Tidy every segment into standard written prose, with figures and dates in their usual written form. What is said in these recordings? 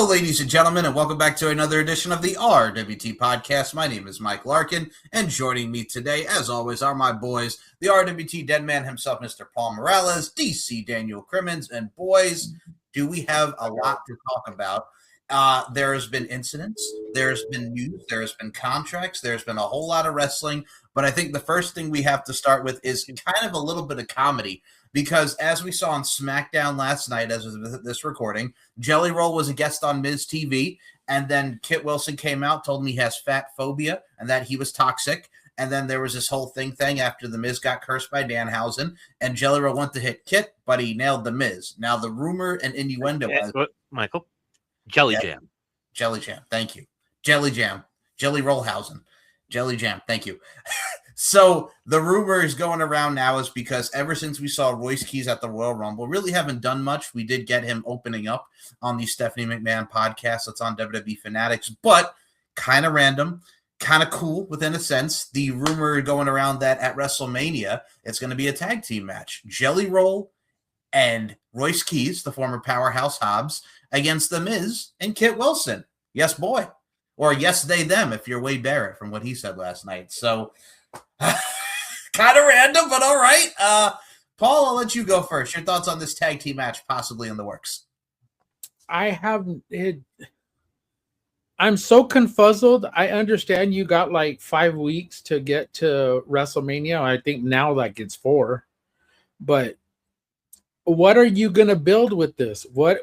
Hello, ladies and gentlemen, and welcome back to another edition of the RWT podcast. My name is Mike Larkin, and joining me today, as always, are my boys, the RWT dead man himself, Mr. Paul Morales, DC Daniel Crimmins, and boys, do we have a lot to talk about. There has been incidents, there's been news, there's been contracts, there's been a whole lot of wrestling, but I think the first thing we have to start with is kind of a little bit of comedy. Because as we saw on SmackDown last night, as of this recording, Jelly Roll was a guest on Miz TV, and then Kit Wilson came out, told him he has fat phobia and that he was toxic. And then there was this whole thing after the Miz got cursed by Danhausen, and Jelly Roll went to hit Kit, but he nailed the Miz. Now the rumor and innuendo was Michael Jelly Jam. Jelly Jam, thank you. Jelly Jam, Jelly Rollhausen, Jelly Jam, thank you. So the rumor is going around now is because ever since we saw Royce Keys at the Royal Rumble, really haven't done much. We did get him opening up on the Stephanie McMahon podcast that's on WWE Fanatics, but kind of random, kind of cool within a sense. The rumor going around that at WrestleMania, it's going to be a tag team match. Jelly Roll and Royce Keys, the former Powerhouse Hobbs, against The Miz and Kit Wilson. Yes, boy. Or yes, they, them, if you're Wade Barrett from what he said last night. So kind of random, but all right. Paul, I'll let you go first. Your thoughts on this tag team match possibly in the works? I'm so confuzzled. I understand you got like 5 weeks to get to WrestleMania. I think now like it's 4. But what are you going to build with this? What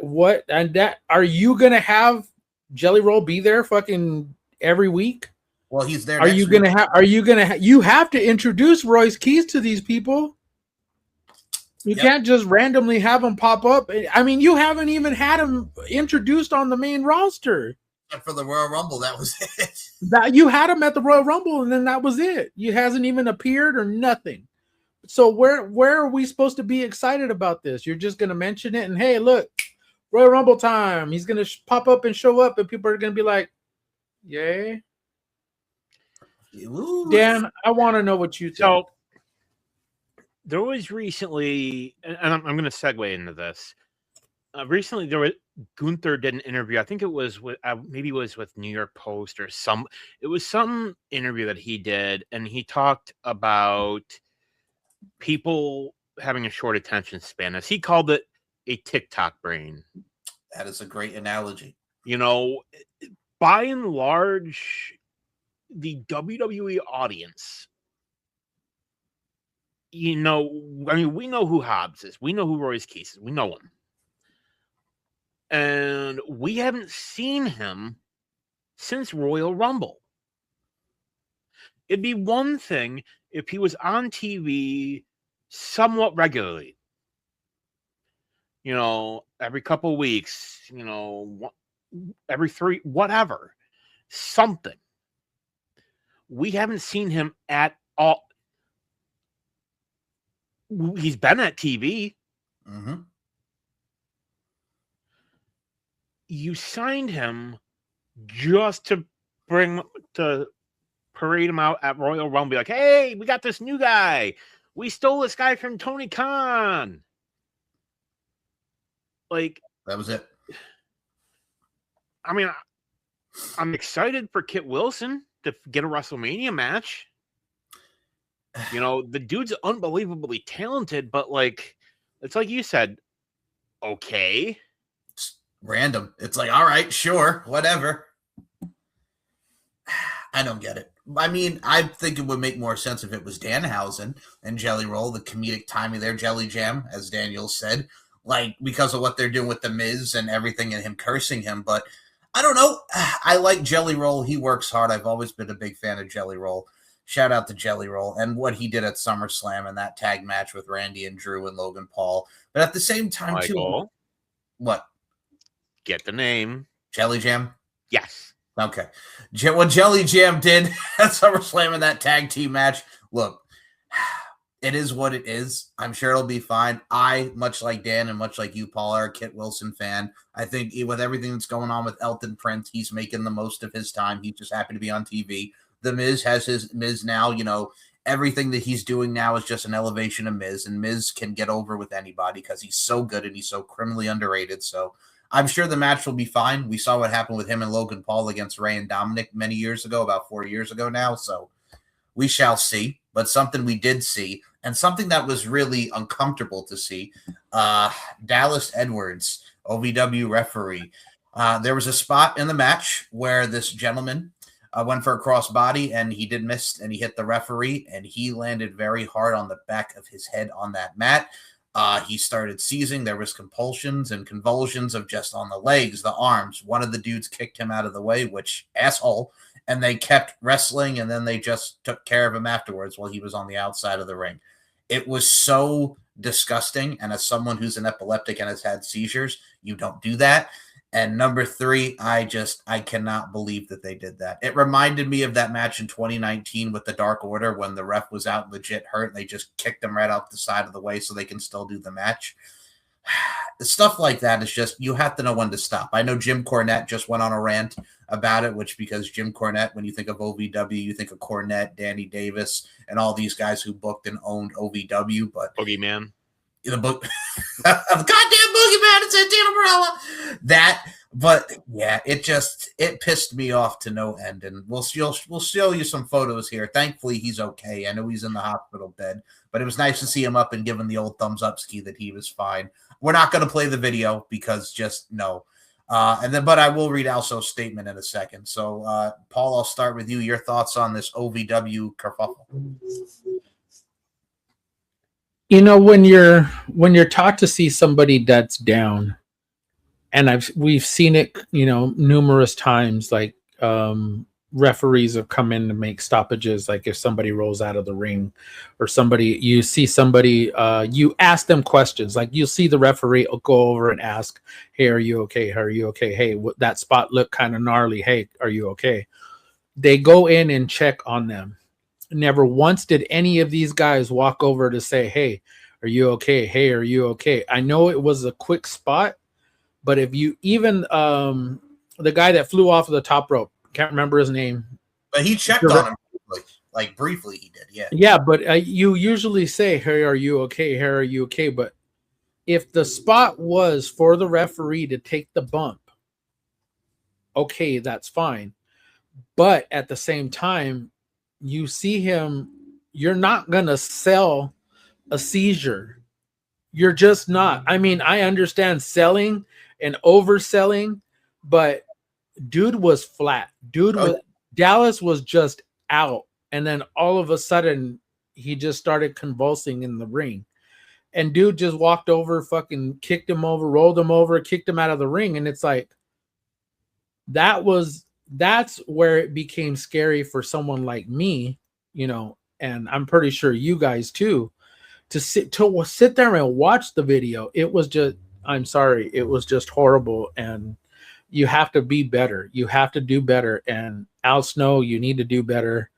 and that are you going to have Jelly Roll be there fucking every week? Well, he's there. You have to introduce Royce Keys to these people. You can't just randomly have him pop up. I mean, you haven't even had him introduced on the main roster. Except for the Royal Rumble, that was it. That you had him at the Royal Rumble, and then that was it. He hasn't even appeared or nothing. So where are we supposed to be excited about this? You're just going to mention it, and hey, look, Royal Rumble time. He's going to pop up and show up, and people are going to be like, yay. Ooh. Dan, I want to know what you think. So there was recently, and I'm going to segue into this. Recently, Gunther did an interview. I think it was with maybe it was with New York Post or some. It was some interview that he did, and he talked about people having a short attention span, as he called it, a TikTok brain. That is a great analogy. You know, by and large, the WWE audience, you know, I mean, we know who Hobbs is. We know who Royce Keys is. We know him. And we haven't seen him since Royal Rumble. It'd be one thing if he was on TV somewhat regularly. You know, every couple of weeks, you know, every 3, whatever. Something. We haven't seen him at all. He's been at TV. Mm-hmm. You signed him just to parade him out at Royal Rumble. Be like, hey, we got this new guy. We stole this guy from Tony Khan. Like, that was it. I mean, I'm excited for Kit Wilson to get a WrestleMania match. You know, the dude's unbelievably talented, but like, it's like you said, okay. It's random. It's like, all right, sure, whatever. I don't get it. I mean, I think it would make more sense if it was Danhausen and Jelly Roll, the comedic timing there, Jelly Jam, as Daniel said, like because of what they're doing with the Miz and everything and him cursing him, but I don't know. I like Jelly Roll. He works hard. I've always been a big fan of Jelly Roll. Shout out to Jelly Roll and what he did at SummerSlam and that tag match with Randy and Drew and Logan Paul. But at the same time, Michael, too. What? Get the name. Jelly Jam? Yes. Okay. What Jelly Jam did at SummerSlam in that tag team match, look, it is what it is. I'm sure it'll be fine. I, much like Dan and much like you, Paul, are a Kit Wilson fan. I think with everything that's going on with Elton Prince, he's making the most of his time. He's just happy to be on TV. The Miz has his Miz now. You know, everything that he's doing now is just an elevation of Miz, and Miz can get over with anybody because he's so good and he's so criminally underrated. So I'm sure the match will be fine. We saw what happened with him and Logan Paul against Ray and Dominic many years ago, about 4 years ago now. So we shall see. But something we did see, and something that was really uncomfortable to see, Dallas Edwards, OVW referee. There was a spot in the match where this gentleman went for a crossbody, and he did miss, and he hit the referee, and he landed very hard on the back of his head on that mat. He started seizing. There was compulsions and convulsions of just on the legs, the arms. One of the dudes kicked him out of the way, which asshole, and they kept wrestling, and then they just took care of him afterwards while he was on the outside of the ring. It was so disgusting, and as someone who's an epileptic and has had seizures, you don't do that. And number 3, I cannot believe that they did that. It reminded me of that match in 2019 with the Dark Order when the ref was out legit hurt. They just kicked him right out the side of the way so they can still do the match. Stuff like that is just, you have to know when to stop. I know Jim Cornette just went on a rant about it, which because Jim Cornette, when you think of OVW, you think of Cornette, Danny Davis, and all these guys who booked and owned OVW. But Boogeyman. The book, goddamn boogeyman, it's Santana Marella. That, but yeah, it pissed me off to no end. And we'll show you some photos here. Thankfully, he's okay. I know he's in the hospital bed, but it was nice to see him up and giving the old thumbs up ski that he was fine. We're not going to play the video because just no. But I will read Also's statement in a second. So, Paul, I'll start with you. Your thoughts on this OVW kerfuffle? You know, when you're taught to see somebody that's down, and we've seen it, you know, numerous times, like referees have come in to make stoppages, like if somebody rolls out of the ring or you see somebody, you ask them questions, like you'll see the referee go over and ask, hey, are you okay? Are you okay? Hey, that spot looked kind of gnarly. Hey, are you okay? They go in and check on them. Never once did any of these guys walk over to say, hey, are you okay? Hey, are you okay? I know it was a quick spot, but if you even the guy that flew off of the top rope, can't remember his name. But he checked on him briefly he did, yeah. Yeah, but you usually say, hey, are you okay? Hey, are you okay? But if the spot was for the referee to take the bump, okay, that's fine. But at the same time, you see him, you're not going to sell a seizure. You're just not. I mean, I understand selling and overselling, but dude was flat. Dallas was just out. And then all of a sudden, he just started convulsing in the ring. And dude just walked over, fucking kicked him over, rolled him over, kicked him out of the ring. And it's like, that's where it became scary for someone like me, you know, and I'm pretty sure you guys too, to sit there and watch the video. It was just, I'm sorry, it was just horrible. And you have to be better. You have to do better. And Al Snow, you need to do better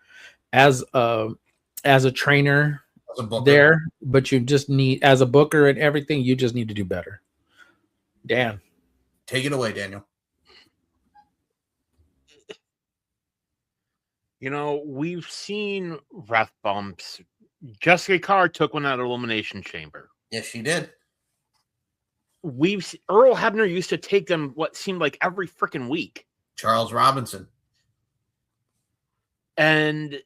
as a trainer there, but you just need, as a booker and everything, you just need to do better. Dan. Take it away, Daniel. You know, we've seen ref bumps. Jessica Carr took one out of Elimination Chamber. Yes, she did. Earl Hebner used to take them what seemed like every freaking week. Charles Robinson. And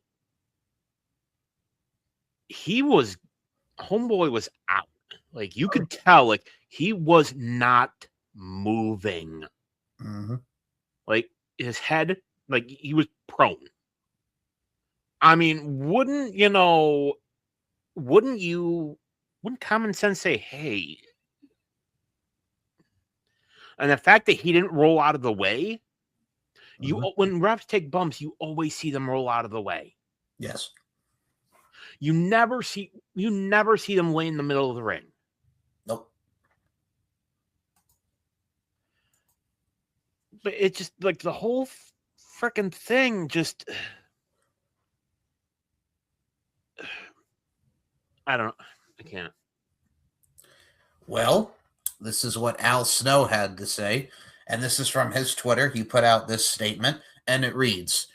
homeboy was out. Like, you could tell, like, he was not moving. Mm-hmm. Like, his head, like, he was prone. I mean, wouldn't common sense say, hey, and the fact that he didn't roll out of the way, when refs take bumps, you always see them roll out of the way. Yes. You never see them lay in the middle of the ring. Nope. But it's just like the whole freaking thing just, I don't know. I can't. Well, this is what Al Snow had to say, and this is from his Twitter. He put out this statement, and it reads,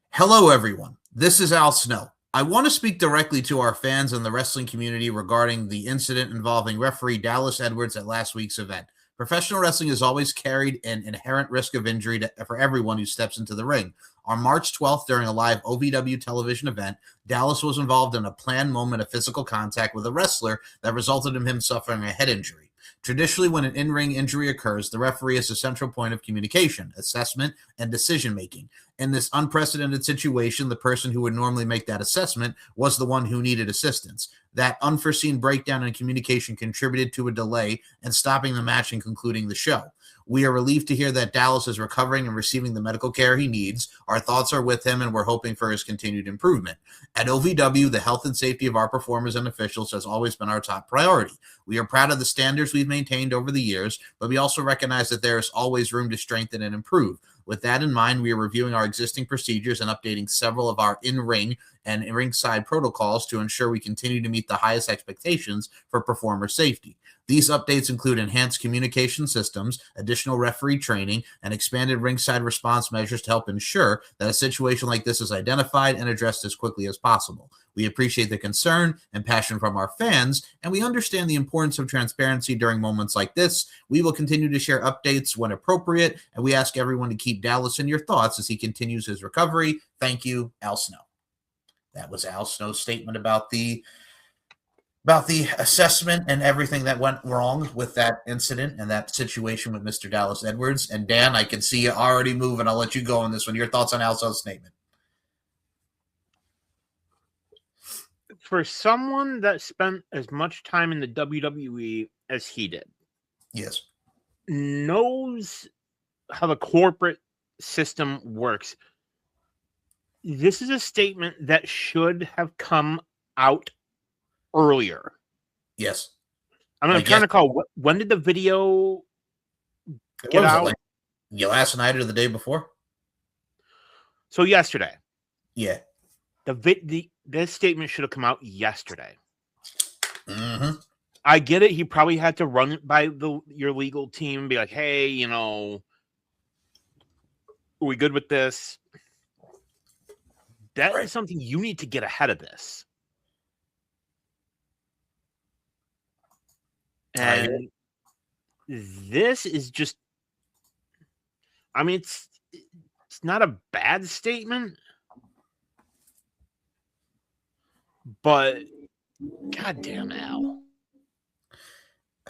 "Hello, everyone. This is Al Snow. I want to speak directly to our fans and the wrestling community regarding the incident involving referee Dallas Edwards at last week's event. Professional wrestling has always carried an inherent risk of injury for everyone who steps into the ring. On March 12th, during a live OVW television event, Dallas was involved in a planned moment of physical contact with a wrestler that resulted in him suffering a head injury. Traditionally, when an in-ring injury occurs, the referee is the central point of communication, assessment, and decision-making. In this unprecedented situation, the person who would normally make that assessment was the one who needed assistance. That unforeseen breakdown in communication contributed to a delay and stopping the match and concluding the show. We are relieved to hear that Dallas is recovering and receiving the medical care he needs. Our thoughts are with him, and we're hoping for his continued improvement. At OVW, the health and safety of our performers and officials has always been our top priority. We are proud of the standards we've maintained over the years, but we also recognize that there is always room to strengthen and improve. With that in mind, we are reviewing our existing procedures and updating several of our in-ring and ringside protocols to ensure we continue to meet the highest expectations for performer safety. These updates include enhanced communication systems, additional referee training, and expanded ringside response measures to help ensure that a situation like this is identified and addressed as quickly as possible. We appreciate the concern and passion from our fans, and we understand the importance of transparency during moments like this. We will continue to share updates when appropriate, and we ask everyone to keep Dallas in your thoughts as he continues his recovery. Thank you, Al Snow. That was Al Snow's statement about the assessment and everything that went wrong with that incident and that situation with Mr. Dallas Edwards. And Dan, I can see you already moving. I'll let you go on this one. Your thoughts on Al Snow's statement? For someone that spent as much time in the WWE as he did, yes, knows how the corporate system works, this is a statement that should have come out earlier. Yes. I'm trying to call. When did the video get out? Like last night or the day before? So yesterday. Yeah. This statement should have come out yesterday. Mm-hmm. I get it. He probably had to run it by your legal team and be like, hey, are we good with this? That is something you need to get ahead of this. And this is just, it's not a bad statement, but goddamn Al.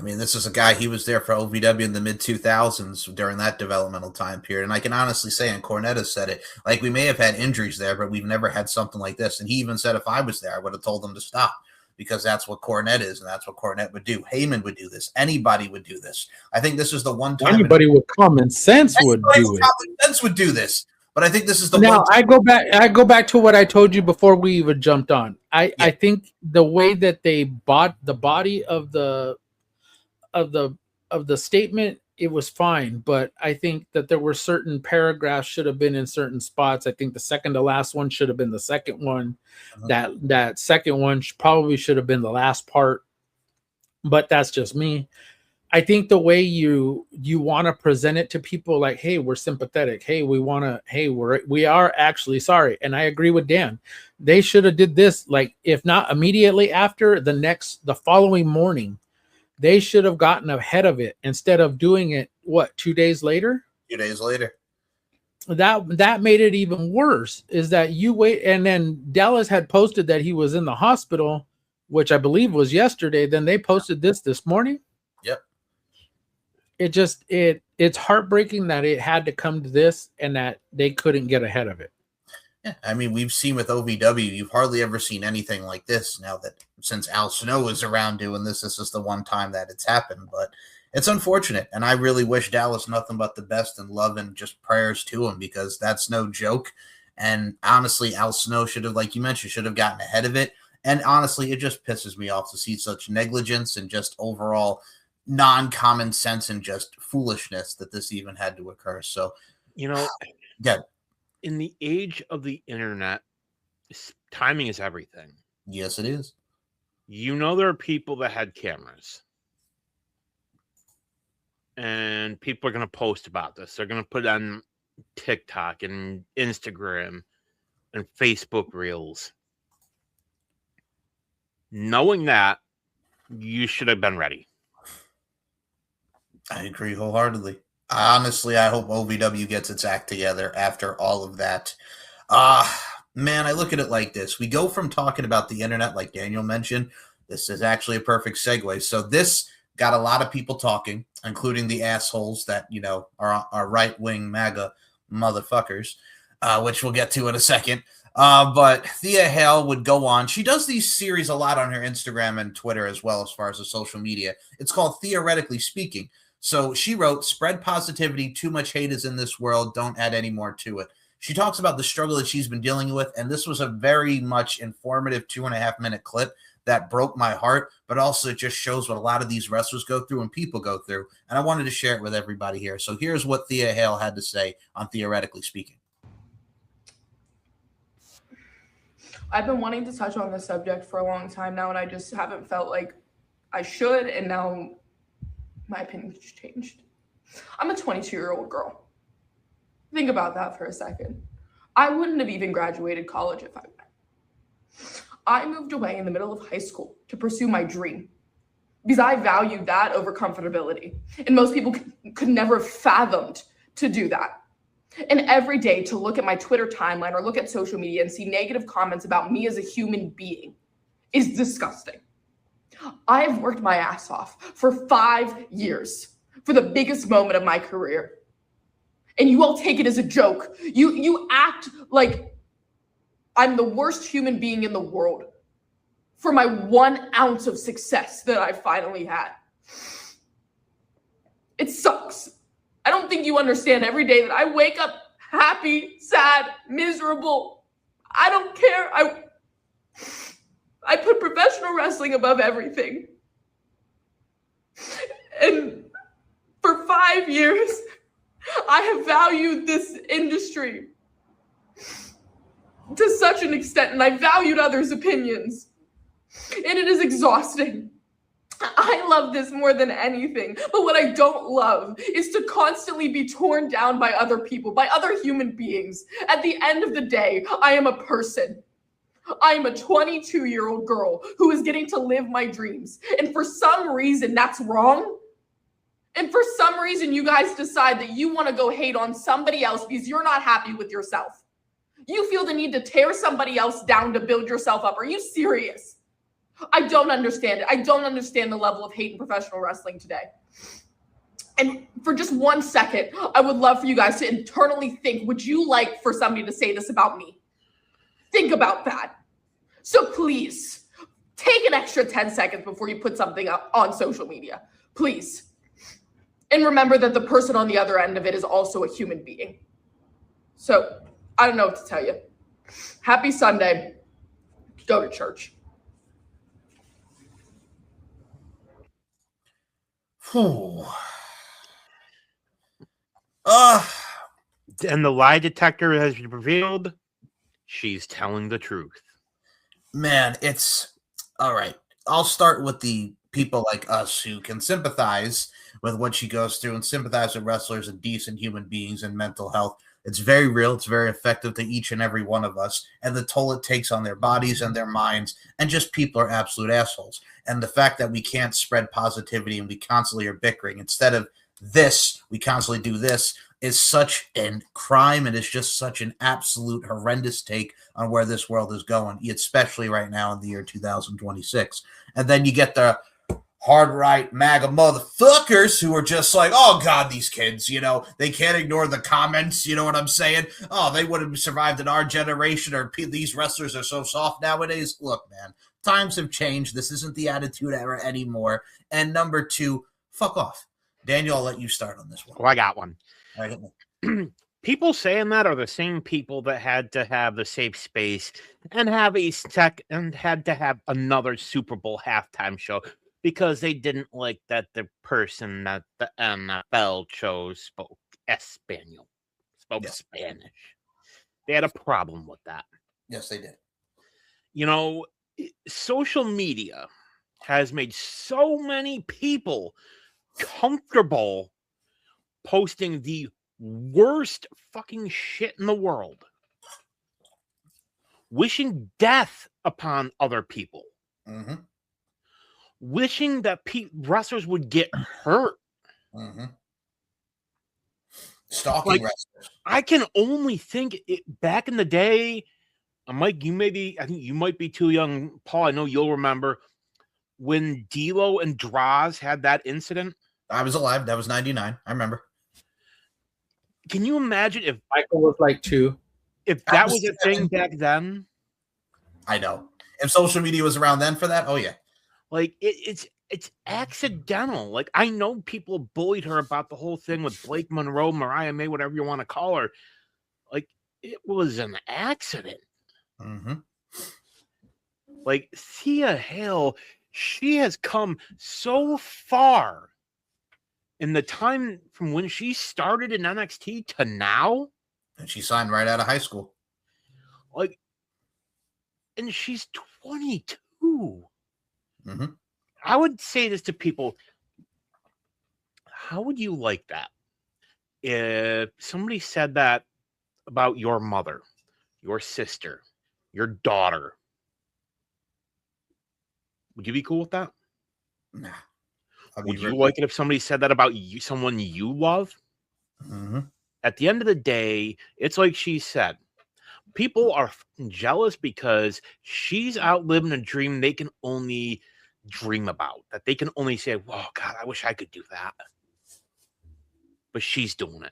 This is a guy, he was there for OVW in the mid-2000s during that developmental time period. And I can honestly say, and Cornette has said it, like, we may have had injuries there, but we've never had something like this. And he even said if I was there, I would have told them to stop, because that's what Cornette is, and that's what Cornette would do. Heyman would do this. Anybody would do this. I think this is the one time anybody with common sense would do it. Common sense would do this. But I think this is the now, one time. I go back to what I told you before we even jumped on. I think the way that they bought the body of the statement, it was fine, but I think that there were certain paragraphs should have been in certain spots. I think the second to last one should have been the second one. That second one probably should have been the last part, but that's just me. I think the way you want to present it to people, like, hey, we're sympathetic. Hey, we are actually sorry. And I agree with Dan. They should have did this, like, if not immediately after, the following morning. They should have gotten ahead of it instead of doing it, 2 days later? 2 days later. That made it even worse, is that you wait, and then Dallas had posted that he was in the hospital, which I believe was yesterday. Then they posted this morning. Yep. It's heartbreaking that it had to come to this and that they couldn't get ahead of it. Yeah, we've seen with OVW, you've hardly ever seen anything like this. Now that since Al Snow is around doing this is the one time that it's happened. But it's unfortunate, and I really wish Dallas nothing but the best and love and just prayers to him, because that's no joke. And honestly, Al Snow should have, like you mentioned, should have gotten ahead of it. And honestly, it just pisses me off to see such negligence and just overall non-common sense and just foolishness that this even had to occur. So, yeah. In the age of the internet, timing is everything. Yes, it is. There are people that had cameras. And people are going to post about this. They're going to put it on TikTok and Instagram and Facebook Reels. Knowing that, you should have been ready. I agree wholeheartedly. Honestly, I hope OVW gets its act together after all of that. Man, I look at it like this. We go from talking about the internet, like Daniel mentioned. This is actually a perfect segue. So this got a lot of people talking, including the assholes that, are right-wing MAGA motherfuckers, which we'll get to in a second. But Thea Hale would go on. She does these series a lot on her Instagram and Twitter as well, as far as the social media. It's called Theoretically Speaking. So she wrote, "Spread positivity. Too much hate is in this world. Don't add any more to it." She talks about the struggle that she's been dealing with, and this was a very much informative 2.5-minute clip that broke my heart, but also just shows what a lot of these wrestlers go through and people go through. And I wanted to share it with everybody here. So here's what Thea Hale had to say on Theoretically Speaking. I've been wanting to touch on this subject for a long time now, and I just haven't felt like I should, and now my opinion's changed. I'm a 22-year-old girl. Think about that for a second. I wouldn't have even graduated college if I went. I moved away in the middle of high school to pursue my dream because I valued that over comfortability. And most people could never have fathomed to do that. And every day to look at my Twitter timeline or look at social media and see negative comments about me as a human being is disgusting. I have worked my ass off for 5 years for the biggest moment of my career. And you all take it as a joke. You act like I'm the worst human being in the world for my 1 ounce of success that I finally had. It sucks. I don't think you understand every day that I wake up happy, sad, miserable. I don't care. I put professional wrestling above everything. And for 5 years, I have valued this industry to such an extent, and I valued others' opinions. And it is exhausting. I love this more than anything, but what I don't love is to constantly be torn down by other people, by other human beings. At the end of the day, I am a person. I am a 22-year-old girl who is getting to live my dreams. And for some reason, that's wrong. And for some reason, you guys decide that you want to go hate on somebody else because you're not happy with yourself. You feel the need to tear somebody else down to build yourself up. Are you serious? I don't understand it. I don't understand the level of hate in professional wrestling today. And for just 1 second, I would love for you guys to internally think, would you like for somebody to say this about me? Think about that. So please, take an extra 10 seconds before you put something up on social media. Please. And remember that the person on the other end of it is also a human being. So, I don't know what to tell you. Happy Sunday. Go to church. Whew. And the lie detector has revealed she's telling the truth. Man, it's all right. I'll start with the people like us who can sympathize with what she goes through and sympathize with wrestlers and decent human beings and mental health. It's very real. It's very effective to each and every one of us, and the toll it takes on their bodies and their minds, and just people are absolute assholes. And the fact that we can't spread positivity and we constantly are bickering instead of this, we constantly do this, is such a crime. It is just such an absolute horrendous take on where this world is going, especially right now in the year 2026. And then you get the hard right MAGA motherfuckers who are just like, oh God, these kids, they can't ignore the comments. You know what I'm saying? Oh, they would have survived in our generation, or these wrestlers are so soft nowadays. Look, man, times have changed. This isn't the attitude era anymore. And number two, fuck off. Daniel, I'll let you start on this one. Oh, I got one. All right, hit me. People saying that are the same people that had to have the safe space and had to have another Super Bowl halftime show because they didn't like that the person that the NFL chose spoke Spanish. They had a problem with that. Yes, they did. Social media has made so many people comfortable posting the worst fucking shit in the world, wishing death upon other people, wishing that wrestlers would get hurt, Mm-hmm. Stalking Like, wrestlers. I can only think back in the day, Mike, I think you might be too young. Paul, I know you'll remember when D'Lo and Droz had that incident. I was alive. That was 99. I remember. Can you imagine if Michael was like 2. if that was a thing back then? I know. If social media was around then for that, oh yeah. Like it's accidental. Like I know people bullied her about the whole thing with Blake Monroe, Mariah May, whatever you want to call her. Like it was an accident. Mm-hmm. Like Thea Hale, she has come so far in the time from when she started in NXT to now. And she signed right out of high school. Like, and she's 22. Mm-hmm. I would say this to people. How would you like that if somebody said that about your mother, your sister, your daughter? Would you be cool with that? Nah. Would you like it if somebody said that about you, someone you love? Mm-hmm. At the end of the day, it's like she said. People are jealous because she's out living a dream they can only dream about. That they can only say, "Oh God, I wish I could do that." But she's doing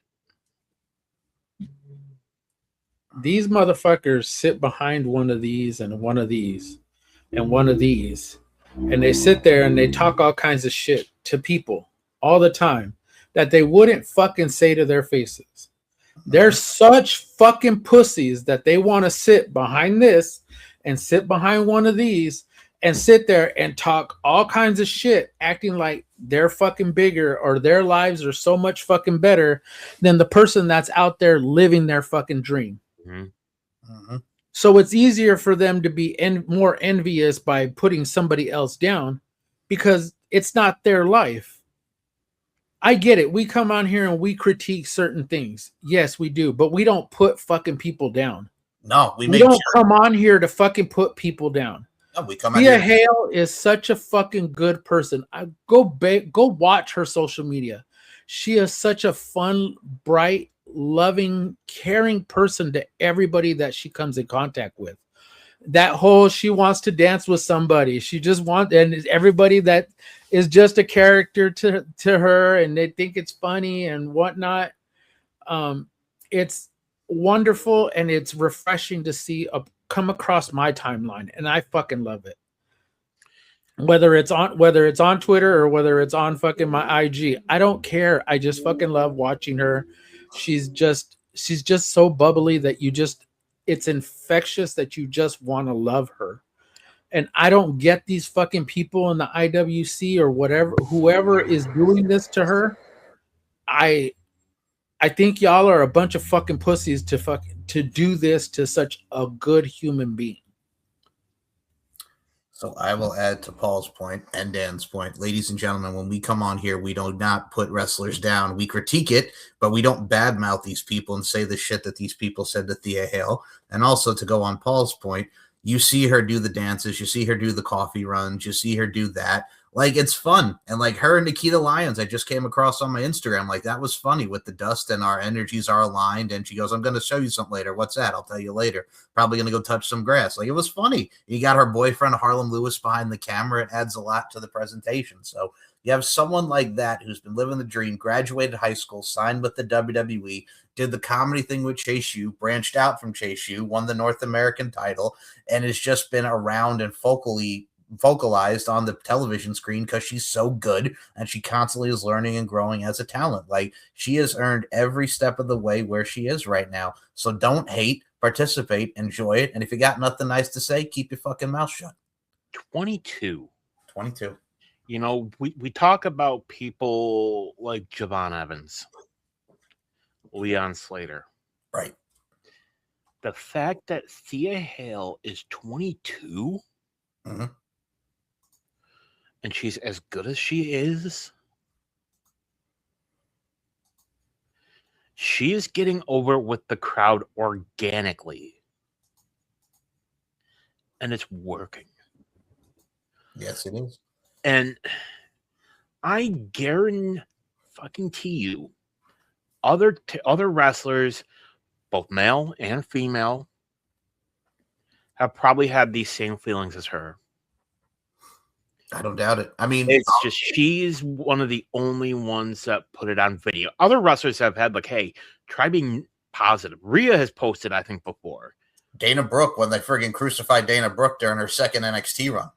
it. These motherfuckers sit behind one of these and one of these and one of these, and they sit there and they talk all kinds of shit to people all the time that they wouldn't fucking say to their faces. They're such fucking pussies that they want to sit behind this and sit behind one of these and sit there and talk all kinds of shit, acting like they're fucking bigger or their lives are so much fucking better than the person that's out there living their fucking dream. Mm-hmm. Mm-hmm. So it's easier for them to be more envious by putting somebody else down because it's not their life. I get it. We come on here and we critique certain things. Yes, we do. But we don't put fucking people down. No, we don't come on here to fucking put people down. No, we come out Thea here. Hale is such a fucking good person. Go watch her social media. She is such a fun, bright, loving, caring person to everybody that she comes in contact with. That whole she wants to dance with somebody. She just wants, and everybody that is just a character to her, and they think it's funny and whatnot. It's wonderful and it's refreshing to see come across my timeline, and I fucking love it. Whether it's on Twitter or whether it's on fucking my IG, I don't care. I just fucking love watching her. She's just so bubbly that it's infectious that you just want to love her. And I don't get these fucking people in the IWC or whoever is doing this to her. I think y'all are a bunch of fucking pussies to do this to such a good human being. So I will add to Paul's point and Dan's point. Ladies and gentlemen, when we come on here, we do not put wrestlers down. We critique it, but we don't badmouth these people and say the shit that these people said to Thea Hale. And also to go on Paul's point, you see her do the dances, you see her do the coffee runs, you see her do that. Like, it's fun. And like her and Nikita Lyons, I just came across on my Instagram. Like, that was funny with the dust and our energies are aligned. And she goes, I'm going to show you something later. What's that? I'll tell you later. Probably going to go touch some grass. Like, it was funny. You got her boyfriend, Harlem Lewis, behind the camera. It adds a lot to the presentation. So you have someone like that who's been living the dream, graduated high school, signed with the WWE, did the comedy thing with Chase U, branched out from Chase U, won the North American title, and has just been around and vocalized on the television screen because she's so good and she constantly is learning and growing as a talent. Like, she has earned every step of the way where she is right now. So don't hate, participate, enjoy it. And if you got nothing nice to say, keep your fucking mouth shut. 22. You know, we talk about people like Javon Evans, Leon Slater. Right. The fact that Thea Hale is 22 and she's as good as she is, she is getting over with the crowd organically. And it's working. Yes, it is. And I guarantee fucking TU, other wrestlers, both male and female, have probably had these same feelings as her. I don't doubt it. I mean, It's just she's one of the only ones that put it on video. Other wrestlers have had like, hey, try being positive. Rhea has posted, I think, before. Dana Brooke, when they friggin' crucified Dana Brooke during her second NXT run.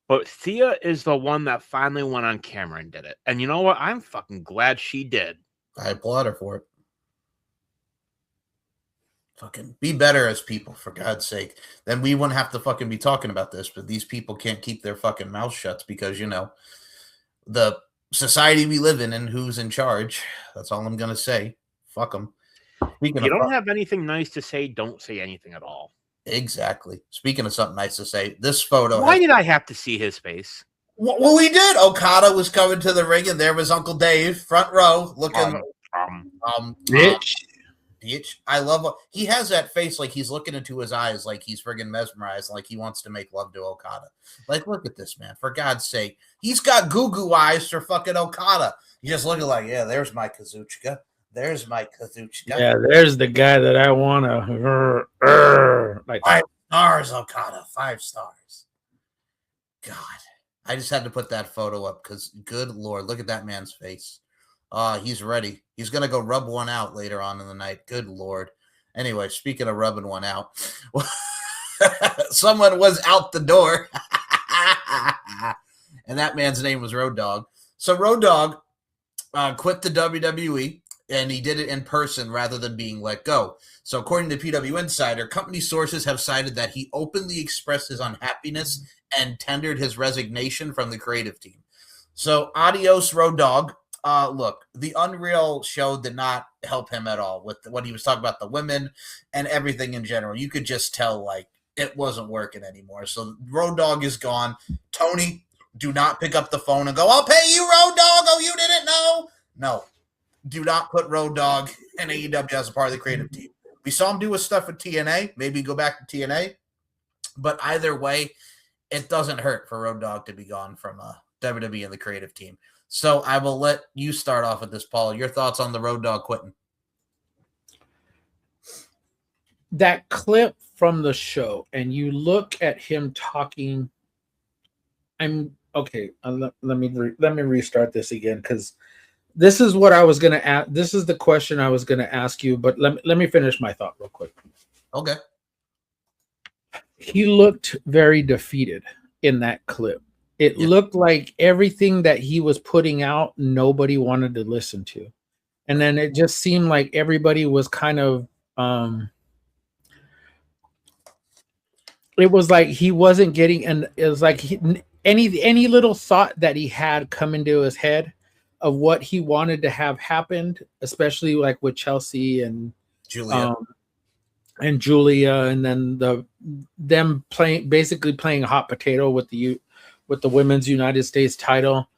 But Thea is the one that finally went on camera and did it. And you know what? I'm fucking glad she did. I applaud her for it. Fucking be better as people, for God's sake. Then we wouldn't have to fucking be talking about this, but these people can't keep their fucking mouths shut because, you know, the society we live in and who's in charge. That's all I'm going to say. Fuck them. If you don't have anything nice to say, don't say anything at all. Exactly. Speaking of something nice to say, this photo. Why did I have to see his face? Well, we did. Okada was coming to the ring, and there was Uncle Dave, front row, looking. Bitch. Bitch. I love what he has that face, like he's looking into his eyes, like he's friggin' mesmerized, like he wants to make love to Okada. Like, look at this man, for God's sake. He's got goo eyes for fucking Okada. You just looking like, yeah, there's my Kazuchika. There's my Kazuchika. Yeah, there's the guy that I want to. Like 5 stars, Okada. 5 stars. God. I just had to put that photo up because, good Lord, look at that man's face. He's ready. He's going to go rub one out later on in the night. Good Lord. Anyway, speaking of rubbing one out, someone was out the door, and that man's name was Road Dogg. So Road Dogg quit the WWE, and he did it in person rather than being let go. So according to PW Insider, company sources have cited that he openly expressed his unhappiness and tendered his resignation from the creative team. So adios, Road Dogg. Look, the Unreal show did not help him at all with what he was talking about, the women and everything in general. You could just tell, like, it wasn't working anymore. So Road Dogg is gone. Tony, do not pick up the phone and go, I'll pay you, Road Dogg. Oh, you didn't know? No. Do not put Road Dogg and AEW as a part of the creative team. We saw him do his stuff with TNA. Maybe go back to TNA. But either way, it doesn't hurt for Road Dogg to be gone from WWE and the creative team. So I will let you start off with this, Paul. Your thoughts on the Road Dogg quitting? That clip from the show, and you look at him talking. I'm okay. Let me restart this again because this is what I was going to ask. This is the question I was going to ask you, but let me finish my thought real quick. Okay. He looked very defeated in that clip. It looked like everything that he was putting out, nobody wanted to listen to. And then it just seemed like everybody was kind of, it was like he wasn't getting, and it was like any little thought that he had come into his head of what he wanted to have happened, especially like with Chelsea and Julia, and then them basically playing a hot potato with the women's United States title.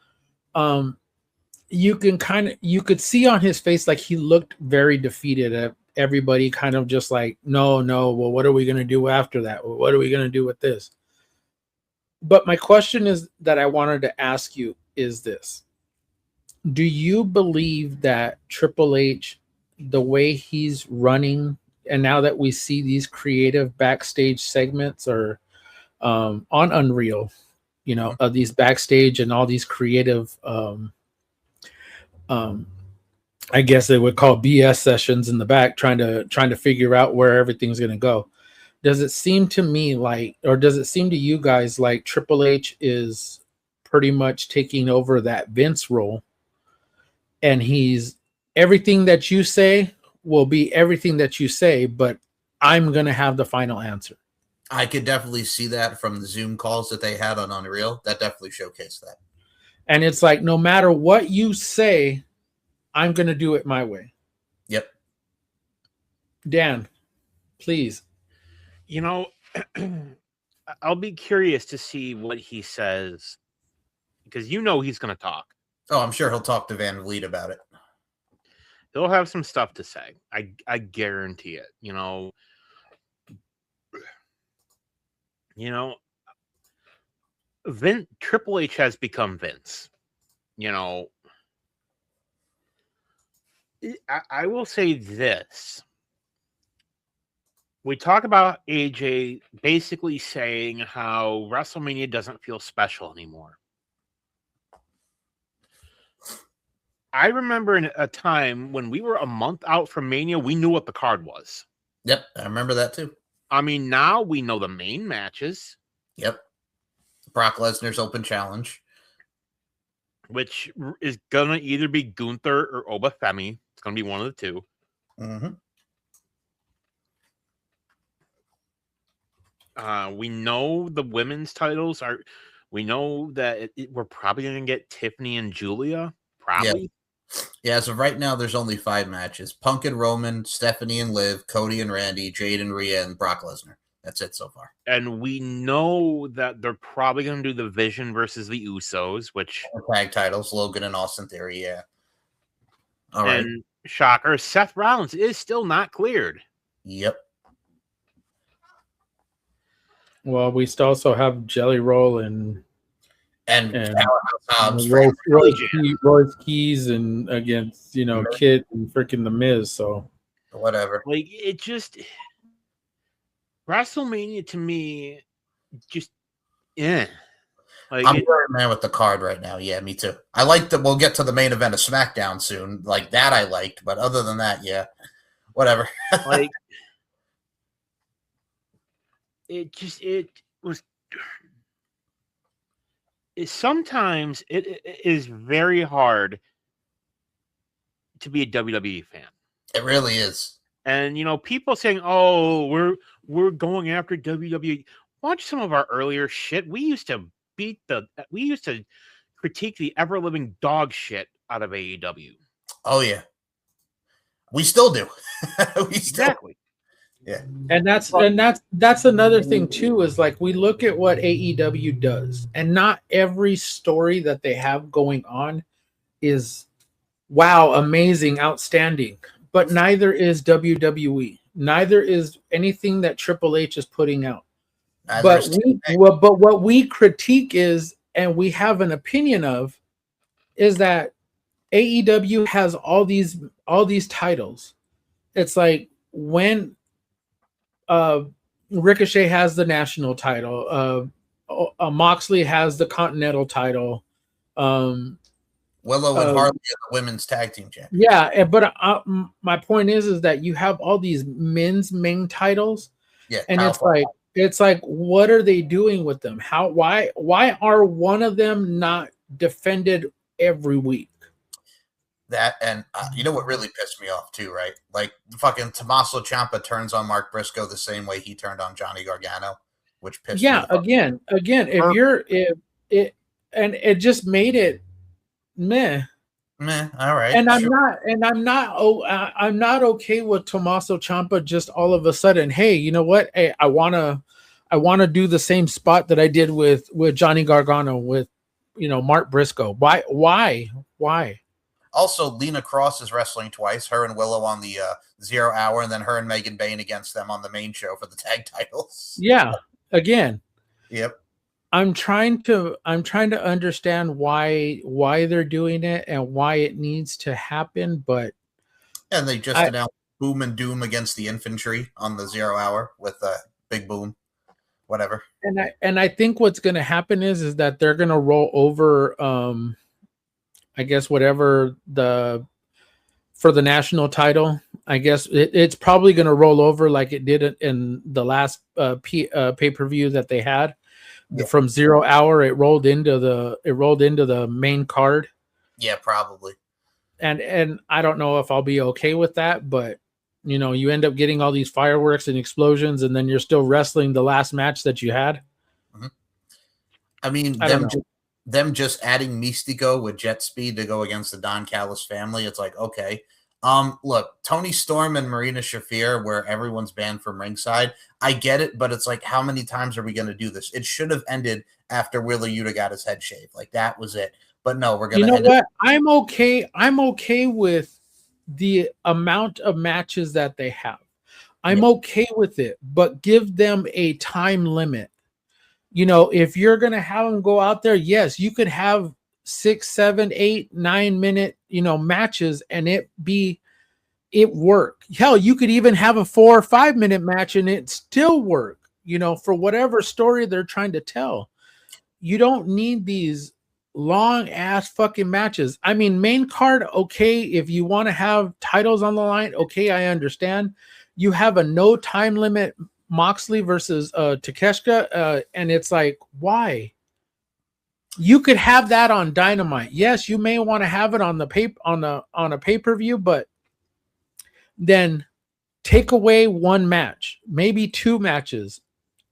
You could see on his face like he looked very defeated at everybody, kind of just like, no, well, what are we going to do after that? Well, what are we going to do with this? But my question is that I wanted to ask you is this. Do you believe that Triple H, the way he's running, and now that we see these creative backstage segments or on Unreal, you know, of these backstage and all these creative, I guess they would call BS sessions in the back, trying to figure out where everything's going to go. Does it seem to me like, or does it seem to you guys like Triple H is pretty much taking over that Vince role, and he's everything that you say will be everything that you say, but I'm going to have the final answer? I could definitely see that from the Zoom calls that they had on Unreal. That definitely showcased that. And it's like, no matter what you say, I'm going to do it my way. Yep. Dan, please. You know, I'll be curious to see what he says because you know he's going to talk. Oh, I'm sure he'll talk to Van Vliet about it. He'll have some stuff to say. I guarantee it. Triple H has become Vince. I will say this. We talk about AJ basically saying how WrestleMania doesn't feel special anymore. I remember in a time when we were a month out from Mania, we knew what the card was. Yep, I remember that too. I mean, now we know the main matches. Yep. Brock Lesnar's open challenge, which is going to either be Gunther or Obafemi. It's going to be one of the two. Mm-hmm. We know the women's titles are. We know that we're probably going to get Tiffany and Julia. Probably. Yeah, as of right now, there's only 5 matches: Punk and Roman, Stephanie and Liv, Cody and Randy, Jade and Rhea, and Brock Lesnar. That's it so far. And we know that they're probably going to do the Vision versus the Usos, which tag titles, Logan and Austin Theory. Yeah. All right. And shocker, Seth Rollins is still not cleared. Yep. Well, we still also have Jelly Roll and Royce Keys and against Kid and freaking The Miz. So whatever. Like it just WrestleMania to me, just Like I'm very mad with the card right now. Yeah, me too. I like that. We'll get to the main event of SmackDown soon. Like that, I liked, but other than that, yeah, whatever. Like it was. Sometimes it is very hard to be a WWE fan. It really is. And people saying, "Oh, we're going after WWE." Watch some of our earlier shit. We used to critique the ever living dog shit out of AEW. Oh yeah, we still do. Exactly. Yeah, and that's another thing too. Is like we look at what AEW does, and not every story that they have going on is wow, amazing, outstanding. But neither is WWE. Neither is anything that Triple H is putting out. But what we critique is, and we have an opinion of, is that AEW has all these titles. It's like when Ricochet has the national title, Moxley has the Continental title, Willow and Harley are the women's tag team champions. Yeah, but my point is that you have all these men's main titles, and it's like, what are they doing with them? Why are one of them not defended every week? That, and you know what really pissed me off too, right? Like fucking Tommaso Ciampa turns on Mark Briscoe the same way he turned on Johnny Gargano, which pissed me off. Again, it just made it meh. All right. And I'm not okay with Tommaso Ciampa just all of a sudden, hey, you know what? Hey, I wanna do the same spot that I did with Johnny Gargano with Mark Briscoe. Why? Also, Lena Cross is wrestling twice, her and Willow on the 0 hour, and then her and Megan Bayne against them on the main show for the tag titles. Yeah. Again. Yep. I'm trying to understand why they're doing it and why it needs to happen, but and they just announced Boom and Doom against the Infantry on the 0 hour with Big Boom, whatever. And I think what's going to happen is that they're going to roll over, I guess whatever for the national title. I guess it's probably going to roll over like it did in the last pay-per-view that they had. Yeah. From 0 hour, it rolled into the main card. Yeah, probably. And I don't know if I'll be okay with that, but you end up getting all these fireworks and explosions, and then you're still wrestling the last match that you had. Mm-hmm. I mean, them just adding Mystico with jet speed to go against the Don Callis family. It's like, okay. Look, Tony Storm and Marina Shafir, where everyone's banned from ringside. I get it, but it's like, how many times are we going to do this? It should have ended after Wheeler Yuta got his head shaved. Like that was it. But no, we're going to. You know what? I'm okay with the amount of matches that they have. I'm okay with it, but give them a time limit. If you're going to have them go out there, yes, you could have 6, 7, 8, 9 minute, matches, and it be it work. Hell, you could even have a 4 or 5 minute match and it still work, for whatever story they're trying to tell. You don't need these long ass fucking matches. I mean, main card, okay, if you want to have titles on the line, okay, I understand. You have a no time limit Moxley versus Takeshita, and it's like, why? You could have that on Dynamite. Yes, you may want to have it on the on a pay-per-view, but then take away one match, maybe 2 matches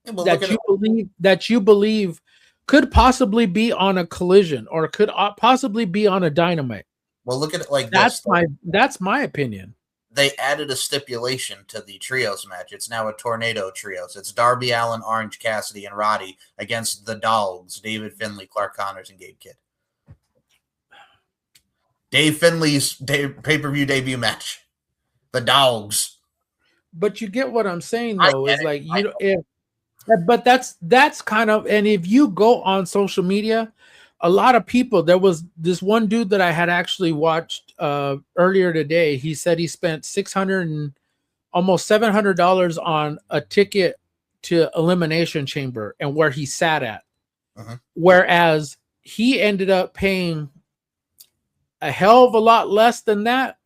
that you believe could possibly be on a Collision or could possibly be on a Dynamite. Well, look at it like that's this. That's my opinion. They added a stipulation to the trios match. It's now a tornado trios. It's Darby Allin, Orange Cassidy, and Roddy against the Dogs, David Finlay, Clark Connors, and Gabe Kidd. Dave Finlay's pay-per-view debut match. The Dogs. But you get what I'm saying, though, is like, but that's kind of, and if you go on social media, a lot of people, there was this one dude that I had actually watched earlier today. He said he spent $600 and almost $700 on a ticket to Elimination Chamber and where he sat at. Uh-huh. Whereas he ended up paying a hell of a lot less than that.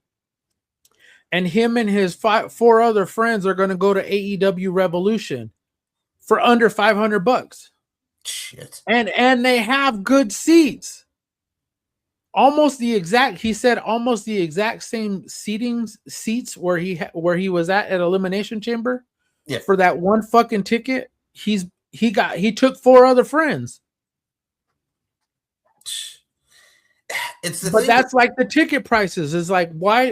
And him and his 4 other friends are going to go to AEW Revolution for under $500. Shit. And they have good seats. He said almost the exact same seats where he was at Elimination Chamber. Yeah. For that one fucking ticket, he took 4 other friends. That's like the ticket prices is like, why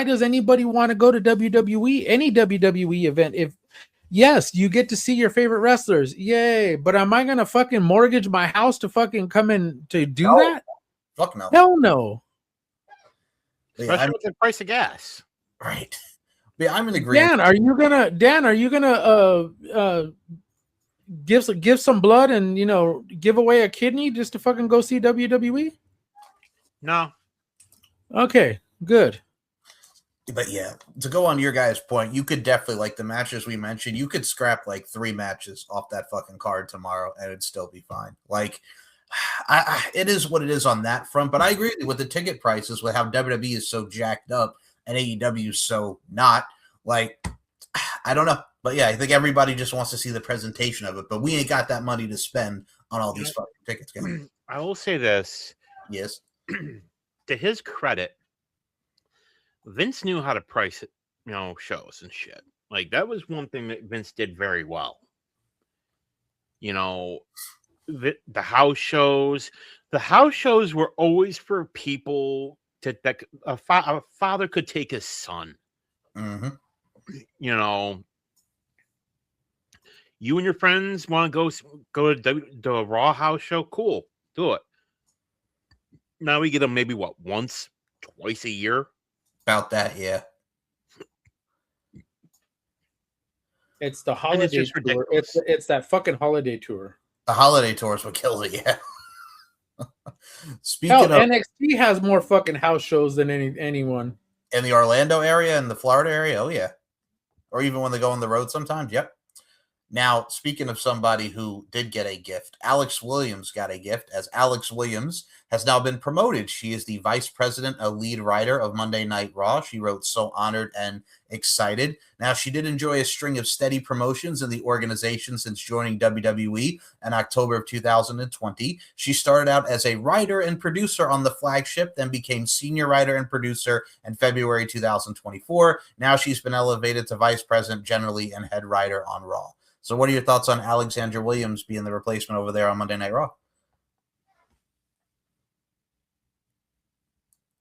does anybody want to go to WWE, any WWE event? If yes, you get to see your favorite wrestlers, yay, but am I gonna fucking mortgage my house to fucking come in to do that? Fuck no. Hell no. Especially with the price of gas. Right. Yeah, I'm in agreement. Dan, are you gonna give some blood and give away a kidney just to fucking go see WWE? No. Okay, good. But yeah, to go on your guys' point, you could definitely, like the matches we mentioned, you could scrap like 3 matches off that fucking card tomorrow and it'd still be fine. Like, it is what it is on that front. But I agree with the ticket prices, with how WWE is so jacked up and AEW is so not. Like, I don't know. But yeah, I think everybody just wants to see the presentation of it. But we ain't got that money to spend on all these fucking tickets. I will say this. Yes. To his credit, Vince knew how to price it, shows and shit. Like, that was one thing that Vince did very well. The house shows. The house shows were always for people that a father could take his son. Mm-hmm. You and your friends want to go to the Raw house show? Cool, do it. Now we get them maybe once, twice a year. About that, yeah. It's the holiday tour. It's that fucking holiday tour. The holiday tours would kill it, yeah. Speaking of NXT has more fucking house shows than anyone. In the Orlando area and the Florida area, oh yeah. Or even when they go on the road sometimes, yep. Now, speaking of somebody who did get a gift, Alex Williams got a gift, as Alex Williams has now been promoted. She is the vice president, a lead writer of Monday Night Raw. She wrote "So Honored and Excited." Now, she did enjoy a string of steady promotions in the organization since joining WWE in October of 2020. She started out as a writer and producer on the flagship, then became senior writer and producer in February 2024. Now she's been elevated to vice president generally and head writer on Raw. So what are your thoughts on Alexandra Williams being the replacement over there on Monday Night Raw?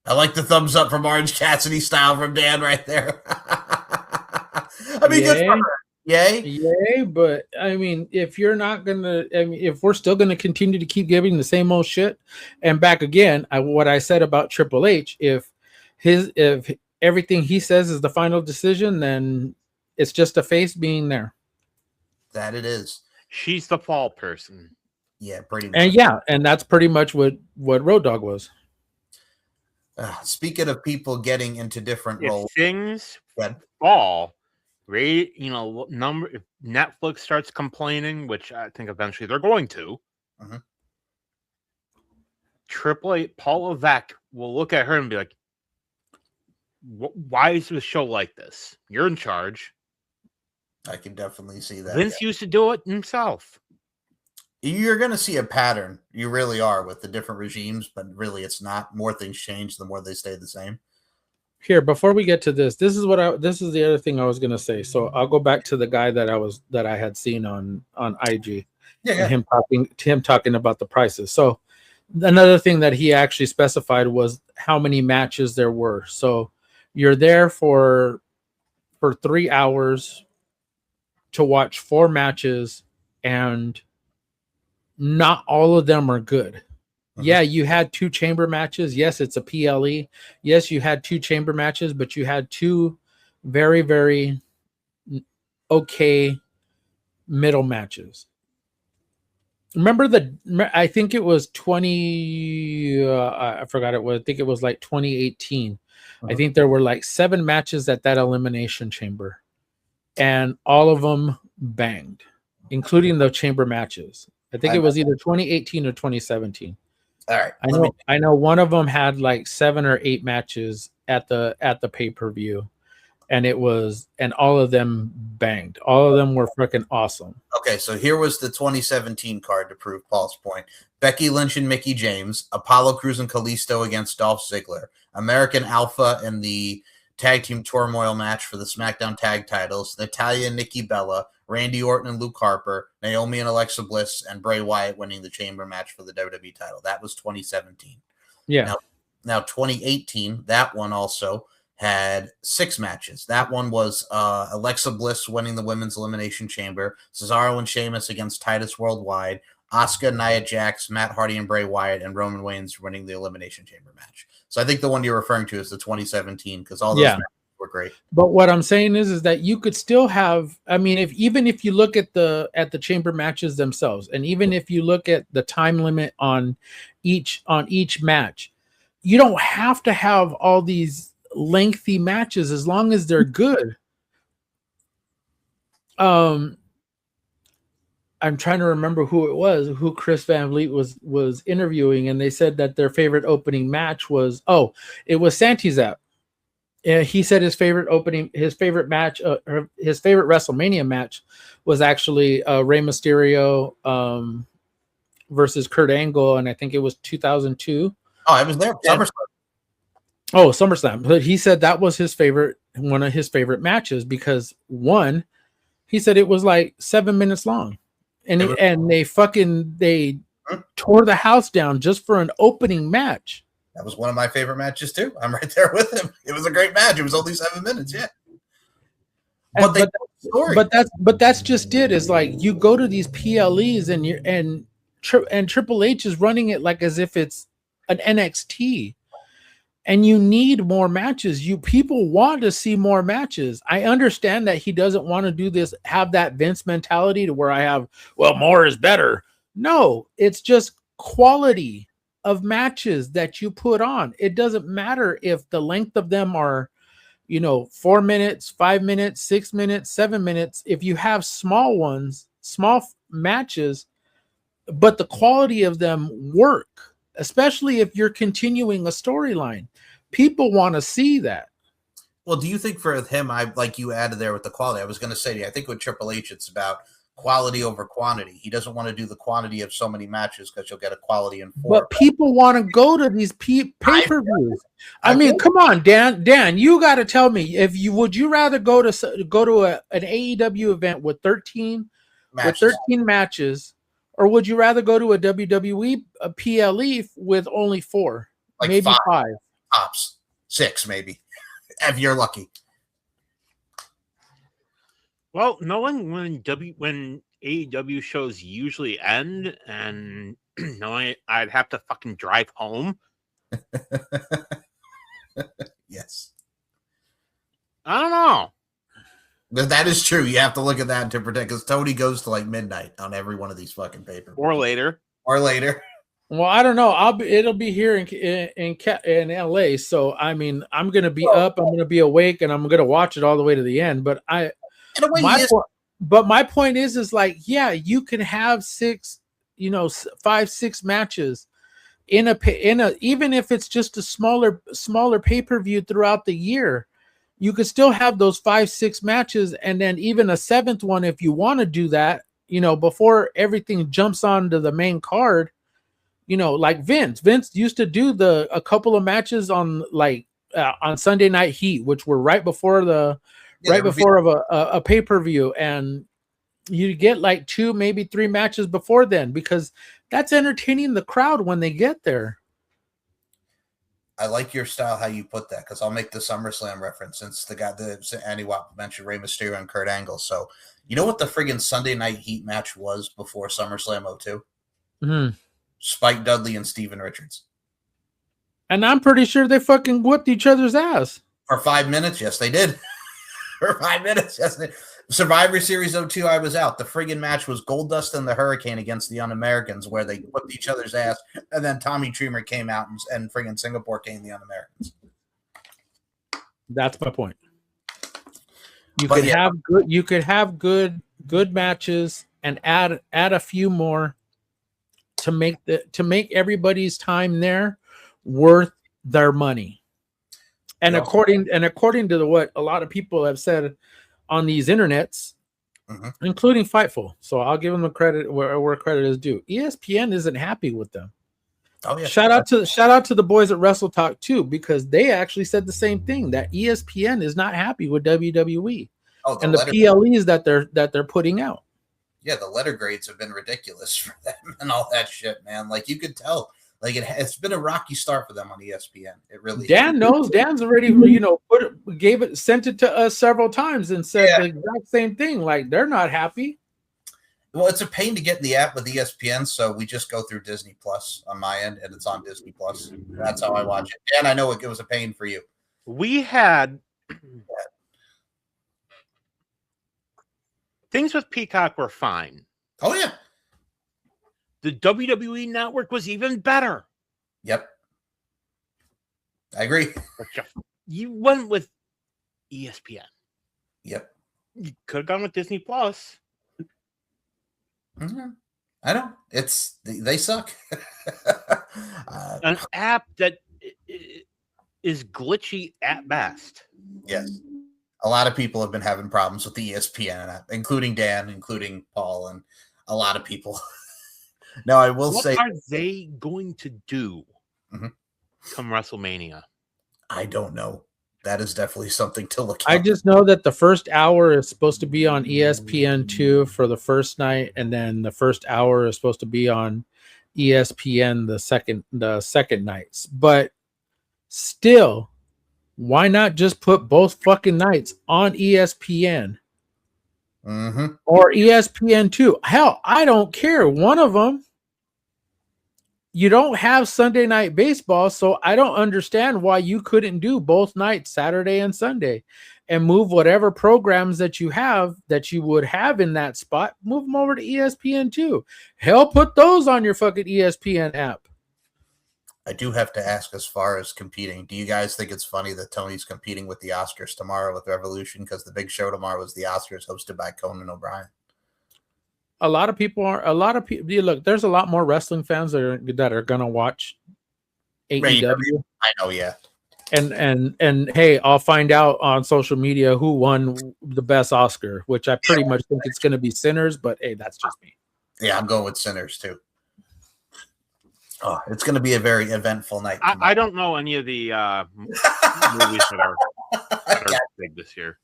I like the thumbs up from Orange Cassidy style from Dan right there. I mean, good for her. Yay. Yay, but I mean, if we're still gonna continue to keep giving the same old shit, and back again, what I said about Triple H, if everything he says is the final decision, then it's just a face being there. That it is. She's the fall person. Yeah, pretty much. And that's pretty much what Road Dogg was. Speaking of people getting into different If roles, things Good. fall, if Netflix starts complaining, which I think eventually they're going to. Mhm. Triple H, Paul Levesque will look at her and be like, "Why is the show like this? You're in charge." I can definitely see that. Vince used to do it himself. You're going to see a pattern. You really are with the different regimes, but really it's not. More things change, the more they stay the same. Here, before we get to this is the other thing I was gonna say. So I'll go back to the guy that I had seen on IG, and him talking about the prices. So another thing that he actually specified was how many matches there were. So you're there for 3 hours to watch 4 matches, and not all of them are good. Yeah, you had 2 chamber matches. Yes, it's a PLE. Yes, you had 2 chamber matches, but you had 2 very, very okay middle matches. Remember I think it was 20. I forgot it was. I think it was like 2018. I think there were like 7 matches at that elimination chamber, and all of them banged, including the chamber matches. I think it was either 2018 or 2017. All right. I know one of them had like 7 or 8 matches at the pay-per-view, and all of them banged. All of them were freaking awesome. Okay, so here was the 2017 card to prove Paul's point. Becky Lynch and Mickie James, Apollo Crews and Kalisto against Dolph Ziggler, American Alpha in the tag team turmoil match for the SmackDown tag titles, Natalya and Nikki Bella, Randy Orton and Luke Harper, Naomi and Alexa Bliss, and Bray Wyatt winning the chamber match for the WWE title. That was 2017. Yeah. Now 2018, that one also had 6 matches. That one was Alexa Bliss winning the women's elimination chamber, Cesaro and Sheamus against Titus Worldwide, Asuka, Nia Jax, Matt Hardy, and Bray Wyatt, and Roman Reigns winning the elimination chamber match. So I think the one you're referring to is the 2017 because all those matches were great. But what I'm saying is that you could still have. I mean, if you look at the chamber matches themselves, and even if you look at the time limit on each match, you don't have to have all these lengthy matches as long as they're good. I'm trying to remember who Chris Van Vliet was interviewing, and they said that their favorite opening match was it was Santizap. He said his favorite match, his favorite WrestleMania match was actually Rey Mysterio versus Kurt Angle, and I think it was 2002. Oh, I was there. SummerSlam. Oh, SummerSlam. But he said that was one of his favorite matches because he said it was like 7 minutes long. And they tore the house down just for an opening match. That was one of my favorite matches too. I'm right there with him. It was a great match. It was only 7 minutes, yeah. But that's just it. Is like you go to these PLEs and Triple H is running it like as if it's an NXT. And you need more matches. People want to see more matches. I understand that he doesn't want to do this, have that Vince mentality to where more is better. No, it's just quality of matches that you put on. It doesn't matter if the length of them are, 4 minutes, 5 minutes, 6 minutes, 7 minutes. If you have small matches, but the quality of them work, especially if you're continuing a storyline. People want to see that. Well, do you think for him, like you added there with the quality, I was going to say to you, I think with Triple H, it's about quality over quantity. He doesn't want to do the quantity of so many matches because you'll get a quality in 4. But people want to go to these pay-per-views. I mean, come on, Dan, you got to tell me would you rather go to an AEW event with 13 matches, or would you rather go to a WWE PLE with only 4, like maybe 5? Tops 6, maybe, if you're lucky. Well, knowing when AEW shows usually end, and knowing I'd have to fucking drive home. Yes. I don't know. But that is true. You have to look at that to protect, because Tony goes to like midnight on every one of these fucking papers. Or later. Well, I don't know. It'll be here in LA. So I mean, I'm gonna be up. I'm gonna be awake, and I'm gonna watch it all the way to the end. But In a way, he is. my point is like, yeah, you can have 6, 5, 6 matches in a even if it's just a smaller pay-per-view throughout the year. You could still have those 5, 6 matches, and then even a 7th one if you want to do that. Before everything jumps onto the main card. Like Vince used to do a couple of matches on on Sunday Night Heat, which were right before a pay-per-view, and you get like 2, maybe 3 matches before then, because that's entertaining the crowd when they get there. I like your style, how you put that, because I'll make the SummerSlam reference since Andy Watt mentioned Rey Mysterio and Kurt Angle. So you know what the friggin' Sunday Night Heat match was before SummerSlam 02? Mm-hmm. Spike Dudley and Steven Richards. And I'm pretty sure they fucking whipped each other's ass. For 5 minutes, yes, they did. For 5 minutes, yes, they did. Survivor Series 02, I was out. The friggin' match was Goldust and the Hurricane against the Un-Americans, where they whipped each other's ass, and then Tommy Dreamer came out and friggin' Singapore came the Un-Americans. That's my point. You could have good matches and add a few more to make everybody's time there worth their money. And according to what a lot of people have said on these internets, including Fightful, so I'll give them the credit where credit is due. ESPN isn't happy with them. Oh yeah. Shout out to the boys at Wrestle Talk too, because they actually said the same thing, that ESPN is not happy with WWE and the PLEs that they're putting out. Yeah, the letter grades have been ridiculous for them and all that shit, man. Like you could tell, like it's been a rocky start for them on ESPN. It really. Dan knows. Dan's already, sent it to us several times and said the exact same thing. Like they're not happy. Well, it's a pain to get in the app with ESPN, so we just go through Disney Plus on my end, and it's on Disney Plus. That's how I watch it. And I know it was a pain for you. We had things with Peacock were fine. Oh yeah. The WWE Network was even better. Yep. I agree. You went with ESPN. Yep. You could have gone with Disney Plus. Mm-hmm. I know. They suck. An app that is glitchy at best. Yes. A lot of people have been having problems with the ESPN app, including Dan, including Paul, and a lot of people. Now, I will say, what are they going to do come WrestleMania? I don't know. That is definitely something to look at. I just know that the first hour is supposed to be on ESPN2 for the first night, and then the first hour is supposed to be on ESPN the second nights. But still, why not just put both fucking nights on ESPN? Or ESPN2? Hell, I don't care. One of them. You don't have Sunday Night Baseball, so I don't understand why you couldn't do both nights, Saturday and Sunday, and move whatever programs that you would have in that spot, move them over to ESPN2. Hell, put those on your fucking ESPN app. I do have to ask, as far as competing, do you guys think it's funny that Tony's competing with the Oscars tomorrow with Revolution, because the big show tomorrow is the Oscars hosted by Conan O'Brien? A lot of people. Look, there's a lot more wrestling fans that are gonna watch AEW. I know, yeah. And hey, I'll find out on social media who won the best Oscar, which I pretty much think it's gonna be Sinners. But hey, that's just me. Yeah, I'm going with Sinners too. Oh, it's going to be a very eventful night. I don't know any of the movies that are big this year.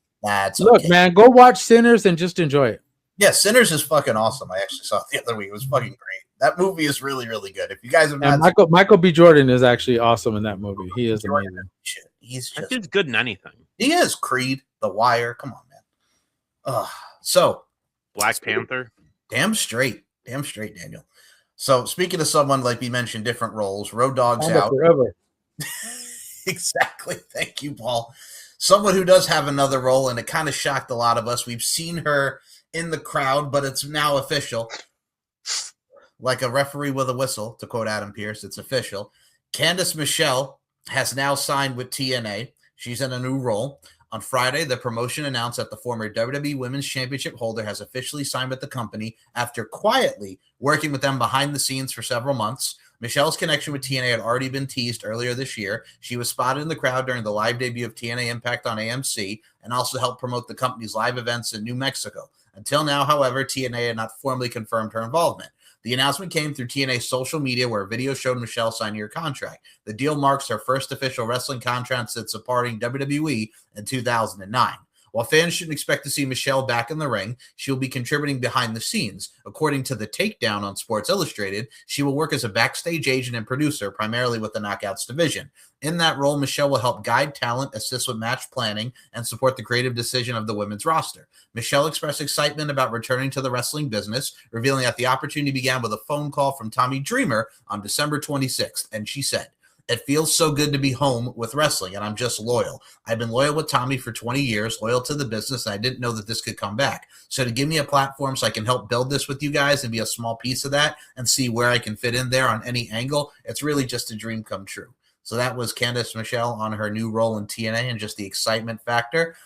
Look, man, go watch Sinners and just enjoy it. Yeah, Sinners is fucking awesome. I actually saw it the other week. It was fucking great. That movie is really, really good. If you guys have not seen Michael B. Jordan is actually awesome in that movie. He is amazing. He's good in anything. He is. Creed, The Wire. Come on, man. So Black Panther. Damn straight, Daniel. So speaking of someone like we mentioned, different roles, Road Dogg's out. Forever. Exactly. Thank you, Paul. Someone who does have another role, and it kind of shocked a lot of us. We've seen her in the crowd, but it's now official. like a referee with a whistle, to quote Adam Pearce, it's official. Candice Michelle has now signed with TNA. She's in a new role. On Friday, the promotion announced that the former WWE Women's Championship holder has officially signed with the company after quietly working with them behind the scenes for several months. Michelle's connection with TNA had already been teased earlier this year. She was spotted in the crowd during the live debut of TNA Impact on AMC and also helped promote the company's live events in New Mexico. Until now, however, TNA had not formally confirmed her involvement. The announcement came through TNA's social media, where a video showed Michelle signing her contract. The deal marks her first official wrestling contract since departing WWE in 2009. While fans shouldn't expect to see Michelle back in the ring, she will be contributing behind the scenes. According to The Takedown on Sports Illustrated, she will work as a backstage agent and producer, primarily with the Knockouts division. In that role, Michelle will help guide talent, assist with match planning, and support the creative decision of the women's roster. Michelle expressed excitement about returning to the wrestling business, revealing that the opportunity began with a phone call from Tommy Dreamer on December 26th, and she said, "It feels so good to be home with wrestling, and I'm just loyal. I've been loyal with Tommy for 20 years, loyal to the business, and I didn't know that this could come back. So to give me a platform so I can help build this with you guys and be a small piece of that and see where I can fit in there on any angle, it's really just a dream come true." So that was Candice Michelle on her new role in TNA and just the excitement factor.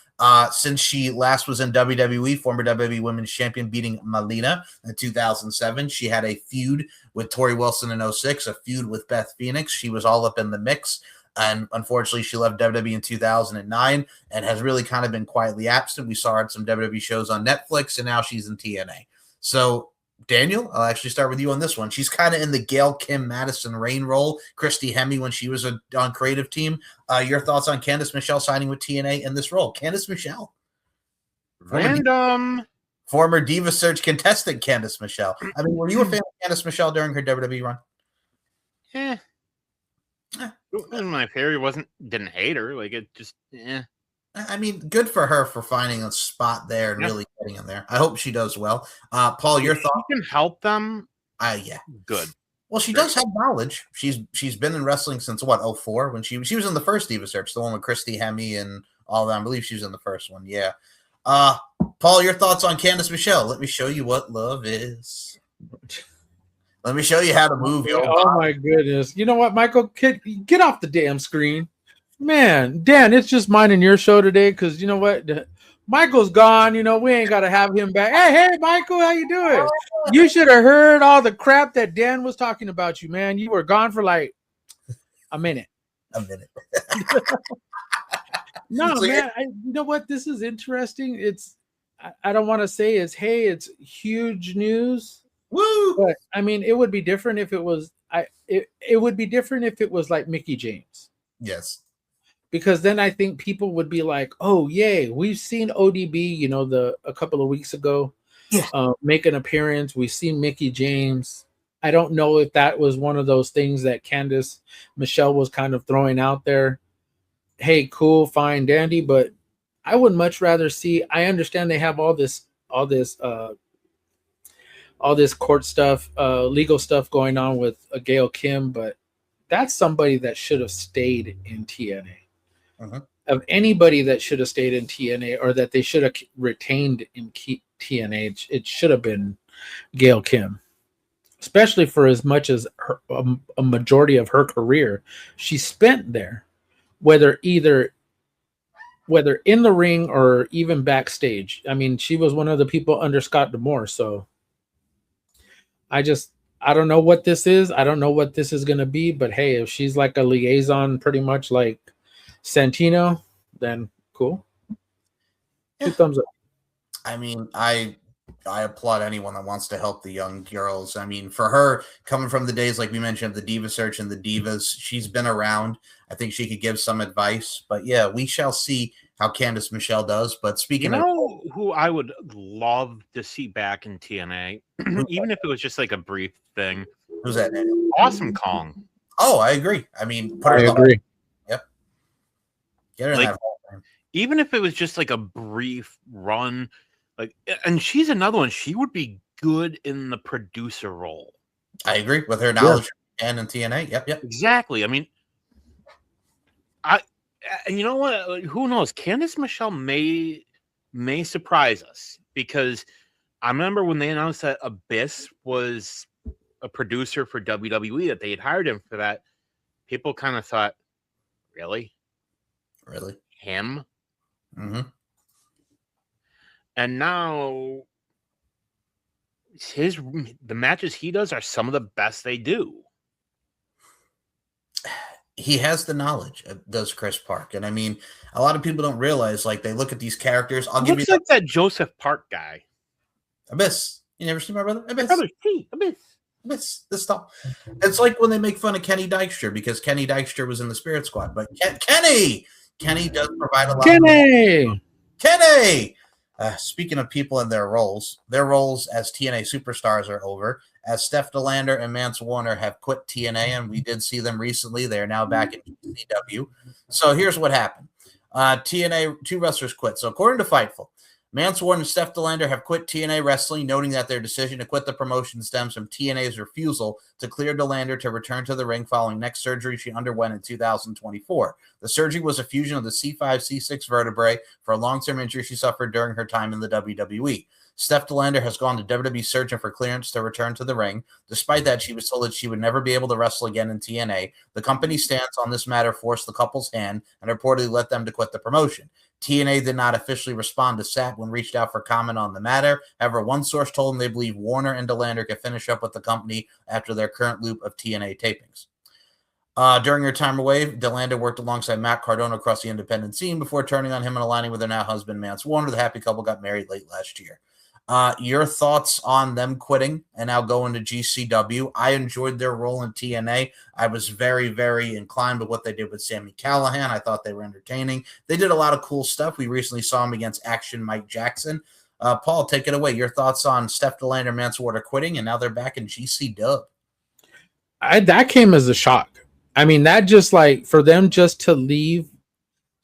Since she last was in WWE, former WWE Women's Champion beating Melina in 2007, she had a feud with Tori Wilson in 2006, a feud with Beth Phoenix. She was all up in the mix, and unfortunately, she left WWE in 2009 and has really kind of been quietly absent. We saw her at some WWE shows on Netflix, and now she's in TNA. So, Daniel, I'll actually start with you on this one. She's kind of in the Gail Kim Madison Rain role, Christy Hemme when she was on creative team. Your thoughts on Candice Michelle signing with TNA in this role? Candice Michelle. Former Diva Search contestant Candice Michelle. I mean, were you a fan of Candice Michelle during her WWE run? It wasn't my favorite. Didn't hate her. Like, it just, I mean, good for her for finding a spot there and really getting in there. I hope she does well. Paul, your thoughts? You can help them. Yeah. Good. Well, she does have knowledge. She's been in wrestling since what, 2004, when she was in the first Diva Search, the one with Christy Hemme and all that. I believe she was in the first one. Yeah. Paul, your thoughts on Candice Michelle? Let me show you what love is. Let me show you how to move your body. My goodness. You know what, Michael? Get off the damn screen. Man, Dan, it's just mine and your show today because you know what? Michael's gone. You know, we ain't got to have him back. Hey, Michael, how you doing? You should have heard all the crap that Dan was talking about you, man. You were gone for like a minute. No, man, you know what? This is interesting. I don't want to say it's huge news. Woo! But I mean, it would be different if it was it would be different if it was like Mickie James. Yes. Because then I think people would be like, "Oh, yay! We've seen ODB, you know, a couple of weeks ago, make an appearance. We've seen Mickie James." I don't know if that was one of those things that Candice Michelle was kind of throwing out there. Hey, cool, fine, dandy, but I would much rather see. I understand they have all this court stuff, legal stuff going on with Gail Kim, but that's somebody that should have stayed in TNA. Of anybody that should have stayed in TNA or that they should have retained in TNA, it should have been Gail Kim, especially for as much as a majority of her career she spent there, whether in the ring or even backstage. I mean, she was one of the people under Scott D'Amore, so I don't know what this is. I don't know what this is going to be, but hey, if she's like a liaison pretty much like Santino, then cool. Yeah. 2 thumbs up. I mean, I applaud anyone that wants to help the young girls. I mean, for her, coming from the days, like we mentioned, the Diva Search and the Divas, she's been around. I think she could give some advice. But yeah, we shall see how Candice Michelle does. But speaking of who I would love to see back in TNA, even if it was just like a brief thing. Who's that? Awesome Kong. Oh, I agree. I mean, I agree. Yep. Get her in that whole thing. Even if it was just like a brief run, and she's another one. She would be good in the producer role. I agree with her knowledge and in TNA. Yep. Exactly. I mean, and you know what? Who knows? Candice Michelle may surprise us because I remember when they announced that Abyss was a producer for WWE, that they had hired him for that, people kind of thought, really? Really? Him? Mm-hmm. And now the matches he does are some of the best they do. He has the knowledge, does Chris Park. And I mean, a lot of people don't realize, like, they look at these characters. I'll give you like that Joseph Park guy. Abyss. You never seen my brother? Abyss. Abyss. This stuff. It's like when they make fun of Kenny Dykstra because Kenny Dykstra was in the Spirit Squad. But Kenny does provide a lot. Kenny! Speaking of people and their roles as TNA superstars are over, as Steph DeLander and Mance Warner have quit TNA, and we did see them recently. They are now back in ECW. So here's what happened. TNA, 2 wrestlers quit. So according to Fightful, Mance Warner and Steph DeLander have quit TNA Wrestling, noting that their decision to quit the promotion stems from TNA's refusal to clear DeLander to return to the ring following neck surgery she underwent in 2024. The surgery was a fusion of the C5, C6 vertebrae for a long-term injury she suffered during her time in the WWE. Steph DeLander has gone to WWE searching for clearance to return to the ring. Despite that, she was told that she would never be able to wrestle again in TNA. The company's stance on this matter forced the couple's hand and reportedly led them to quit the promotion. TNA did not officially respond to SAT when reached out for comment on the matter. However, one source told them they believe Warner and DeLander can finish up with the company after their current loop of TNA tapings. During her time away, DeLander worked alongside Matt Cardona across the independent scene before turning on him and aligning with her now husband, Mance Warner. The happy couple got married late last year. Your thoughts on them quitting and now going to GCW? I enjoyed their role in TNA. I was very, very inclined with what they did with Sami Callihan. I thought they were entertaining. They did a lot of cool stuff. We recently saw them against Action Mike Jackson. Paul, take it away. Your thoughts on Steph DeLander, Mance Warner quitting, and now they're back in GCW. That came as a shock. I mean, that just like for them just to leave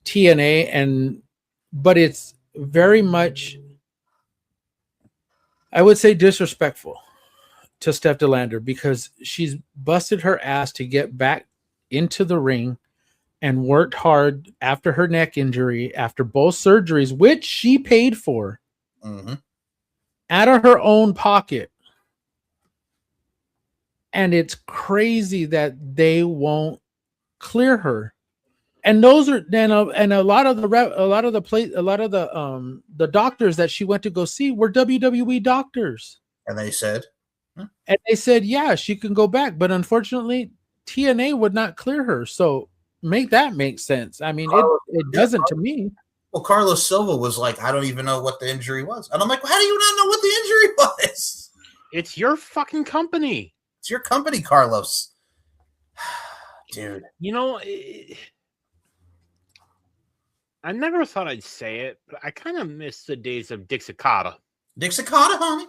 TNA, but it's very much, I would say, disrespectful to Steph DeLander because she's busted her ass to get back into the ring and worked hard after her neck injury, after both surgeries, which she paid for out of her own pocket. And it's crazy that they won't clear her. And those are then, and a lot of the doctors that she went to go see were WWE doctors. And they said, yeah, she can go back, but unfortunately, TNA would not clear her. So make sense. I mean, it doesn't to me. Well, Carlos Silva was like, I don't even know what the injury was, and I'm like, how do you not know what the injury was? It's your fucking company. It's your company, Carlos. Dude. You know, I never thought I'd say it, but I kind of miss the days of Dixicata. Dixicata, honey?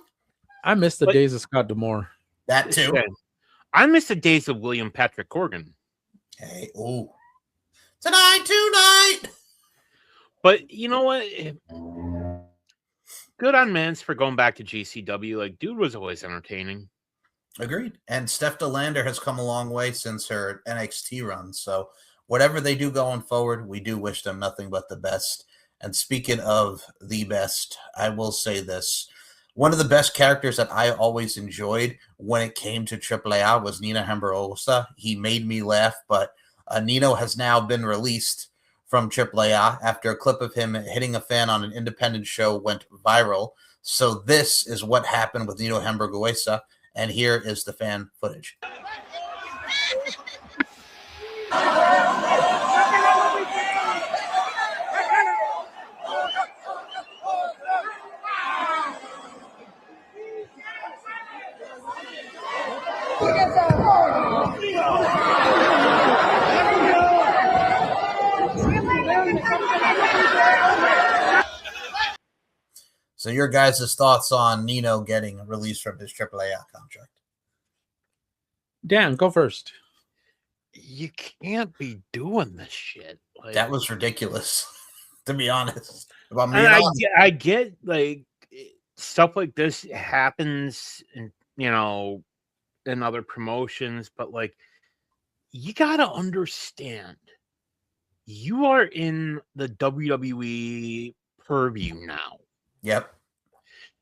I miss the days of Scott D'Amore. That too. I miss the days of William Patrick Corgan. Hey, ooh. Tonight. But you know what? Good on Mance for going back to GCW. Like, dude was always entertaining. Agreed. And Steph DeLander has come a long way since her NXT run. So whatever they do going forward, we do wish them nothing but the best. And speaking of the best, I will say this. One of the best characters that I always enjoyed when it came to AAA was Nino Hemberosa. He made me laugh, but Nino has now been released from AAA after a clip of him hitting a fan on an independent show went viral. So this is what happened with Nino Hemberosa. And here is the fan footage. So your guys' thoughts on Nino getting released from his AAA contract? Dan, go first. You can't be doing this shit. Like, that was ridiculous, to be honest. I get like stuff like this happens, in, you know, in other promotions, but like you gotta understand, you are in the WWE purview now. Yep.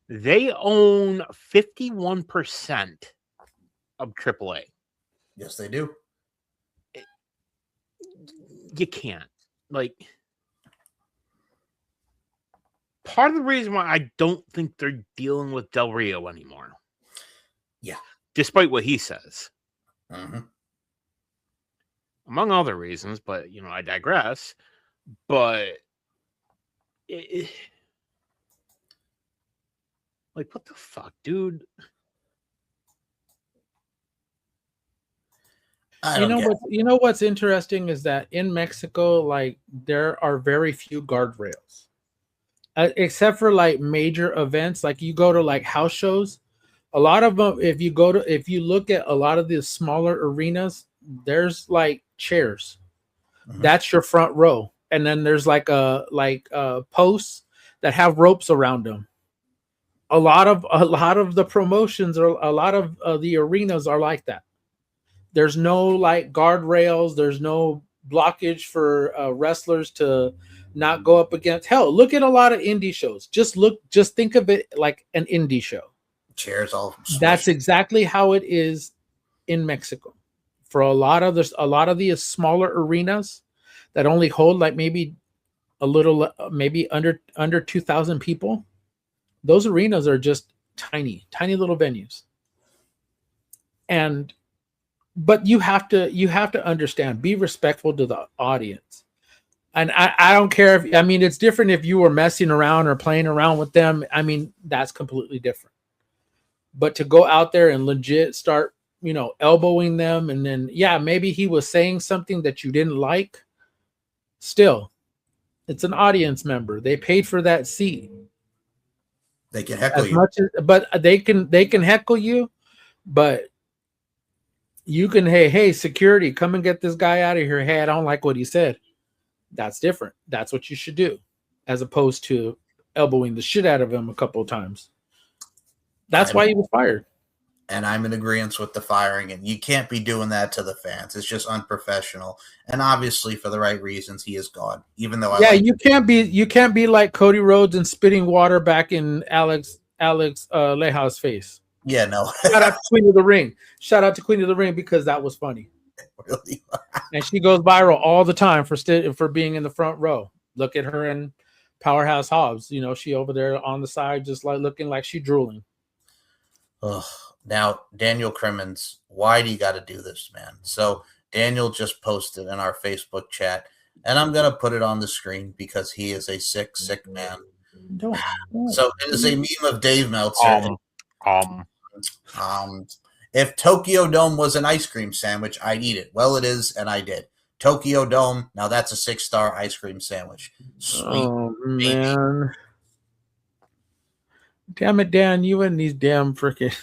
They own 51% of AAA. Yes, they do. You can't. Like, part of the reason why I don't think they're dealing with Del Rio anymore. Yeah. Despite what he says. Mm-hmm. Among other reasons, but, I digress. But, like, what the fuck, dude? You know what's interesting is that in Mexico, like, there are very few guardrails, except for like major events. Like, you go to like house shows, a lot of them. If you look at a lot of the smaller arenas, there's like chairs. Mm-hmm. That's your front row, and then there's like posts that have ropes around them. A lot of the promotions, or a lot of the arenas are like that. There's no like guardrails. There's no blockage for wrestlers to not go up against. Hell, look at a lot of indie shows. Just think of it like an indie show. Chairs all. That's exactly how it is in Mexico. For a lot of the smaller arenas that only hold like maybe a little, maybe under 2,000 people, those arenas are just tiny little venues. But you have to understand, be respectful to the audience. And I don't care if, it's different if you were messing around or playing around with them. That's completely different. But to go out there and legit start, elbowing them, and then, maybe he was saying something that you didn't like. Still, it's an audience member. They paid for that seat. They can heckle you. But they can heckle you, but you can, hey, security, come and get this guy out of here. Hey, I don't like what he said. That's different. That's what you should do, as opposed to elbowing the shit out of him a couple of times. That's why he was fired. And I'm in agreement with the firing, and you can't be doing that to the fans. It's just unprofessional. And obviously, for the right reasons, he is gone. Even though you can't be like Cody Rhodes and spitting water back in Alex Leja's face. Yeah, no. Shout out to Queen of the Ring. Shout out to Queen of the Ring, because that was funny. Really? And she goes viral all the time for being in the front row. Look at her and Powerhouse Hobbs. She over there on the side, just like looking like she drooling. Ugh. Now, Daniel Crimmins, why do you got to do this, man? So Daniel just posted in our Facebook chat, and I'm going to put it on the screen because he is a sick man. Don't. So it is a meme of Dave Meltzer. If Tokyo Dome was an ice cream sandwich, I'd eat it. Well, it is, and I did. Tokyo Dome, now that's a 6-star ice cream sandwich. Sweet. Oh, man. Damn it, Dan, you and these damn freaking...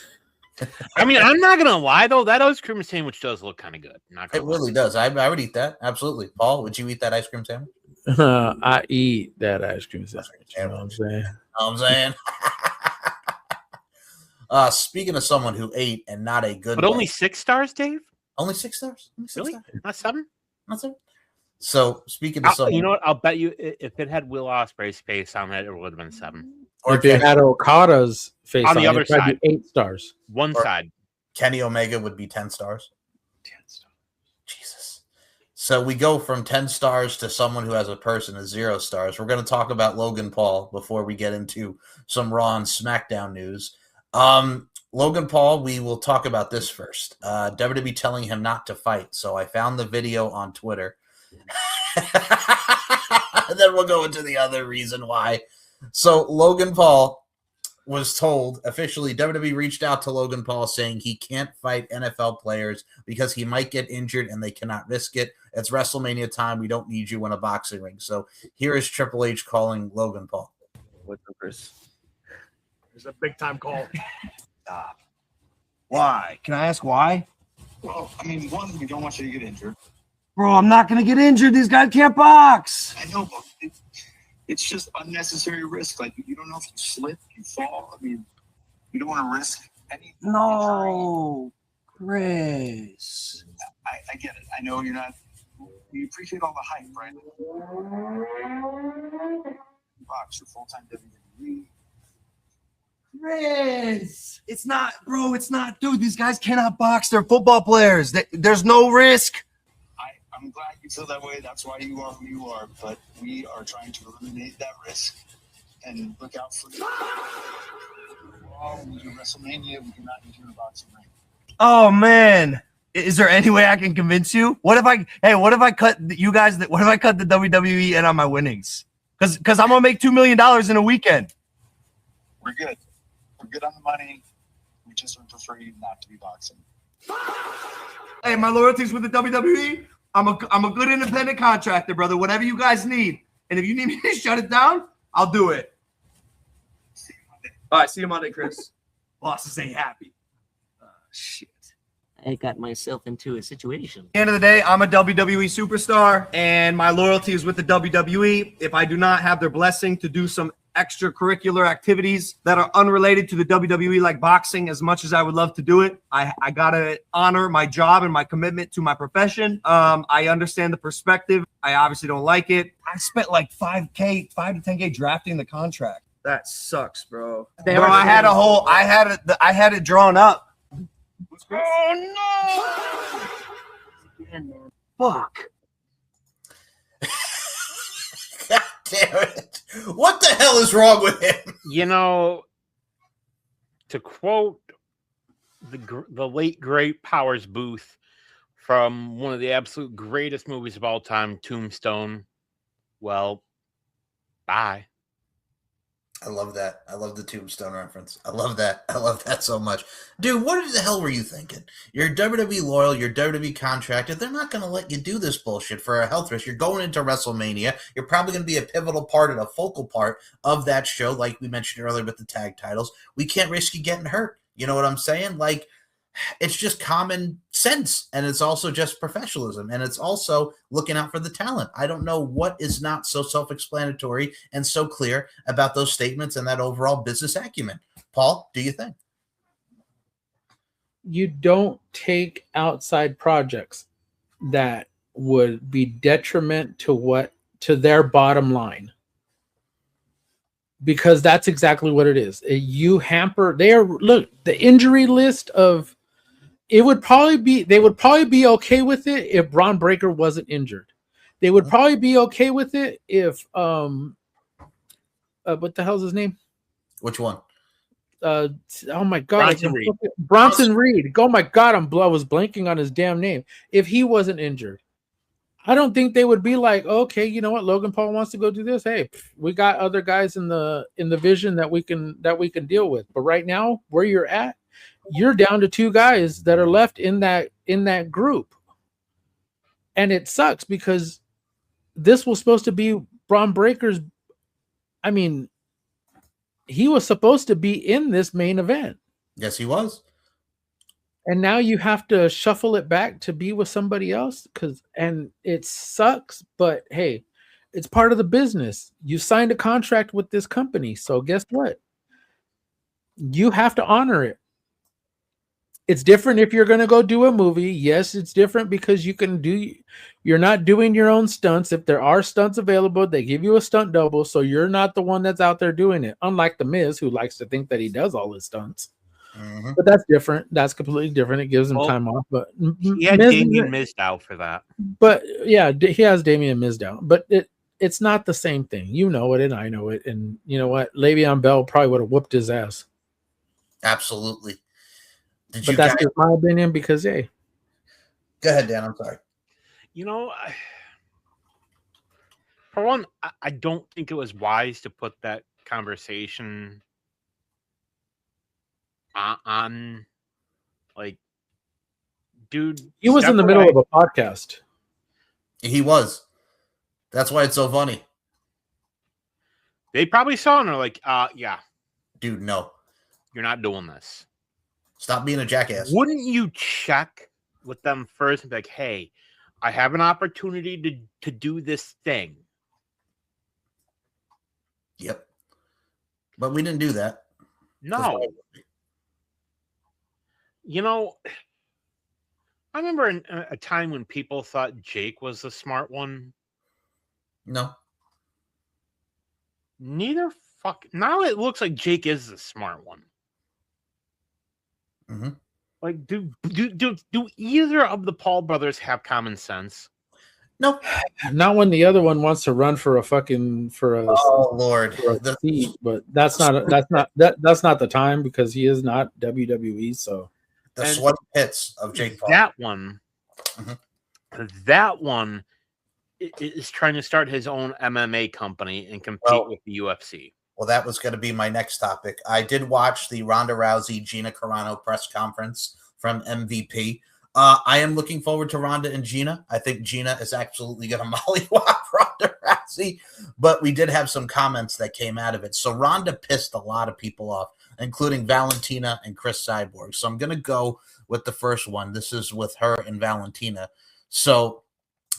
I'm not going to lie, though. That ice cream sandwich does look kind of good. It really does. I would eat that. Absolutely. Paul, would you eat that ice cream sandwich? I eat that ice cream sandwich. You know what I'm saying? Speaking of someone who ate and not a good But only 6 stars, Dave? Only 6 stars? Really? Not 7? Not 7? So, speaking of someone... You know what? I'll bet you if it had Will Ospreay's face on it, it would have been 7. Or if it had Okada's face on the other side, 8 stars. One side. Kenny Omega would be 10 stars. 10 stars. Jesus. So we go from 10 stars to someone who has a person as 0 stars. We're going to talk about Logan Paul before we get into some Raw and SmackDown news. Logan Paul, we will talk about this first. WWE telling him not to fight. So I found the video on Twitter. And then we'll go into the other reason why. So Logan Paul was told, officially, WWE reached out to Logan Paul saying he can't fight NFL players because he might get injured and they cannot risk it. It's WrestleMania time. We don't need you in a boxing ring. So here is Triple H calling Logan Paul. What's up, Chris? There's a big time call. Stop. Why? Can I ask why? Well, one, we don't want you to get injured. Bro, I'm not going to get injured. These guys can't box. I know, but it's just unnecessary risk. Like, you don't know if you slip, you fall. You don't want to risk anything. No, Chris. I get it. I know you're not. You appreciate all the hype, right? Box, you're full-time WWE. Chris, it's not, bro. It's not, dude. These guys cannot box. They're football players. There's no risk. I'm glad you feel that way. That's why you are who you are. But we are trying to eliminate that risk and look out for you. When we do WrestleMania, we do not need you in a boxing ring. Oh man, is there any way I can convince you? What if I cut you guys? What if I cut the WWE in on my winnings? Because I'm gonna make $2 million in a weekend. We're good. We're good on the money. We just would prefer you not to be boxing. Hey, my loyalty's with the WWE. I'm a good independent contractor, brother. Whatever you guys need, and if you need me to shut it down, I'll do it. See you Monday. All right, see you Monday, Chris. Bosses ain't happy. Shit. I got myself into a situation. At the end of the day, I'm a WWE superstar, and my loyalty is with the WWE. If I do not have their blessing to do some extracurricular activities that are unrelated to the WWE, like boxing, as much as I would love to do it, I gotta honor my job and my commitment to my profession. I understand the perspective. I obviously don't like it. I spent like $5 to $10K drafting the contract. That sucks, bro. Bro, I had it drawn up. Oh no! Fuck. God damn it. What the hell is wrong with him? You know, to quote the late great Powers Booth from one of the absolute greatest movies of all time, Tombstone, well, bye. I love that. I love the Tombstone reference. I love that. I love that so much. Dude, what the hell were you thinking? You're WWE loyal. You're WWE contracted. They're not going to let you do this bullshit for a health risk. You're going into WrestleMania. You're probably going to be a pivotal part and a focal part of that show, like we mentioned earlier with the tag titles. We can't risk you getting hurt. You know what I'm saying? Like, it's just common sense, and it's also just professionalism, and it's also looking out for the talent. I don't know what is not so self-explanatory and so clear about those statements and that overall business acumen. Paul, do you think? You don't take outside projects that would be detriment to their bottom line, because that's exactly what it is. You hamper the injury list of. They would probably be okay with it if Braun Breaker wasn't injured. They would probably be okay with it if what the hell's his name? Which one? Oh my god, Bronson Reed. Oh my god, I was blanking on his damn name. If he wasn't injured, I don't think they would be like, okay, you know what, Logan Paul wants to go do this. Hey, we got other guys in the vision that we can deal with. But right now, where you're at, you're down to 2 guys that are left in that group. And it sucks because this was supposed to be Braun Breaker's. I mean, he was supposed to be in this main event. Yes, he was. And now you have to shuffle it back to be with somebody else, and it sucks, but hey, it's part of the business. You signed a contract with this company, so guess what? You have to honor it. It's different if you're going to go do a movie. Yes, it's different because you're not doing your own stunts. If there are stunts available, they give you a stunt double, so you're not the one that's out there doing it. Unlike The Miz, who likes to think that he does all his stunts. Mm-hmm. But that's different. That's completely different. It gives him time off. But he had Damien Mizdow for that. But yeah, he has Damien Mizdow. But it's not the same thing. You know it, and I know it. And you know what? Le'Veon Bell probably would have whooped his ass. Absolutely. But that's just my opinion because, hey. Go ahead, Dan. I'm sorry. You know, for one, I don't think it was wise to put that conversation on, like, dude. He was in the middle of a podcast. He was. That's why it's so funny. They probably saw and are like, yeah. Dude, no. You're not doing this. Stop being a jackass. Wouldn't you check with them first and be like, hey, I have an opportunity to do this thing? Yep. But we didn't do that. No. You know, I remember a time when people thought Jake was the smart one. No. Now it looks like Jake is the smart one. Mm-hmm. Like, do either of the Paul brothers have common sense? No. Not when the other one wants to run for a Oh Lord, seat, but that's not the time because he is not WWE. So the And sweaty pits of Jake Paul. That one, Mhm. that one is trying to start his own MMA company and compete with the UFC. Well, that was going to be my next topic. I did watch the Ronda Rousey Gina Carano press conference from MVP. I am looking forward to Ronda and Gina. I think Gina is absolutely going to mollywop Ronda Rousey, but we did have some comments that came out of it. So Ronda pissed a lot of people off, including Valentina and Chris Cyborg. So I'm going to go with the first one. This is with her and Valentina. So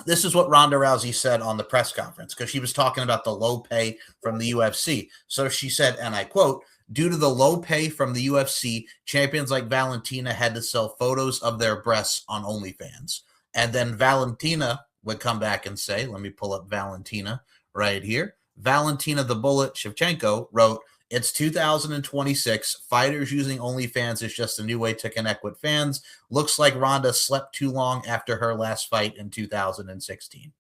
this is what Ronda Rousey said on the press conference because she was talking about the low pay from the UFC. So she said, and I quote, "Due to the low pay from the UFC, champions like Valentina had to sell photos of their breasts on OnlyFans." And then Valentina would come back and say, let me pull up Valentina right here. Valentina the Bullet Shevchenko wrote, "It's 2026. Fighters using OnlyFans is just a new way to connect with fans. Looks like Ronda slept too long after her last fight in 2016.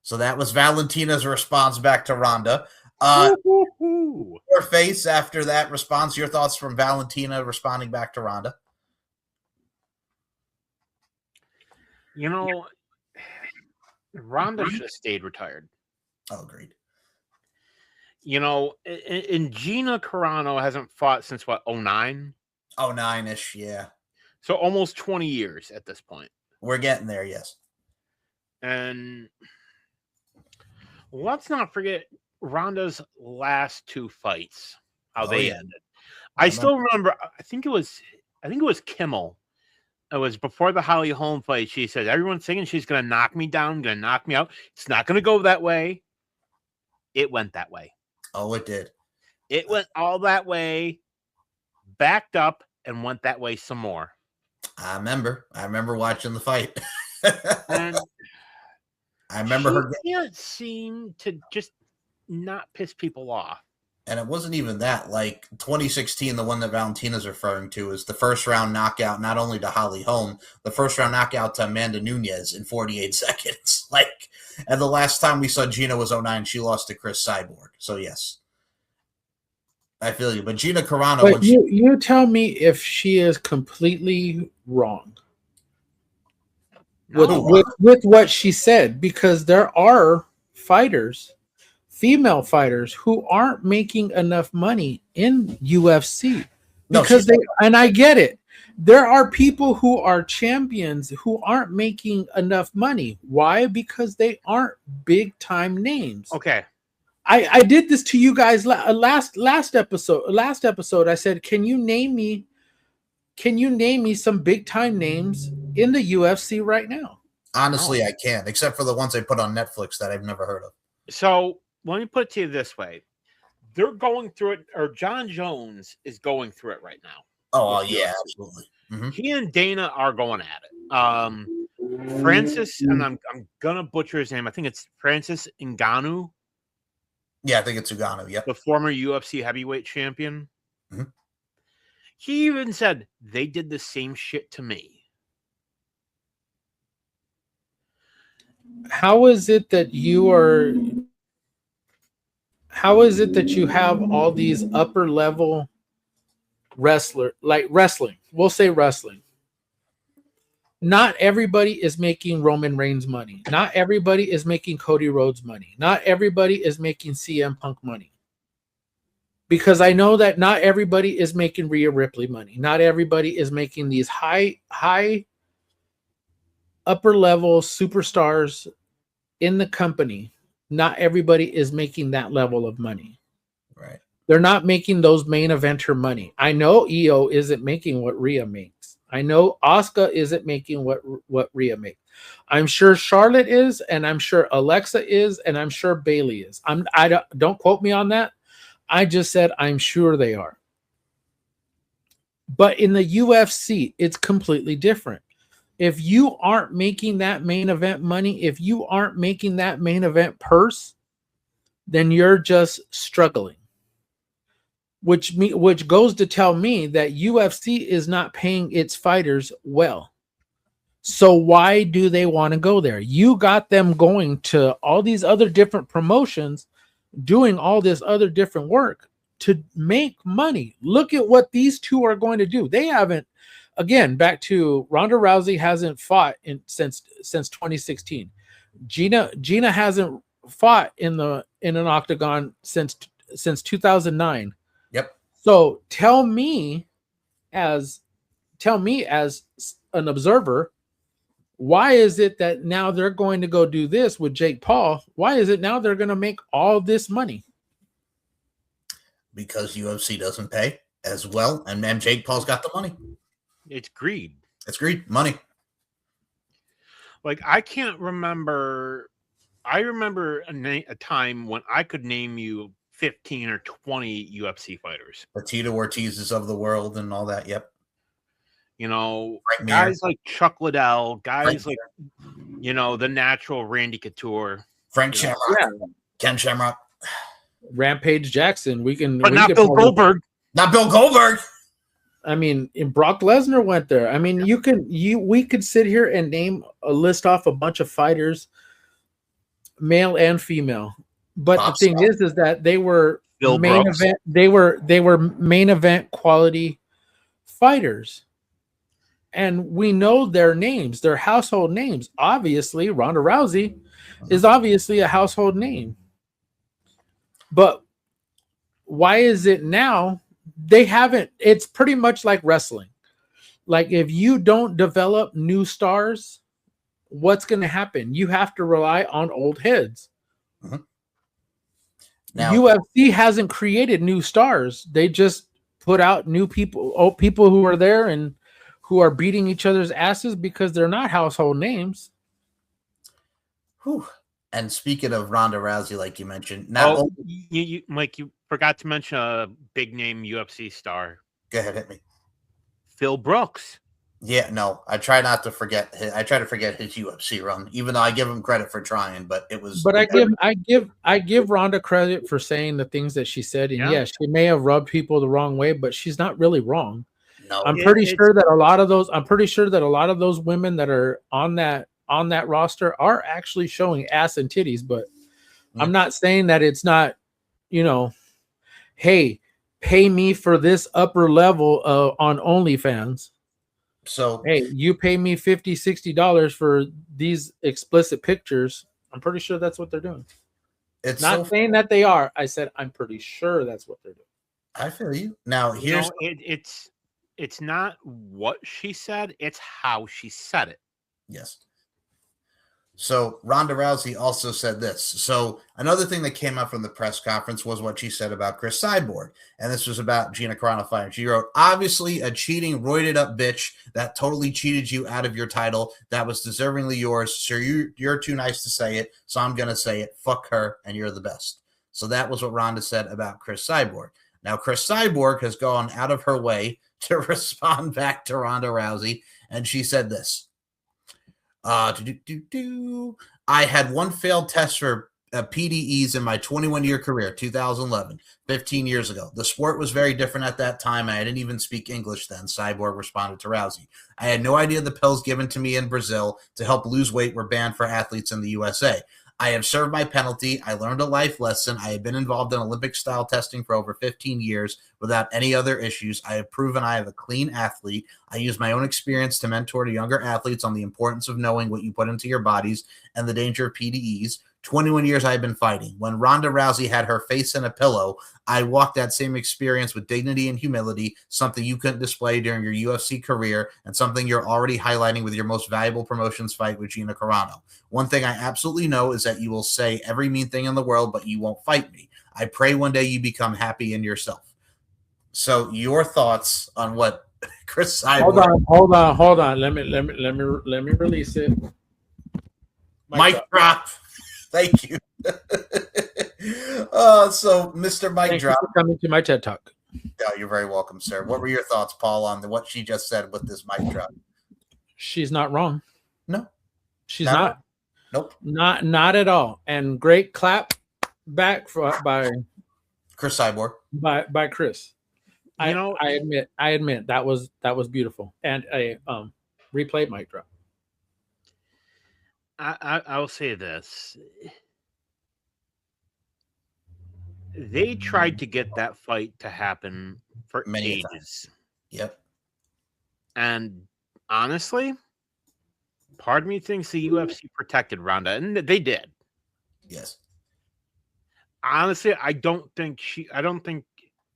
So that was Valentina's response back to Ronda. Your face after that response, your thoughts from Valentina responding back to Ronda? You know, Ronda should have stayed retired. Oh, agreed. You know, and Gina Carano hasn't fought since what, 09? 09-ish, yeah. So almost 20 years at this point. We're getting there, yes. And let's not forget Ronda's last two fights, how they ended. I still remember, I think it was Kimmel. It was before the Holly Holm fight. She said, everyone's thinking she's going to knock me down, going to knock me out. It's not going to go that way. It went that way. Oh, it did. It went all that way, backed up, and went that way some more. I remember watching the fight. And I remember her. Can't seem to just not piss people off. And it wasn't even that. Like 2016, the one that Valentina's referring to is the first round knockout, not only to Holly Holm, the first round knockout to Amanda Nunes in 48 seconds. And the last time we saw Gina was 09. She lost to Chris Cyborg. So yes, I feel you. But Gina Carano, but you tell me if she is completely wrong with what she said, because there are fighters, female fighters, who aren't making enough money in UFC because and I get it. There are people who are champions who aren't making enough money. Why? Because they aren't big time names. Okay. I did this to you guys last episode. I said, can you name me some big time names in the UFC right now? Honestly, I can't, except for the ones they put on Netflix that I've never heard of. So let me put it to you this way. They're going through it, or John Jones is going through it right now. Oh, yeah, absolutely. Mm-hmm. He and Dana are going at it. Francis, and I'm gonna butcher his name. I think it's Francis Ngannou. Yeah, I think it's Ngannou. Yep, the former UFC heavyweight champion. Mm-hmm. He even said they did the same shit to me. How is it that you have all these upper level wrestling? We'll say wrestling. Not everybody is making Roman Reigns money. Not everybody is making Cody Rhodes money. Not everybody is making CM Punk money. Because I know that not everybody is making Rhea Ripley money. Not everybody is making these high upper level superstars in the company. Not everybody is making that level of money. Right. They're not making those main eventer money. I know EO isn't making what Rhea makes. I know Asuka isn't making what Rhea makes. I'm sure Charlotte is, and I'm sure Alexa is, and I'm sure Bayley is. Don't quote me on that. I just said I'm sure they are. But in the UFC, it's completely different. If you aren't making that main event money, if you aren't making that main event purse, then you're just struggling. which goes to tell me that UFC is not paying its fighters well. So why do they want to go there? You got them going to all these other different promotions, doing all this other different work to make money. Look at what these two are going to do. They haven't, again, back to Ronda Rousey hasn't fought since 2016. Gina hasn't fought in an octagon since 2009. Yep. So tell me as an observer, why is it that now they're going to go do this with Jake Paul? Why is it now they're going to make all this money? Because UFC doesn't pay as well, and then Jake Paul's got the money. It's greed. It's greed, money. Like, I can't remember. I remember a time when I could name you 15 or 20 UFC fighters. Tito Ortiz's of the world and all that. Yep. You know, Frank Mir. guys like Chuck Liddell, guys Frank like, the natural Randy Couture. Frank Shamrock. Yeah. Ken Shamrock. Rampage Jackson. But not Bill Goldberg. Not Bill Goldberg. I mean, Brock Lesnar went there. I mean, we could sit here and list off a bunch of fighters, male and female. But Bob the thing Scott. is that they were Bill main Brooks. event. They were main event quality fighters, and we know their names. They're household names. Obviously, Ronda Rousey is obviously a household name. But why is it now? They haven't. It's pretty much like wrestling. Like, if you don't develop new stars, what's going to happen? You have to rely on old heads. Mm-hmm. Now, UFC hasn't created new stars. They just put out new people, people who are there and who are beating each other's asses because they're not household names. whew. And speaking of Ronda Rousey, like you mentioned, Mike, you forgot to mention a big name UFC star, go ahead, hit me. Phil Brooks. Yeah, no, I try not to forget. I try to forget his UFC run, even though I give him credit for trying. But it was. But I give Ronda credit for saying the things that she said, and Yeah. she may have rubbed people the wrong way, but she's not really wrong. No, I'm pretty sure that a lot of those women that are on that roster are actually showing ass and titties. But I'm not saying that it's not, hey, pay me for this upper level on OnlyFans. So Hey, you pay me $50, $60 for these explicit pictures. I'm pretty sure that's what they're doing. it's Not saying that they are. I said I'm pretty sure that's what they're doing. I feel you. Now here's It's not what she said, it's how she said it. yes. So Ronda Rousey also said this. So another thing that came up from the press conference was what she said about Chris Cyborg. And this was about Gina Carano fighting. She wrote, obviously a cheating, roided up bitch that totally cheated you out of your title. That was deservingly yours. So you're too nice to say it. So I'm going to say it. Fuck her. And you're the best. So that was what Ronda said about Chris Cyborg. Now, Chris Cyborg has gone out of her way to respond back to Ronda Rousey. And she said this. I had one failed test for PDEs in my 21-year career, 2011, 15 years ago. The sport was very different at that time, and I didn't even speak English then, Cyborg responded to Rousey. I had no idea the pills given to me in Brazil to help lose weight were banned for athletes in the USA. I have served my penalty. I learned a life lesson. I have been involved in Olympic-style testing for over 15 years without any other issues. I have proven I am a clean athlete. I use my own experience to mentor to younger athletes on the importance of knowing what you put into your bodies and the danger of PDEs. 21 years I have been fighting. When Ronda Rousey had her face in a pillow, I walked that same experience with dignity and humility, something you couldn't display during your UFC career and something you're already highlighting with your most valuable promotions fight with Gina Carano. One thing I absolutely know is that you will say every mean thing in the world, but you won't fight me. I pray one day you become happy in yourself. So your thoughts on what Chris Cyborg... Hold on. Let me release it. Mic drop. Thank you. So Mr. Mic Thank Drop. you for coming to my TED Talk. Yeah, you're very welcome, sir. What were your thoughts, Paul, on what she just said with this mic drop? She's not wrong. No. She's not. Nope. Not at all. And great clap back by Chris Cyborg. by Chris. You know, I admit that was beautiful, and a replay mic drop. I will say this. They tried to get that fight to happen for Many ages. times. Yep. And honestly, part of me thinks the UFC protected Ronda, and they did. Yes. Honestly, I don't think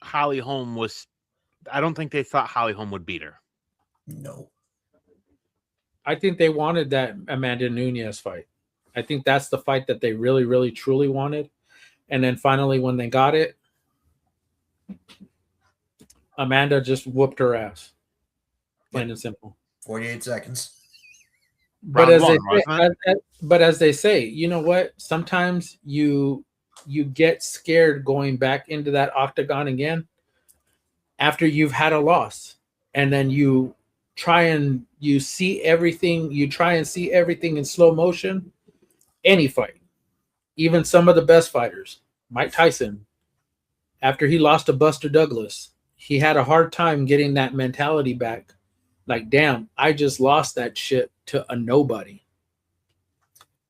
Holly Holm was. I don't think they thought Holly Holm would beat her. No. I think they wanted that Amanda Nunes fight. I think that's the fight that they really, really, truly wanted. And then finally, when they got it, Amanda just whooped her ass. Plain and simple. 48 seconds. But Round as, one, as they say, you know what? Sometimes you get scared going back into that octagon again after you've had a loss, and then you try and see everything in slow motion. Any fight, even some of the best fighters, Mike Tyson, after he lost to Buster Douglas, he had a hard time getting that mentality back. Like, damn, I just lost that shit to a nobody.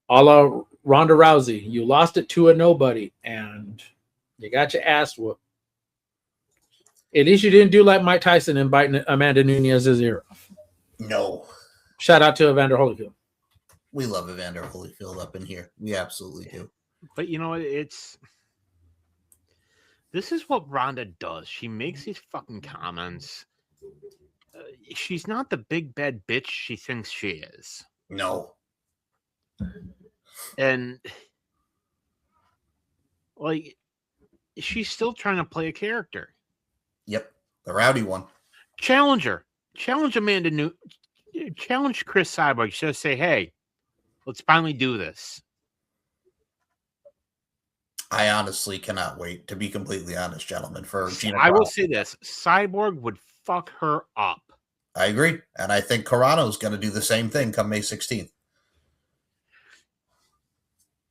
A la Ronda Rousey, you lost it to a nobody, and you got your ass whooped. At least you didn't do like Mike Tyson and biting Amanda Nunes' ear off. No. Shout out to Evander Holyfield. We love Evander Holyfield up in here. We absolutely do. But you know, this is what Ronda does. She makes these fucking comments. She's not the big bad bitch she thinks she is. No. And like, she's still trying to play a character. Yep. The rowdy one. Challenge Amanda challenge Chris Cyborg. Just say, hey, let's finally do this. I honestly cannot wait, to be completely honest, gentlemen, for Gina. I will say this. Cyborg would fuck her up. I agree. And I think Carano's going to do the same thing come May 16th.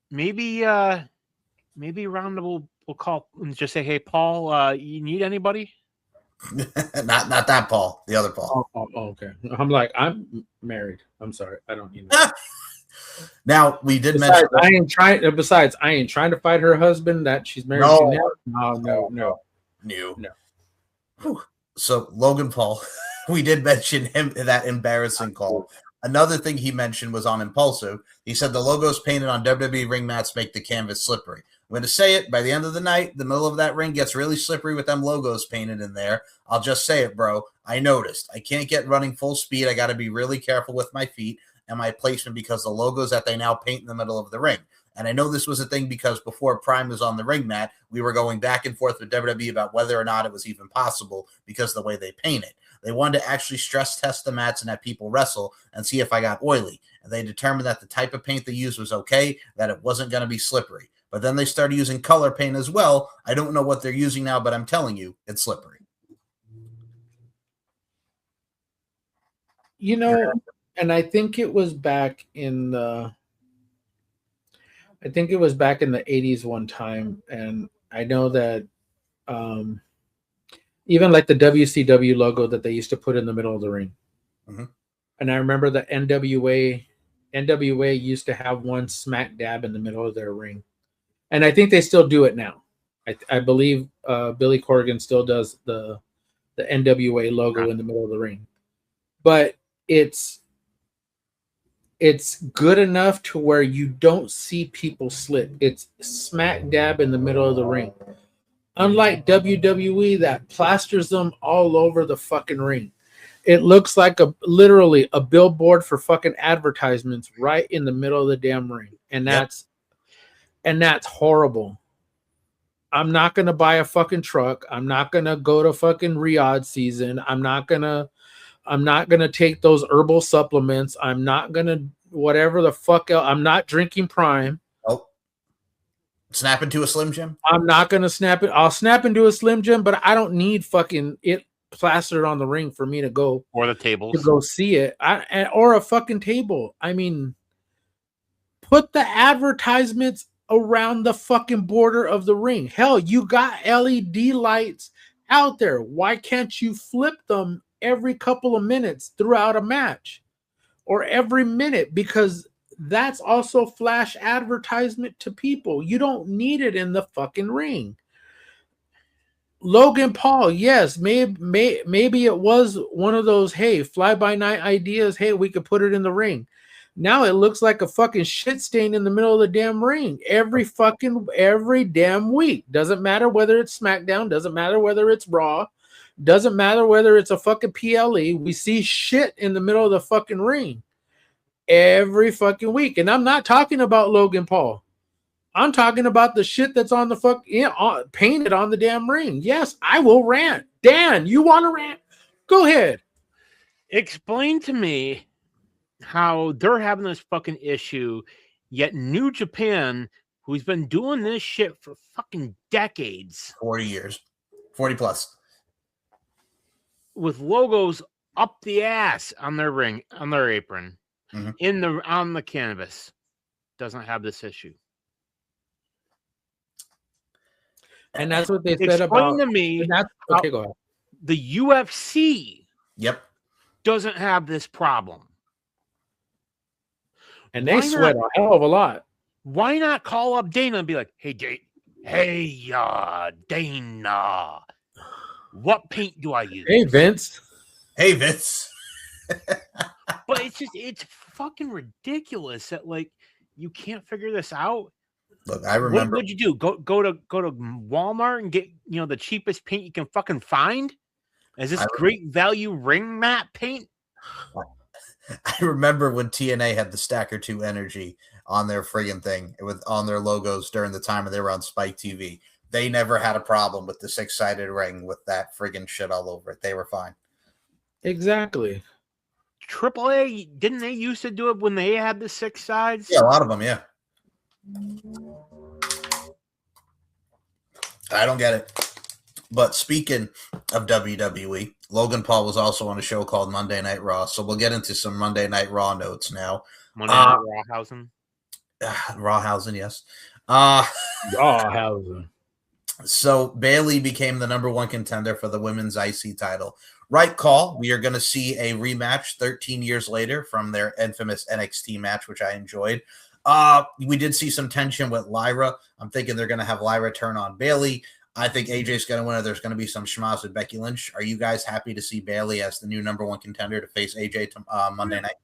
Maybe Ronda will call and just say, hey, Paul, you need anybody? not that Paul, the other Paul. Oh, okay. I'm like, I'm married. I'm sorry. I don't need that. Now, we did Besides, mention. I ain't trying to fight her husband that she's married to now. No. Whew. So, Logan Paul, we did mention him, that embarrassing call. Another thing he mentioned was on Impulsive. He said the logos painted on WWE ring mats make the canvas slippery. I'm going to say it. By the end of the night, the middle of that ring gets really slippery with them logos painted in there. I'll just say it, bro. I noticed. I can't get running full speed. I got to be really careful with my feet and my placement because the logos that they now paint in the middle of the ring. And I know this was a thing because before Prime was on the ring mat, we were going back and forth with WWE about whether or not it was even possible because of the way they paint it. They wanted to actually stress test the mats and have people wrestle and see if I got oily. And they determined that the type of paint they used was okay, that it wasn't going to be slippery. But then they started using color paint as well. I don't know what they're using now, but I'm telling you, it's slippery. You know, and I think it was back in the 80s one time. And I know that even like the WCW logo that they used to put in the middle of the ring. Mm-hmm. And I remember the NWA used to have one smack dab in the middle of their ring. And I think they still do it now. I believe Billy Corgan still does the NWA logo in the middle of the ring. But it's good enough to where you don't see people slip. It's smack dab in the middle of the ring. Unlike WWE that plasters them all over the fucking ring. It looks like literally a billboard for fucking advertisements right in the middle of the damn ring. And that's horrible. I'm not going to buy a fucking truck. I'm not going to go to fucking Riyadh season. I'm not going to take those herbal supplements. I'm not going to whatever the fuck else. I'm not drinking Prime. Oh. Snap into a Slim Jim? I'm not going to snap it. I'll snap into a Slim Jim, but I don't need fucking it plastered on the ring for me to go. Or the tables. To go see it. Or a fucking table. I mean, put the advertisements around the fucking border of the ring. Hell, you got LED lights out there. Why can't you flip them every couple of minutes throughout a match or every minute? Because that's also flash advertisement to people. You don't need it in the fucking ring. Logan Paul, yes, maybe it was one of those, hey, fly-by-night ideas. Hey, we could put it in the ring. Now it looks like a fucking shit stain in the middle of the damn ring every damn week. Doesn't matter whether it's SmackDown, doesn't matter whether it's Raw, doesn't matter whether it's a fucking PLE. We see shit in the middle of the fucking ring every fucking week. And I'm not talking about Logan Paul. I'm talking about the shit that's on the painted on the damn ring. Yes, I will rant. Dan, you want to rant? Go ahead. Explain to me how they're having this fucking issue, yet New Japan, who's been doing this shit for fucking decades, 40 years, 40 plus, with logos up the ass on their ring, on their apron, on the canvas, doesn't have this issue. And that's what they said Explain about. to me. Okay, go ahead. The UFC. Yep. Doesn't have this problem. And they sweat a hell of a lot. Why not call up Dana and be like, hey, Dana, what paint do I use? Hey, Vince. Hey, Vince. But it's fucking ridiculous that, like, you can't figure this out. Look, I remember. What would you do? Go to Walmart and get, the cheapest paint you can fucking find? Is this great value ring mat paint? I remember when TNA had the Stacker 2 Energy on their friggin' thing on their logos during the time they were on Spike TV. They never had a problem with the 6-sided ring with that friggin' shit all over it. They were fine. Exactly. AAA, didn't they used to do it when they had the 6 sides? Yeah, a lot of them, yeah. I don't get it. But speaking of WWE, Logan Paul was also on a show called Monday Night Raw. So we'll get into some Monday Night Raw notes now. Monday Night Rawhausen? Rawhausen, yes. Rawhausen. So Bayley became the #1 contender for the women's IC title. Right call. We are going to see a rematch 13 years later from their infamous NXT match, which I enjoyed. We did see some tension with Lyra. I'm thinking they're going to have Lyra turn on Bayley. I think AJ's going to win. There's going to be some schmoz with Becky Lynch. Are you guys happy to see Bayley as the new #1 contender to face AJ Monday night?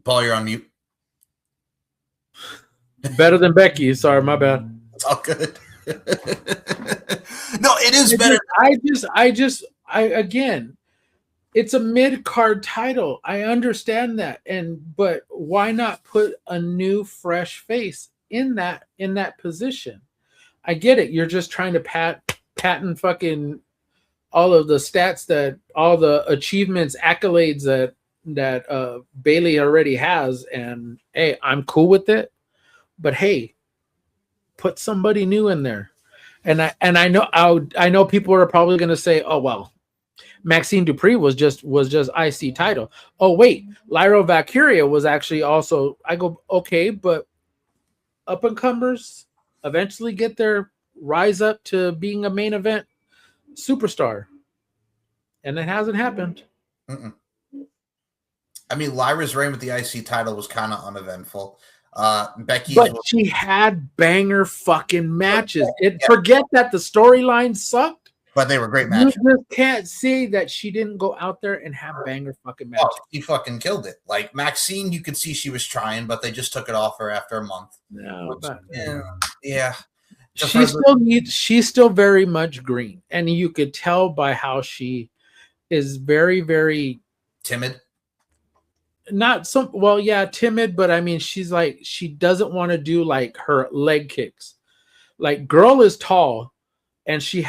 Paul, you're on mute. Better than Becky. Sorry, my bad. It's all good. No, it is better. Again, it's a mid-card title. I understand that. But why not put a new fresh face in that position? I get it. You're just trying to patent fucking all of the stats, that all the achievements, accolades that Bayley already has, and hey, I'm cool with it. But hey, put somebody new in there. And I know people are probably going to say, oh well, Maxine Dupree was just IC title. Oh wait, Lyra Valkyria was actually also. I go, okay, but up and comers eventually get their rise up to being a main event superstar, and it hasn't happened. I mean, Lyra's reign with the IC title was kind of uneventful. Becky, but she had banger fucking matches. Forget that the storyline sucked, but they were great matches. You just can't say that she didn't go out there and have banger fucking matches. Oh, she fucking killed it. Like Maxine, you could see she was trying, but they just took it off her after a month. No, yeah. She's still very much green, and you could tell by how she is very, very timid. Timid, but I mean, she's like, she doesn't want to do like her leg kicks. Like, girl is tall, and she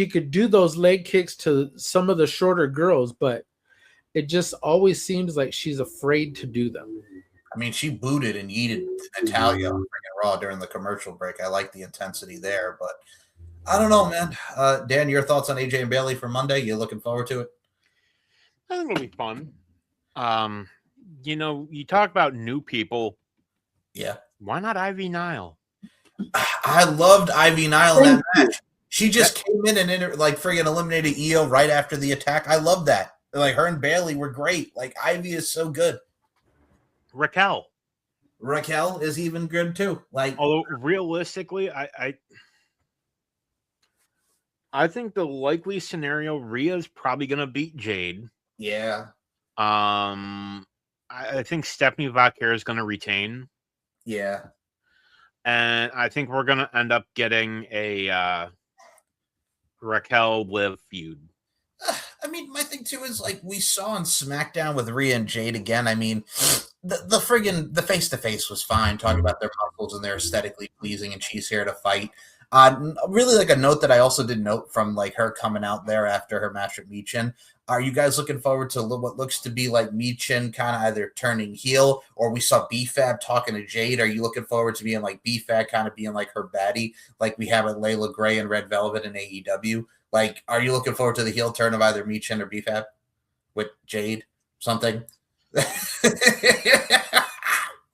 could do those leg kicks to some of the shorter girls, but it just always seems like she's afraid to do them. I mean, she booted and yeeted Natalia on freaking Raw during the commercial break. I like the intensity there, but I don't know, man. Dan, your thoughts on AJ and Bayley for Monday? You looking forward to it? I think it'll be fun. You know, you talk about new people. Yeah. Why not Ivy Nile? I loved Ivy Nile in that match. She just came in and friggin' eliminated Io right after the attack. I love that. Like, her and Bailey were great. Like, Ivy is so good. Raquel is even good too. Like, although realistically, I think the likely scenario, Rhea's probably gonna beat Jade. yeah. I think Stephanie Vaquer is gonna retain. Yeah. And I think we're gonna end up getting a Raquel Liv feud. I mean, my thing too is like we saw on SmackDown with Rhea and Jade again. I mean, the face to face was fine, talking about their muscles and they're aesthetically pleasing, and she's here to fight. Really, like a note that I also did note from like her coming out there after her match with Michin. Are you guys looking forward to what looks to be like Michin kind of either turning heel, or we saw B-Fab talking to Jade? Are you looking forward to being like B-Fab kind of being like her baddie, like we have at Layla Gray and Red Velvet in AEW? Like, are you looking forward to the heel turn of either Michin or B-Fab with Jade? Something?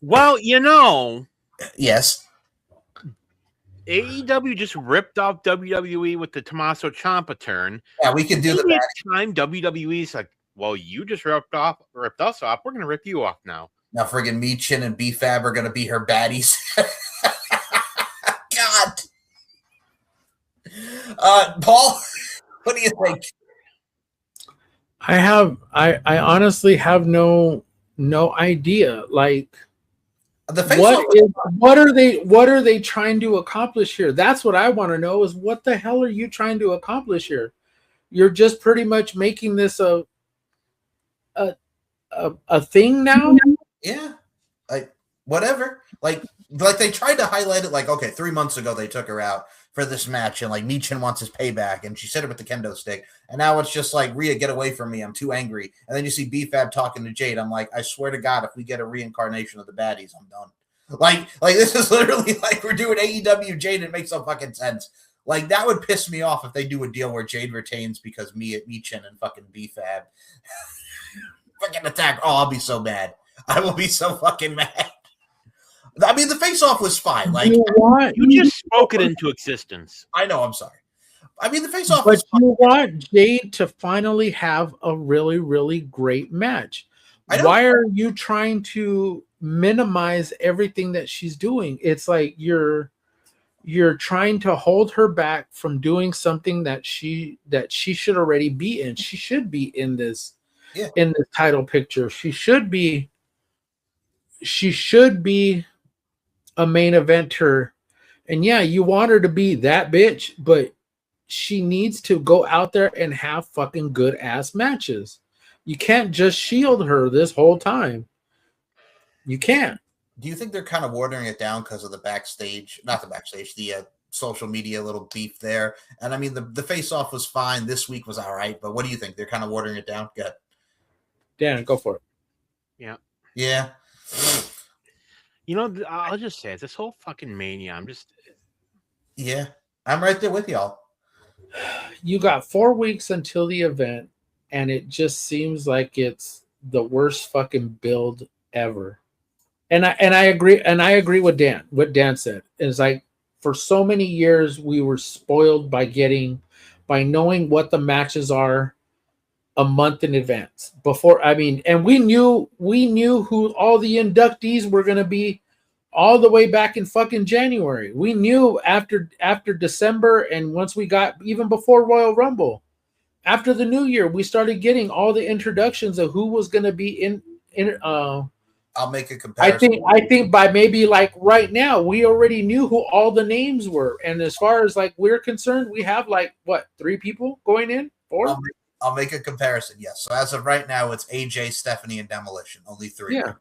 Well, you know. Yes. AEW just ripped off WWE with the Tommaso Ciampa turn. Yeah, we could do Maybe the it's time WWE's like, well, you just ripped us off. We're going to rip you off now. Now, friggin' Michin and B-Fab are going to be her baddies. God. Paul, what do you think? I honestly have no idea. Like, what are they trying to accomplish here? That's what I want to know, is what the hell are you trying to accomplish here? You're just pretty much making this a thing now? Yeah. Like, whatever. Like they tried to highlight it, like, okay, 3 months ago they took her out for this match, and like Michin wants his payback, and she said it with the kendo stick, and now it's just like, Rhea, get away from me, I'm too angry. And then you see B-Fab talking to Jade. I'm like, I swear to God, if we get a reincarnation of the baddies, I'm done. Like this is literally like we're doing AEW Jade. It makes no fucking sense. Like, that would piss me off if they do a deal where Jade retains because Michin and fucking B-Fab fucking attack. Oh, I'll be so mad. I will be so fucking mad. I mean, the face-off was fine. Like, you just spoke it into existence. I know. I'm sorry. I mean, the face-off but was fine. You want Jade to finally have a really, really great match. Why are you trying to minimize everything that she's doing? It's like you're trying to hold her back from doing something that she should already be in. She should be in this in this title picture. She should be a main eventer. And yeah, you want her to be that bitch, but she needs to go out there and have fucking good ass matches. You can't just shield her this whole time. You can't. Do you think they're kind of watering it down because of the social media little beef there? And I mean, the face-off was fine. This week was all right. But what do you think? They're kind of watering it down? Go ahead. Dan, go for it. Yeah. Yeah. You know, I'll just say it. This whole fucking Mania, Yeah. I'm right there with y'all. You got 4 weeks until the event, and it just seems like it's the worst fucking build ever. And I agree with Dan. What Dan said is, like, for so many years we were spoiled by knowing what the matches are a month in advance. And we knew who all the inductees were going to be all the way back in fucking January. We knew after December, and once we got, even before Royal Rumble, after the New Year, we started getting all the introductions of who was going to be in. I'll make a comparison. I think by maybe like right now, we already knew who all the names were. And as far as like we're concerned, we have like, what, 3 people going in? 4? I'll make a comparison. Yes. So as of right now, it's AJ, Stephanie, and Demolition. Only 3. Yeah.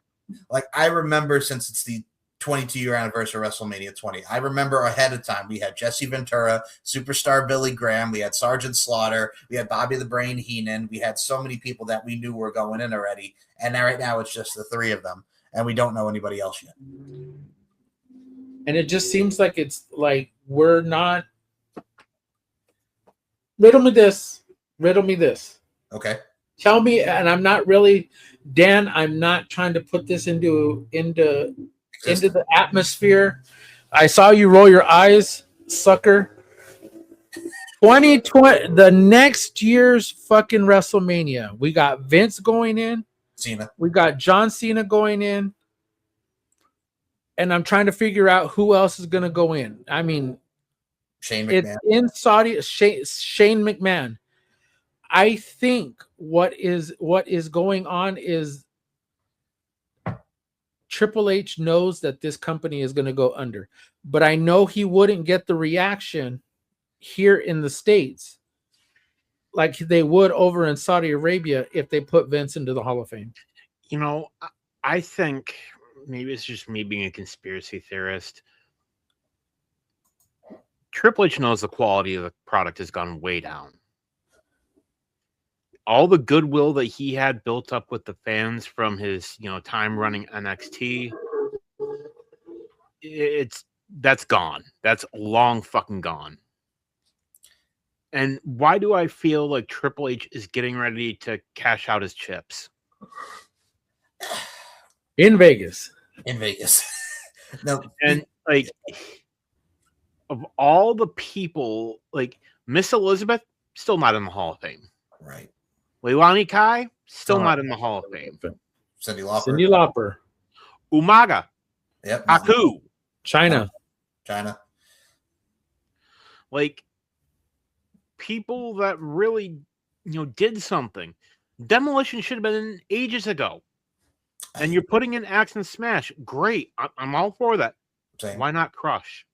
Like, I remember, since it's the 22-year anniversary of WrestleMania 20, I remember ahead of time we had Jesse Ventura, Superstar Billy Graham, we had Sergeant Slaughter, we had Bobby the Brain Heenan, we had so many people that we knew were going in already, and right now it's just the 3 of them, and we don't know anybody else yet. And it just seems like it's like we're not. Riddle me this. Okay. Tell me, and I'm not really, Dan. I'm not trying to put this into the atmosphere. I saw you roll your eyes, sucker. 2020, the next year's fucking WrestleMania. We got Vince going in. Cena. We got John Cena going in. And I'm trying to figure out who else is going to go in. I mean, Shane McMahon. it's in Saudi. Shane McMahon. I think what is going on is Triple H knows that this company is going to go under, but I know he wouldn't get the reaction here in the States like they would over in Saudi Arabia if they put Vince into the Hall of Fame. You know, I think maybe it's just me being a conspiracy theorist. Triple H knows the quality of the product has gone way down. All the goodwill that he had built up with the fans from his, time running NXT, that's gone. That's long fucking gone. And why do I feel like Triple H is getting ready to cash out his chips? In Vegas. No. And of all the people, Miss Elizabeth, still not in the Hall of Fame. Right. Leilani Kai, still not in the Hall of Fame. Cyndi Lauper. Umaga. Yep. Haku. China. People that really, did something. Demolition should have been in ages ago. And you're putting in Axe and Smash. Great. I'm all for that. Same. Why not Crush?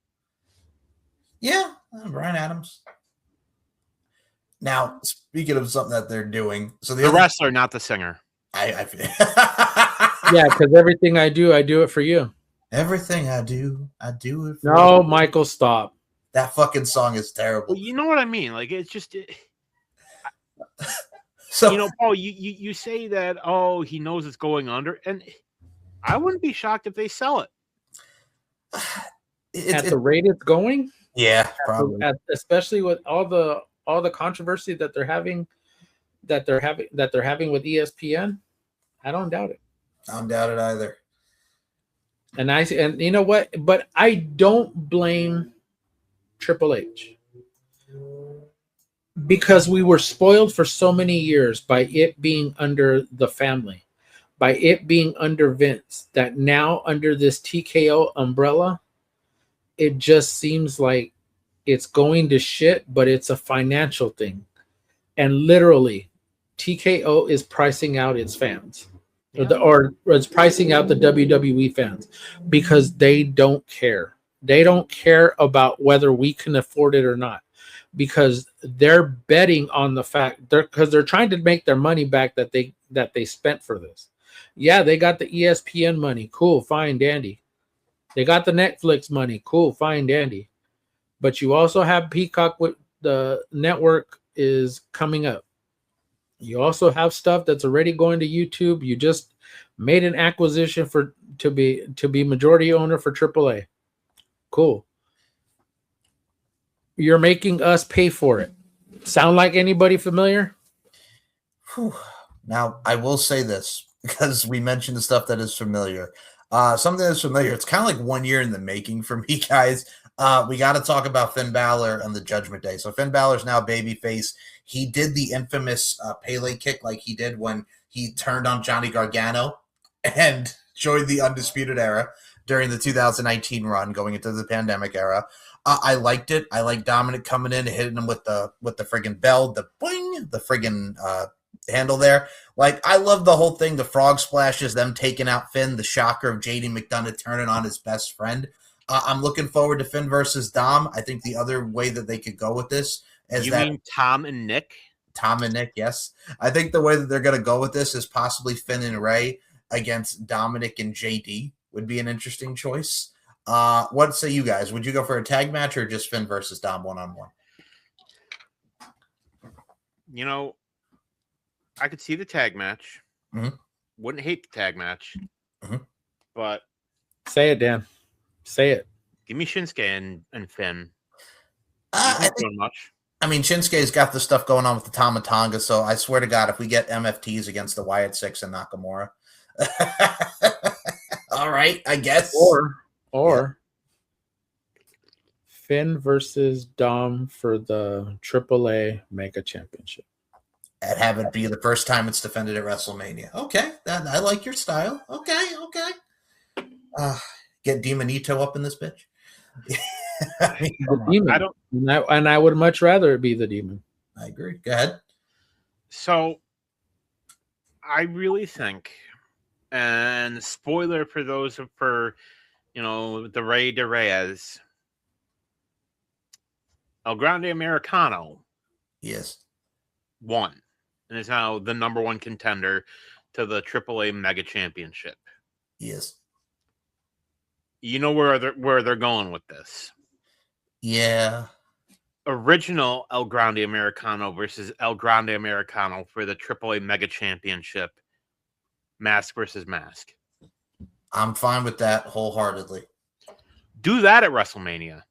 Yeah. Brian Adams. Now, speaking of something that they're doing, so the wrestler, not the singer. I Yeah, because everything I do it for you. Everything I do it for No, you. Michael, stop. That fucking song is terrible. Well, you know what I mean? It's just... So, Paul, you say that, he knows it's going under, and I wouldn't be shocked if they sell it. At the rate it's going? Yeah, probably. Especially with all the controversy that they're having with ESPN, I don't doubt it. I don't doubt it either. And you know what? But I don't blame Triple H because we were spoiled for so many years by it being under the family, by it being under Vince, that now under this TKO umbrella, it just seems like it's going to shit, but it's a financial thing. And literally, TKO is pricing out its fans. Or it's pricing out the WWE fans because they don't care. They don't care about whether we can afford it or not because they're betting on the fact because they're trying to make their money back that they spent for this. Yeah, they got the ESPN money. Cool, fine, dandy. They got the Netflix money. Cool, fine, dandy. But you also have Peacock with the network is coming up. You also have stuff that's already going to YouTube. You just made an acquisition to be majority owner for AAA. Cool. You're making us pay for it. Sound like anybody familiar? Whew. Now, I will say this because we mentioned the stuff that is familiar. Something that's familiar. It's kind of like 1 year in the making for me, guys. We got to talk about Finn Balor on the Judgment Day. So Finn Balor's now babyface. He did the infamous Pele kick like he did when he turned on Johnny Gargano and joined the Undisputed Era during the 2019 run going into the pandemic era. I liked it. I like Dominic coming in and hitting him with the friggin' bell, the boing, the friggin' handle there. I love the whole thing. The frog splashes, them taking out Finn, the shocker of JD McDonough turning on his best friend. I'm looking forward to Finn versus Dom. I think the other way that they could go with this is mean Tom and Nick? Tom and Nick, yes. I think the way that they're going to go with this is possibly Finn and Ray against Dominic and JD would be an interesting choice. What say you guys? Would you go for a tag match or just Finn versus Dom one-on-one? I could see the tag match. Mm-hmm. Wouldn't hate the tag match. Mm-hmm. But say it, Dan. Say it. Give me Shinsuke and Finn. I don't much. I mean, Shinsuke's got the stuff going on with the Tama Tonga, so I swear to God, if we get MFTs against the Wyatt Six and Nakamura, all right, I guess. Or Finn versus Dom for the AAA Mega Championship. And have it be the first time it's defended at WrestleMania. Okay, I like your style. Okay. Get Demonito up in this bitch. The Demon. And I would much rather it be the Demon. I agree. Go ahead. So, I really think, and spoiler for those the Rey de Reyes, El Grande Americano, yes, won and is now the number one contender to the AAA Mega Championship. Yes. You know where they're going with this. Yeah. Original El Grande Americano versus El Grande Americano for the AAA Mega Championship. Mask versus mask. I'm fine with that wholeheartedly. Do that at WrestleMania.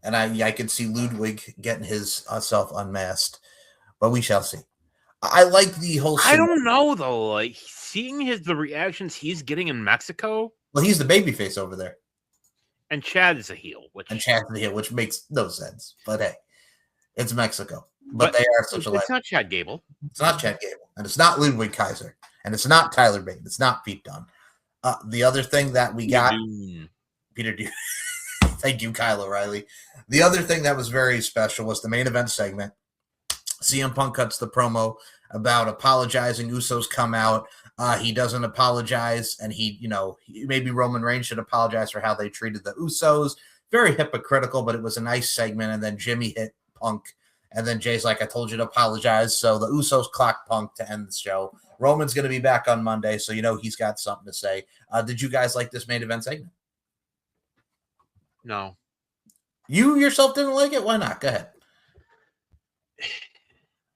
And I can see Ludwig getting his self unmasked, but we shall see. I like the whole. I don't know though. Like seeing the reactions he's getting in Mexico. Well, he's the babyface over there, and Chad is a heel, which makes no sense. But hey, it's Mexico. But they are such a. It's not Chad Gable. It's not Chad Gable, and it's not Ludwig Kaiser, and it's not Tyler Bate. It's not Pete Dunne. The other thing that we got, Peter Dune. Thank you, Kyle O'Reilly. The other thing that was very special was the main event segment. CM Punk cuts the promo about apologizing. Usos come out. He doesn't apologize, and maybe Roman Reigns should apologize for how they treated the Usos. Very hypocritical, but it was a nice segment. And then Jimmy hit Punk, and then Jay's like, "I told you to apologize." So the Usos clock Punk to end the show. Roman's going to be back on Monday, so he's got something to say. Did you guys like this main event segment? No. You yourself didn't like it? Why not? Go ahead.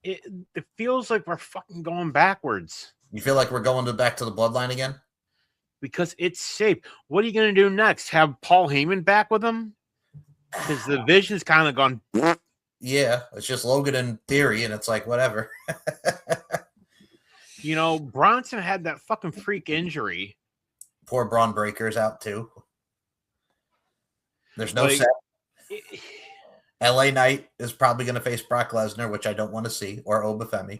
It feels like we're fucking going backwards. You feel like we're going back to the bloodline again? Because it's safe. What are you going to do next? Have Paul Heyman back with him? Because the vision's kind of gone. Yeah, it's just Logan in theory, and it's like, whatever. Bronson had that fucking freak injury. Poor Braun Breaker's out, too. There's no set. LA Knight is probably going to face Brock Lesnar, which I don't want to see, or Obafemi.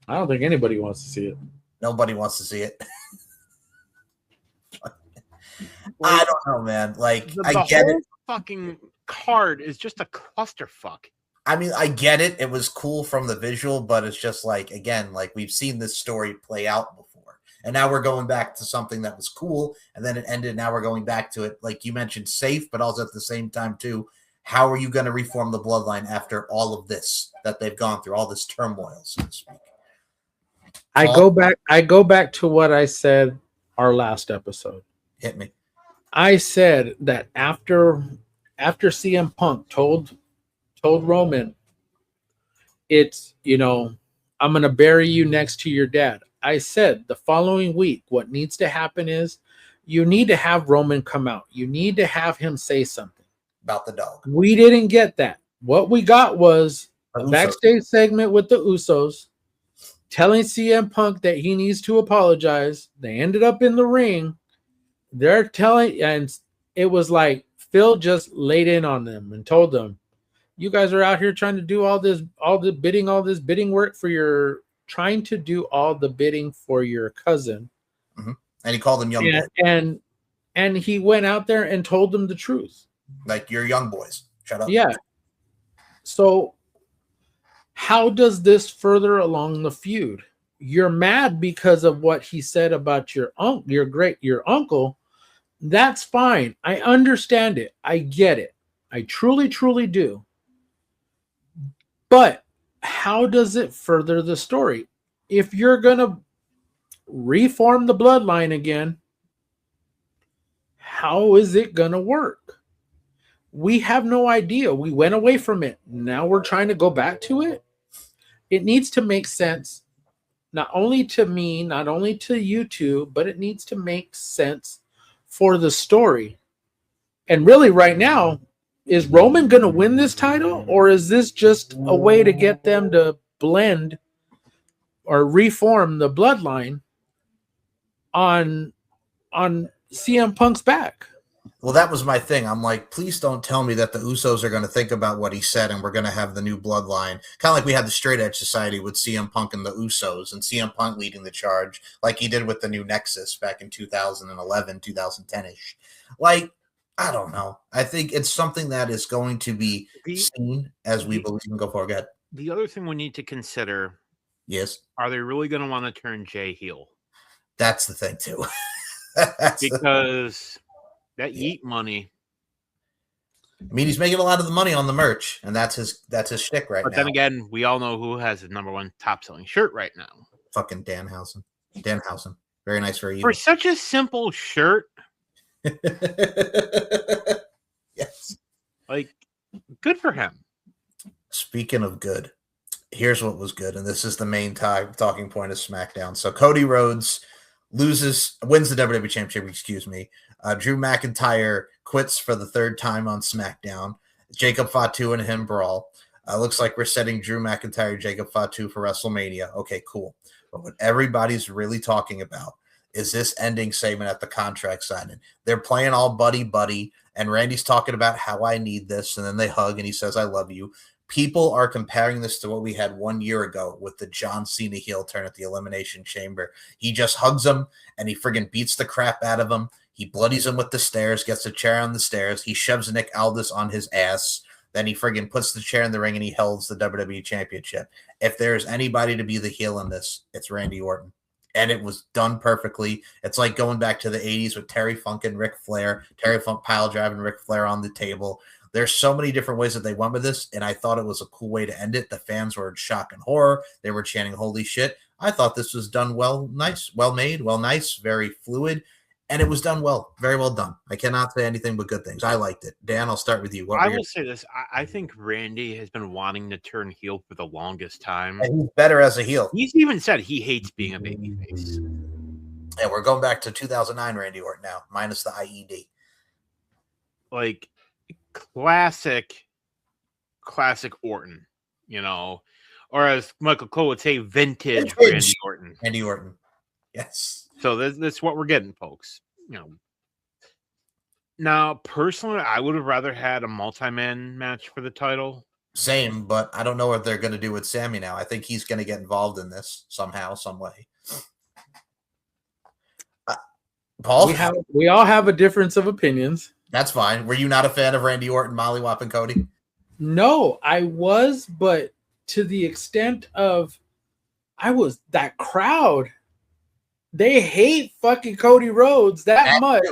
I don't think anybody wants to see it. Nobody wants to see it. I don't know, man. Like, I get it. Fucking card is just a clusterfuck. I mean, I get it. It was cool from the visual, but it's just like, again, like we've seen this story play out before. And now we're going back to something that was cool, and then it ended. Now we're going back to it, like you mentioned, safe, but also at the same time, too. How are you going to reform the bloodline after all of this that they've gone through, all this turmoil, so to speak? I go back to what I said our last episode. Hit me. I said that after CM Punk told Roman, it's, I'm going to bury you next to your dad. I said the following week, what needs to happen is you need to have Roman come out. You need to have him say something about the dog. We didn't get that. What we got was a backstage segment with the Usos telling CM Punk that he needs to apologize. They ended up in the ring. They're telling, and it was like Phil just laid in on them and told them, you guys are out here trying to do all this bidding work for your cousin. Mm-hmm. And he called them young boys. And he went out there and told them the truth. Like, you're young boys. Shut up. Yeah. So how does this further along the feud? You're mad because of what he said about your uncle. That's fine. I understand it. I get it. I truly, truly do. But how does it further the story? If you're going to reform the bloodline again, how is it going to work? We have no idea. We went away from it. Now we're trying to go back to it. It needs to make sense, not only to me, not only to you two, but it needs to make sense for the story. And really right now, is Roman going to win this title, or is this just a way to get them to blend or reform the bloodline on CM Punk's back? Well, that was my thing. I'm like, please don't tell me that the Usos are going to think about what he said and we're going to have the new bloodline. Kind of like we had the Straight Edge Society with CM Punk and the Usos, and CM Punk leading the charge like he did with the new Nexus back in 2011, 2010-ish. Like, I don't know. I think it's something that is going to be seen as we believe in. Go forward. The other thing we need to consider, yes, are they really going to want to turn Jay heel? That's the thing, too. Because that Yeet money. I mean, he's making a lot of the money on the merch, and that's his shtick right now. But then again, we all know who has his #1 top-selling shirt right now. Fucking Danhausen. Danhausen. Very nice for you. For such a simple shirt. Yes. Like, good for him. Speaking of good, here's what was good, and this is the main talking point of SmackDown. So Cody Rhodes wins the WWE Championship, Drew McIntyre quits for the third time on SmackDown. Jacob Fatu and him brawl. Looks like we're setting Drew McIntyre, Jacob Fatu for WrestleMania. Okay, cool. But what everybody's really talking about is this ending segment at the contract signing. They're playing all buddy, and Randy's talking about how I need this, and then they hug, and he says, I love you. People are comparing this to what we had 1 year ago with the John Cena heel turn at the Elimination Chamber. He just hugs him, and he friggin' beats the crap out of him. He bloodies him with the stairs, gets a chair on the stairs. He shoves Nick Aldis on his ass. Then he friggin' puts the chair in the ring, and he holds the WWE Championship. If there's anybody to be the heel in this, it's Randy Orton. And it was done perfectly. It's like going back to the 80s with Terry Funk and Ric Flair. Terry Funk pile driving Ric Flair on the table. There's so many different ways that they went with this, and I thought it was a cool way to end it. The fans were in shock and horror. They were chanting, holy shit. I thought this was done well, nice, well made, well nice, very fluid, and it was done well, very well done. I cannot say anything but good things. I liked it. Dan, I'll start with you. I will say this. I think Randy has been wanting to turn heel for the longest time. And he's better as a heel. He's even said he hates being a babyface. And we're going back to 2009 Randy Orton now, minus the IED. Like, classic Orton, or as Michael Cole would say, vintage Randy Orton. Randy Orton, yes. So that's what we're getting, folks. Now, personally, I would have rather had a multi-man match for the title. Same, but I don't know what they're going to do with Sammy now. I think he's going to get involved in this somehow, some way. Paul? We all have a difference of opinions. That's fine. Were you not a fan of Randy Orton, Molly Wop, and Cody? No, I was, but to the extent of that crowd, they hate fucking Cody Rhodes that much.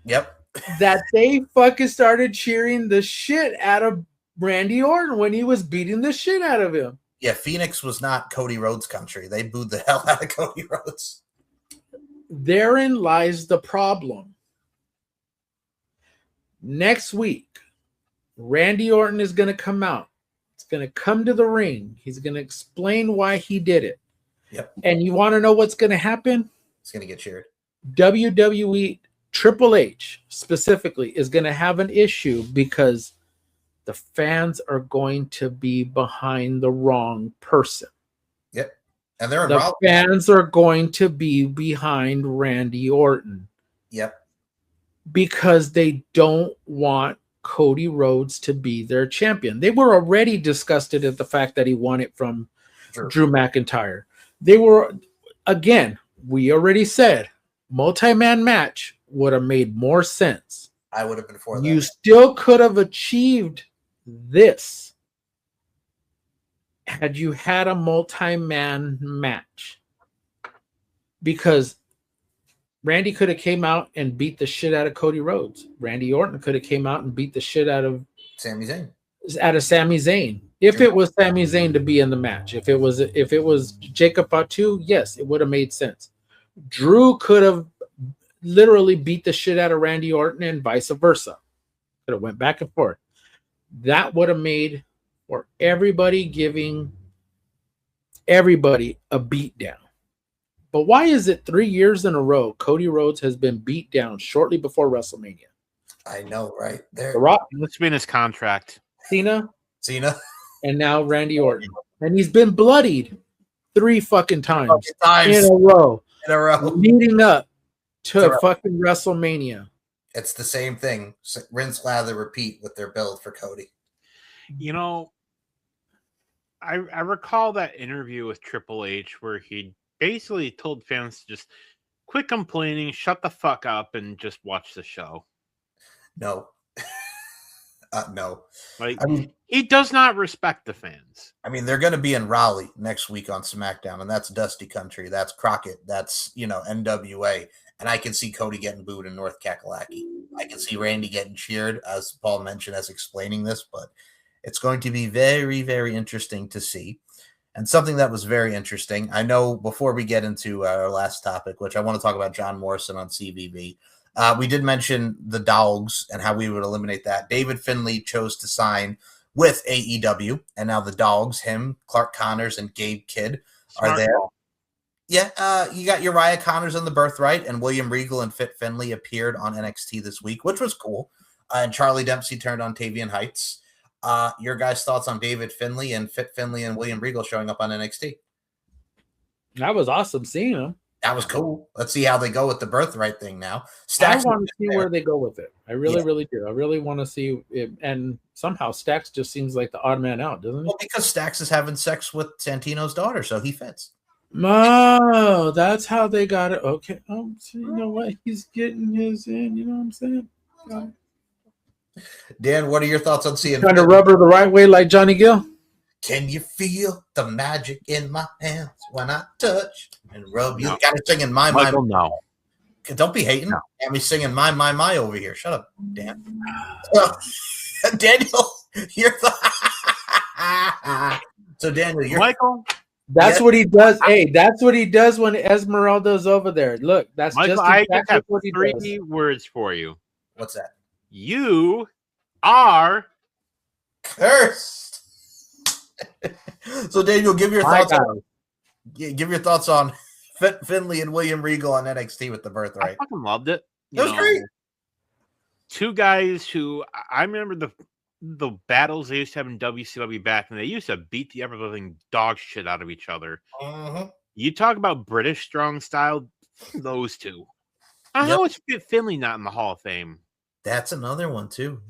Yep. That they fucking started cheering the shit out of Randy Orton when he was beating the shit out of him. Yeah, Phoenix was not Cody Rhodes country. They booed the hell out of Cody Rhodes. Therein lies the problem. Next week, Randy Orton is going to come out. He's going to come to the ring. He's going to explain why he did it. Yep. And you want to know what's going to happen? He's going to get cheered. WWE Triple H specifically is going to have an issue because the fans are going to be behind the wrong person. Yep. And they're the fans are going to be behind Randy Orton. Yep. Because they don't want Cody Rhodes to be their champion. They were already disgusted at the fact that he won it from Drew McIntyre. They were, again, we already said, multi-man match would have made more sense. I would have been for that. You still could have achieved this had you had a multi-man match. Because Randy could have came out and beat the shit out of Cody Rhodes. Randy Orton could have came out and beat the shit out of Sami Zayn. If it was Sami Zayn to be in the match. If it was Jacob Fatu, yes, it would have made sense. Drew could have literally beat the shit out of Randy Orton and vice versa. Could have went back and forth. That would have made for everybody giving everybody a beat down. But why is it 3 years in a row Cody Rhodes has been beat down shortly before WrestleMania? I know, right? There, The Rock, Let's be in his contract. Cena, Cena. and now Randy Orton. And he's been bloodied 3 fucking times Times in a row, in a row. leading up to Right. fucking WrestleMania. It's the same thing. Rinse, lather, repeat with their build for Cody. You know, I recall that interview with Triple H where he basically told fans to just quit complaining, shut the fuck up, and just watch the show. No. No. Like, I mean, he does not respect the fans. they're going to be in Raleigh next week on SmackDown, and that's Dusty Country. That's Crockett. That's, NWA. And I can see Cody getting booed in North Kakalaki. I can see Randy getting cheered, as Paul mentioned, as explaining this, but it's going to be very, very interesting to see. And something that was very interesting, I know before we get into our last topic, which I want to talk about John Morrison on CVV, we did mention the Dogs and how we would eliminate that. David Finlay chose to sign with AEW, and now the Dogs, him, Clark Connors, and Gabe Kidd are there. Yeah, you got Uriah Connors on the Birthright, and William Regal and Fit Finlay appeared on NXT this week, which was cool. And Charlie Dempsey turned on Tavian Heights. Your guys' thoughts on David Finlay and Fit Finlay and William Regal showing up on NXT? That was awesome seeing him. That was cool. Let's see how they go with the Birthright thing now. I want to see where they go with it. I really, really do. I really want to see it. And somehow Stax just seems like the odd man out, doesn't he? Well, because Stax is having sex with Santino's daughter, so he fits. Oh, that's how they got it. Okay. Oh, so you know what? He's getting his in. You know what I'm saying? Dan, what are your thoughts on seeing? Trying to rub her the right way like Johnny Gill? Can you feel the magic in my hands when I touch and rub you? No. Got to sing in my Michael, mind. No. Don't be hating. No. Got me singing my over here. Shut up, Dan. So, Daniel, your so Daniel, you're Michael. That's what he does. Hey, that's what he does when Esmeralda's over there. Look, that's Michael, just I exactly have what he three does. words for you. What's that? You are cursed. So Daniel, give your thoughts on Finlay and William Regal on NXT with the Birthright. I fucking loved it. It was great. Two guys who I remember the battles they used to have in WCW back, and they used to beat the ever living dog shit out of each other. You talk about British strong style, those two. How is Finlay not in the Hall of Fame? That's another one too.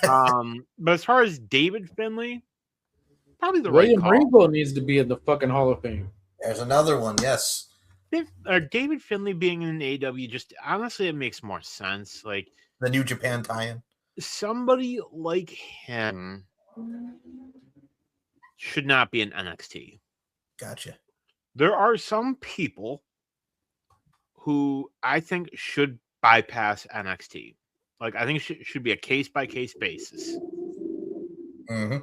But as far as David Finlay, probably the William right call. Regal needs to be in the fucking Hall of Fame. There's another one, yes. David Finlay being in AEW, just honestly, it makes more sense. Like the New Japan tie-in. Somebody like him should not be in NXT. Gotcha. There are some people who I think should bypass NXT. Like, I think it should be a case-by-case basis. Mm-hmm.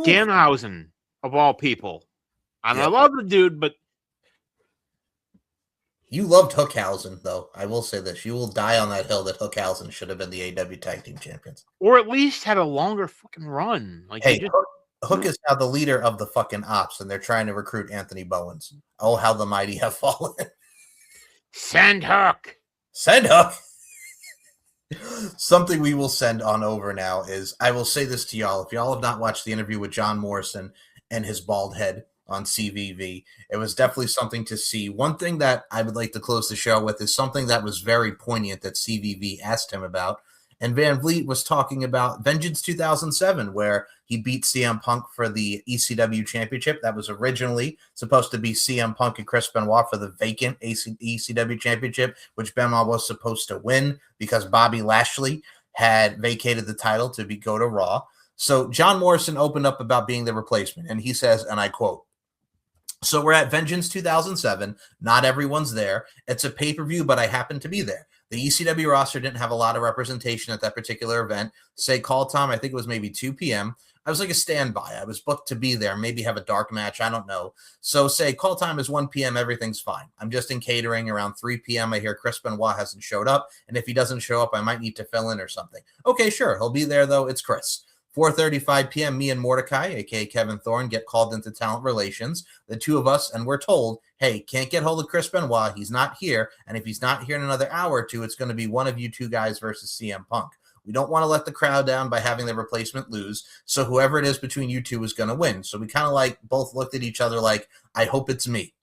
Danhausen, of all people. And I love the dude, but... You loved Hookhausen, though. I will say this. You will die on that hill that Hookhausen should have been the AEW Tag Team Champions. Or at least had a longer fucking run. Like, hey, Hook is now the leader of the fucking ops, and they're trying to recruit Anthony Bowens. Oh, how the mighty have fallen. Send Hook. Send Hook. Something we will send on over now is, I will say this to y'all. If y'all have not watched the interview with John Morrison and his bald head on CVV, it was definitely something to see. One thing that I would like to close the show with is something that was very poignant that CVV asked him about. And Van Vliet was talking about Vengeance 2007, where he beat CM Punk for the ECW championship. That was originally supposed to be CM Punk and Chris Benoit for the vacant ECW championship, which Benoit was supposed to win because Bobby Lashley had vacated the title to go to Raw. So John Morrison opened up about being the replacement, and he says, and I quote, "So we're at Vengeance 2007. Not everyone's there. It's a pay-per-view, but I happen to be there. The ECW roster didn't have a lot of representation at that particular event. Say call time, I think it was maybe 2 p.m. I was like a standby. I was booked to be there, maybe have a dark match. I don't know. So say call time is 1 p.m. Everything's fine. I'm just in catering around 3 p.m. I hear Chris Benoit hasn't showed up. And if he doesn't show up, I might need to fill in or something. Okay, sure. He'll be there, though. It's Chris. 4:35 p.m., me and Mordecai, aka Kevin Thorne, get called into talent relations. The two of us, and we're told, hey, can't get hold of Chris Benoit. He's not here. And if he's not here in another hour or two, it's going to be one of you two guys versus CM Punk. We don't want to let the crowd down by having the replacement lose. So whoever it is between you two is going to win. So we kind of like both looked at each other like, I hope it's me.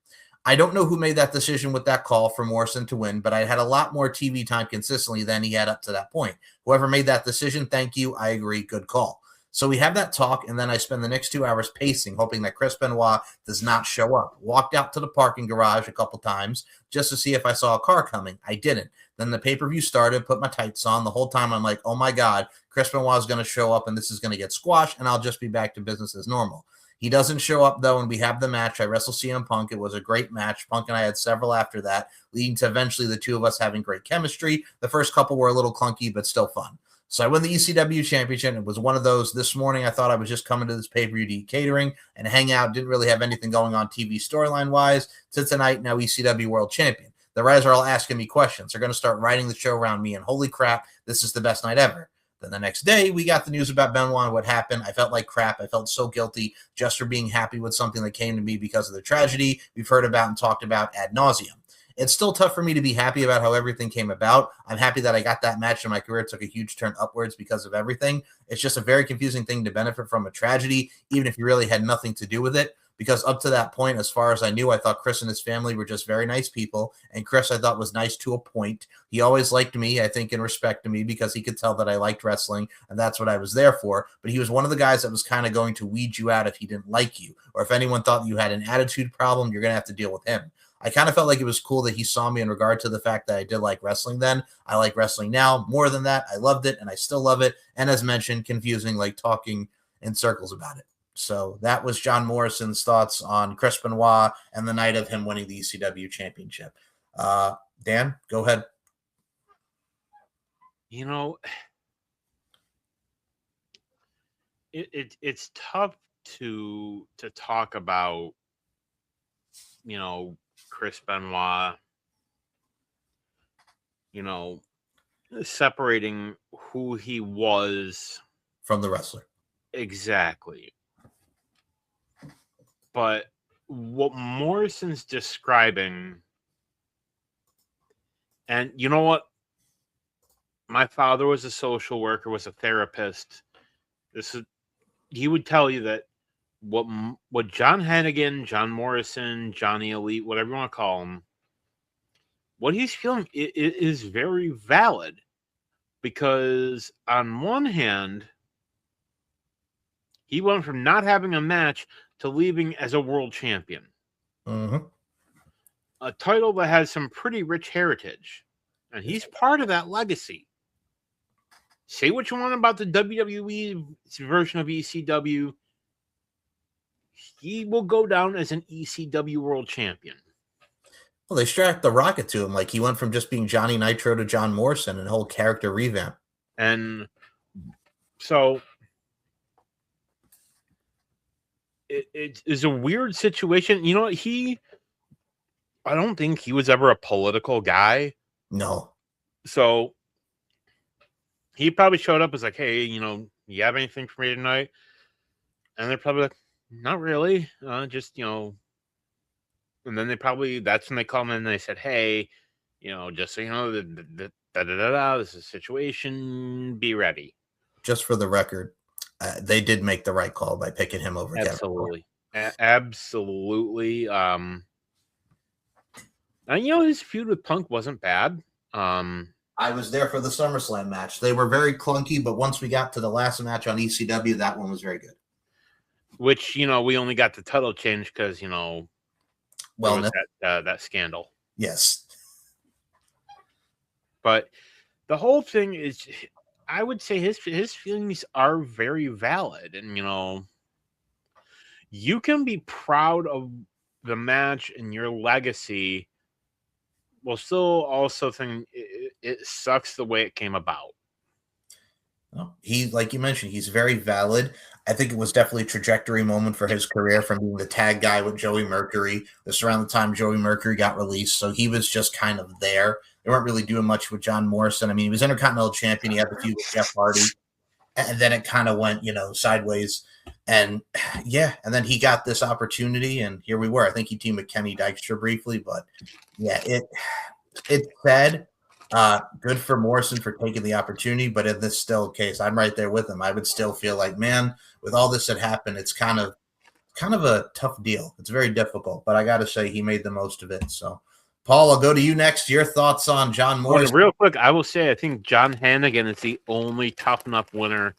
I don't know who made that decision with that call for Morrison to win, but I had a lot more TV time consistently than he had up to that point. Whoever made that decision, thank you. I agree. Good call. So we have that talk, and then I spend the next 2 hours pacing, hoping that Chris Benoit does not show up. Walked out to the parking garage a couple times just to see if I saw a car coming. I didn't. Then the pay-per-view started, put my tights on. The whole time I'm like, oh my God, Chris Benoit is going to show up, and this is going to get squashed, and I'll just be back to business as normal. He doesn't show up, though, and we have the match. I wrestle CM Punk. It was a great match. Punk and I had several after that, leading to eventually the two of us having great chemistry. The first couple were a little clunky, but still fun. So I win the ECW championship. It was one of those. This morning, I thought I was just coming to this pay-per-view to eat catering and hang out. Didn't really have anything going on TV storyline-wise. To tonight, now ECW world champion. The writers are all asking me questions. They're going to start writing the show around me, and holy crap, this is the best night ever. Then the next day, we got the news about Benoit and what happened. I felt like crap. I felt so guilty just for being happy with something that came to me because of the tragedy we've heard about and talked about ad nauseum. It's still tough for me to be happy about how everything came about. I'm happy that I got that match in my career. It took a huge turn upwards because of everything. It's just a very confusing thing to benefit from a tragedy, even if you really had nothing to do with it. Because up to that point, as far as I knew, I thought Chris and his family were just very nice people. And Chris, I thought, was nice to a point. He always liked me, I think, and respected me because he could tell that I liked wrestling, and that's what I was there for. But he was one of the guys that was kind of going to weed you out if he didn't like you. Or if anyone thought you had an attitude problem, you're going to have to deal with him. I kind of felt like it was cool that he saw me in regard to the fact that I did like wrestling then. I like wrestling now. More than that, I loved it, and I still love it. And as mentioned, confusing, like talking in circles about it. So that was John Morrison's thoughts on Chris Benoit and the night of him winning the ECW championship. Dan, go ahead. You know, it's tough to talk about, you know, Chris Benoit, you know, separating who he was from the wrestler. Exactly. But what Morrison's describing, and you know what? My father was a social worker, was a therapist. He would tell you that what John Hennigan, John Morrison, Johnny Elite, whatever you want to call him, what he's feeling is very valid. Because on one hand, he went from not having a match to leaving as a world champion. Mm-hmm. A title that has some pretty rich heritage. And he's part of that legacy. Say what you want about the WWE version of ECW. He will go down as an ECW world champion. Well, they strapped the rocket to him. Like he went from just being Johnny Nitro to John Morrison and a whole character revamp. And so it is a weird situation. You know, I don't think he was ever a political guy. No. So he probably showed up as like, hey, you know, you have anything for me tonight? And they're probably like, not really. Just, you know. And then that's when they call him in and they said, hey, you know, just so you know, this is a situation, be ready. Just for the record, they did make the right call by picking him over Absolutely. Kevin. Absolutely. And, you know, his feud with Punk wasn't bad. I was there for the SummerSlam match. They were very clunky, but once we got to the last match on ECW, that one was very good. Which, you know, we only got the title change because, you know, well, that scandal. Yes. But the whole thing is, I would say his feelings are very valid. And, you know, you can be proud of the match and your legacy while still also think it sucks the way it came about. Well, like you mentioned, he's very valid. I think it was definitely a trajectory moment for his career from being the tag guy with Joey Mercury. This around the time Joey Mercury got released, so he was just kind of there. They weren't really doing much with John Morrison. I mean, he was Intercontinental Champion. He had the feud with Jeff Hardy. and then it kind of went, sideways. And yeah, and then he got this opportunity, and here we were. I think he teamed with Kenny Dykstra briefly, but yeah, it's sad. Good for Morrison for taking the opportunity, but in this still case, I'm right there with him. I would still feel like, man, with all this that happened, it's kind of a tough deal. It's very difficult, but I got to say he made the most of it. So, Paul, I'll go to you next. Your thoughts on John Morrison? Real quick, I will say I think John Hannigan is the only tough enough winner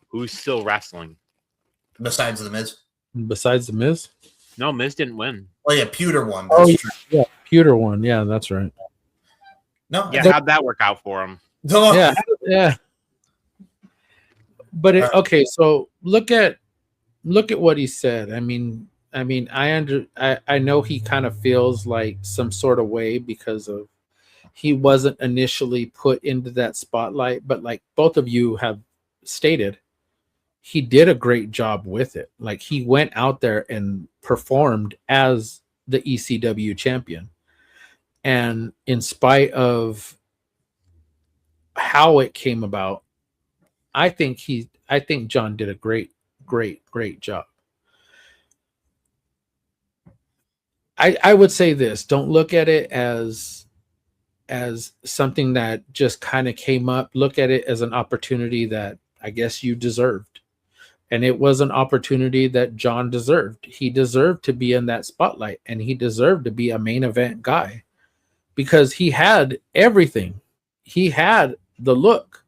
who's still wrestling. Besides the Miz? Besides the Miz? No, Miz didn't win. Oh yeah, Pewter won. Oh yeah, Pewter won. Yeah, that's right. No, yeah, how'd that work out for him? Yeah. But okay, so look at what he said. I mean, I know he kind of feels like some sort of way because of he wasn't initially put into that spotlight, but like both of you have stated, he did a great job with it. Like he went out there and performed as the ECW champion. And in spite of how it came about, I think John did a great job. I would say this, don't look at it as something that just kind of came up. Look at it as an opportunity that I guess you deserved. And it was an opportunity that John deserved. He deserved to be in that spotlight, and he deserved to be a main event guy because he had everything. He had the look.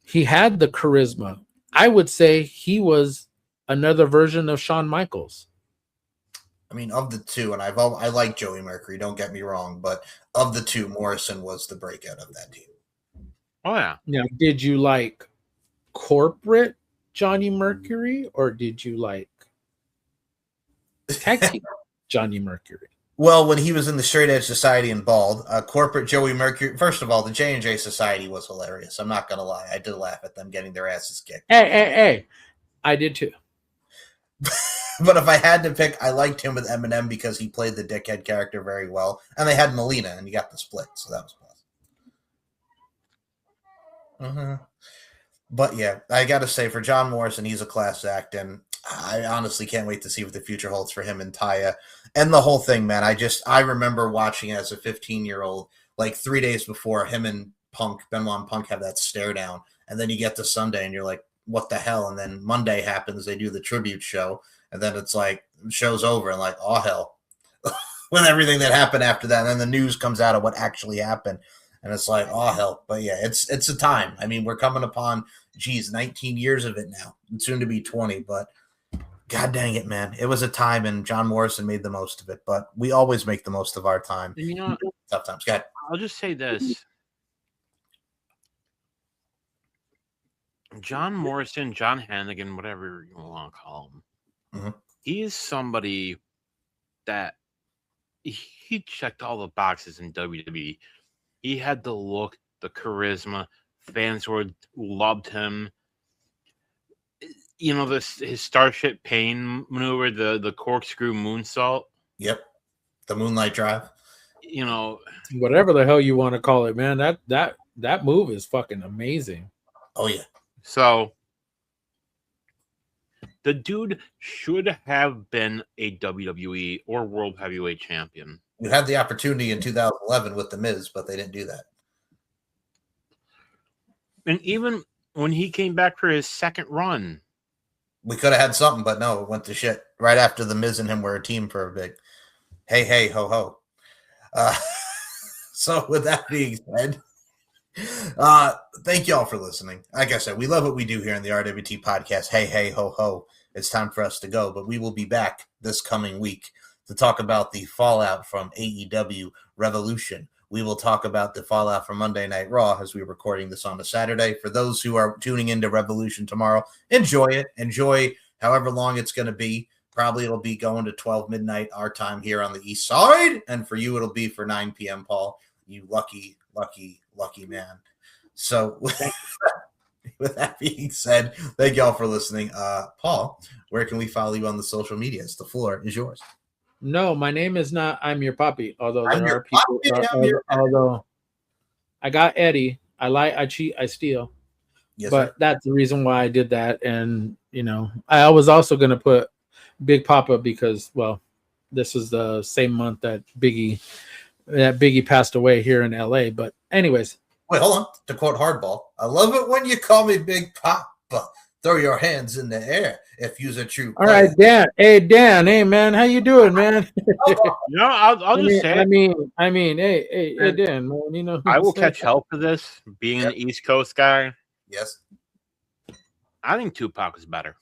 He had the charisma. I would say he was another version of Shawn Michaels. I mean, of the two, and I like Joey Mercury, don't get me wrong, but of the two, Morrison was the breakout of that team. Oh, yeah. Now, did you like corporate Johnny Mercury, or did you like tag team Johnny Mercury? Well, when he was in the Straight Edge Society and Bald, corporate Joey Mercury, first of all, the J&J Society was hilarious. I'm not going to lie. I did laugh at them getting their asses kicked. Hey. I did too. But if I had to pick, I liked him with Eminem because he played the dickhead character very well. And they had Melina, and you got the split, so that was plus. Mm-hmm. But yeah, I got to say, for John Morrison, he's a class act, and I honestly can't wait to see what the future holds for him and Taya. And the whole thing, man, I remember watching as a 15-year-old, like 3 days before him and Benoit and Punk have that stare down. And then you get to Sunday, and you're like, what the hell? And then Monday happens, they do the tribute show, and then it's like, the show's over, and like, oh, hell. With everything that happened after that, and then the news comes out of what actually happened. And it's like, oh, hell. But yeah, it's a time. I mean, we're coming upon, 19 years of it now. It's soon to be 20, but God dang it, man. It was a time, and John Morrison made the most of it. But we always make the most of our time. And you know, tough times. Go ahead. I'll just say this. John Morrison, John Hannigan, whatever you want to call him, he is somebody that he checked all the boxes in WWE. He had the look, the charisma. Fans loved him. You know, his Starship Pain maneuver, the corkscrew moonsault. Yep, the Moonlight Drive. You know, whatever the hell you want to call it, man. That move is fucking amazing. Oh yeah. So the dude should have been a WWE or World Heavyweight Champion. You had the opportunity in 2011 with The Miz, but they didn't do that. And even when he came back for his second run, we could have had something, but no, it went to shit right after The Miz and him were a team for a big hey, ho, ho. So with that being said, thank you all for listening. Like I said, we love what we do here in the RWT podcast. Hey, ho, ho. It's time for us to go, but we will be back this coming week to talk about the fallout from AEW Revolution. We will talk about the fallout from Monday Night Raw as we're recording this on a Saturday. For those who are tuning into Revolution tomorrow, enjoy it. Enjoy however long it's going to be. Probably it'll be going to 12 midnight our time here on the East Side. And for you, it'll be for 9 p.m., Paul. You lucky man. So with that being said, thank y'all for listening. Paul, where can we follow you on the social medias? The floor is yours. No, my name is not I'm Your Puppy, although I'm there are people. Although I got Eddie. I lie, I cheat, I steal. Yes, but sir. that's the reason why I did that. And I was also going to put Big Papa because, well, this is the same month that Biggie passed away here in LA. But anyways, Wait, hold on. To quote Hardball, I love it when you call me Big Papa. Throw your hands in the air if you's a true all player. right, Dan. Hey, Dan. Hey, man, how you doing, man? I'll just say it. Hey, Dan, man. You know, I will catch hell for this. Being an East Coast guy, Yes. I think Tupac was better.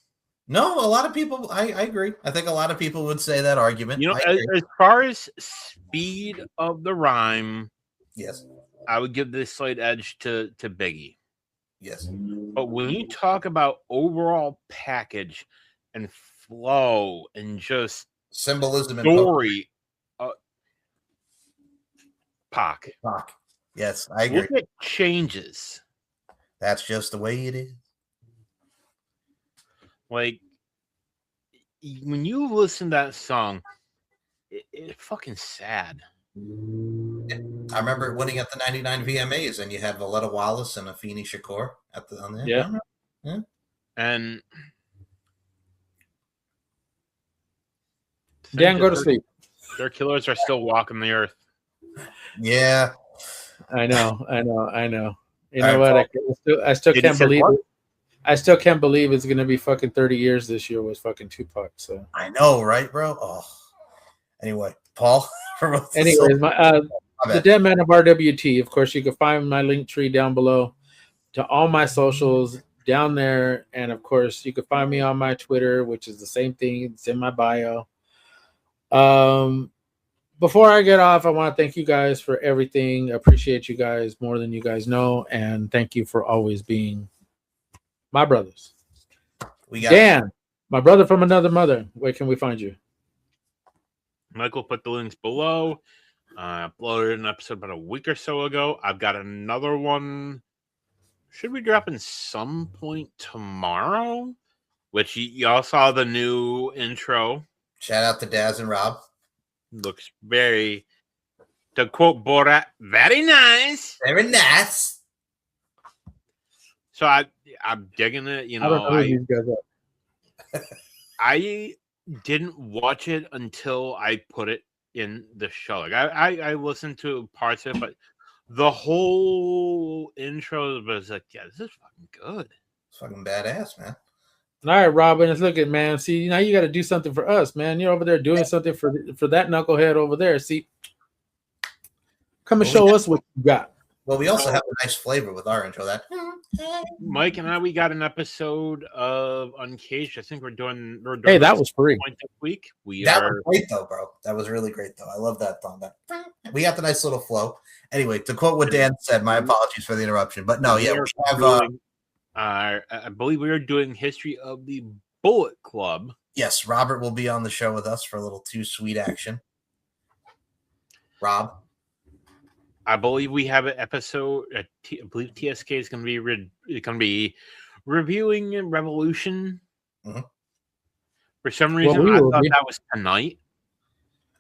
No, a lot of people. I agree. I think a lot of people would say that argument. As far as speed of the rhyme, yes, I would give this slight edge to Biggie. yes. But when you talk about overall package and flow and just Symbolism and story, Pac. Pac. Yes, I agree. Look at changes. That's just the way it is. Like when you listen to that song, it's fucking sad. I remember winning at the '99 VMAs, and you had Valletta Wallace and Afeni Shakur on there. Yeah. And Dan, go to sleep. Their killers are still walking the earth. Yeah, I know. You All know right, what? I still Did can't he say believe what? it. I still can't believe it's gonna be fucking 30 years this year with fucking Tupac. So, I know, right, bro? Oh, anyway, Paul. anyways, the bad. Dead Man of RWT. Of course, you can find my link tree down below to all my socials down there, and of course, you can find me on my Twitter, which is the same thing. It's in my bio. Before I get off, I want to thank you guys for everything. I appreciate you guys more than you guys know, and thank you for always being my brothers. We got Dan, my brother from another mother. Where can we find you? Michael put the links below. I uploaded an episode about a week or so ago. I've got another one. Should be dropping some point tomorrow, which y'all saw the new intro. Shout out to Daz and Rob. Looks very, to quote Borat, very nice. Very nice. So I'm digging it. I don't know who these guys are. I didn't watch it until I put it in the show. Like I listened to parts of it, but the whole intro was like, yeah, this is fucking good. It's fucking badass, man. All right, Robin, let's look at, man. See, now you got to do something for us, man. You're over there doing something for that knucklehead over there. See, come and show us what you got. Well, we also have a nice flavor with our intro. That Mike and I, we got an episode of Uncaged. I think we're doing Hey, that was free. This week. That was great though, bro. That was really great though. I love that song. We got the nice little flow. Anyway, to quote what Dan said, my apologies for the interruption. But no, yeah, we have I believe we are doing History of the Bullet Club. Yes, Robert will be on the show with us for a little too sweet action. Rob, I believe we have an episode. I believe TSK is going to be reviewing Revolution. Mm-hmm. For some reason, I thought that was tonight.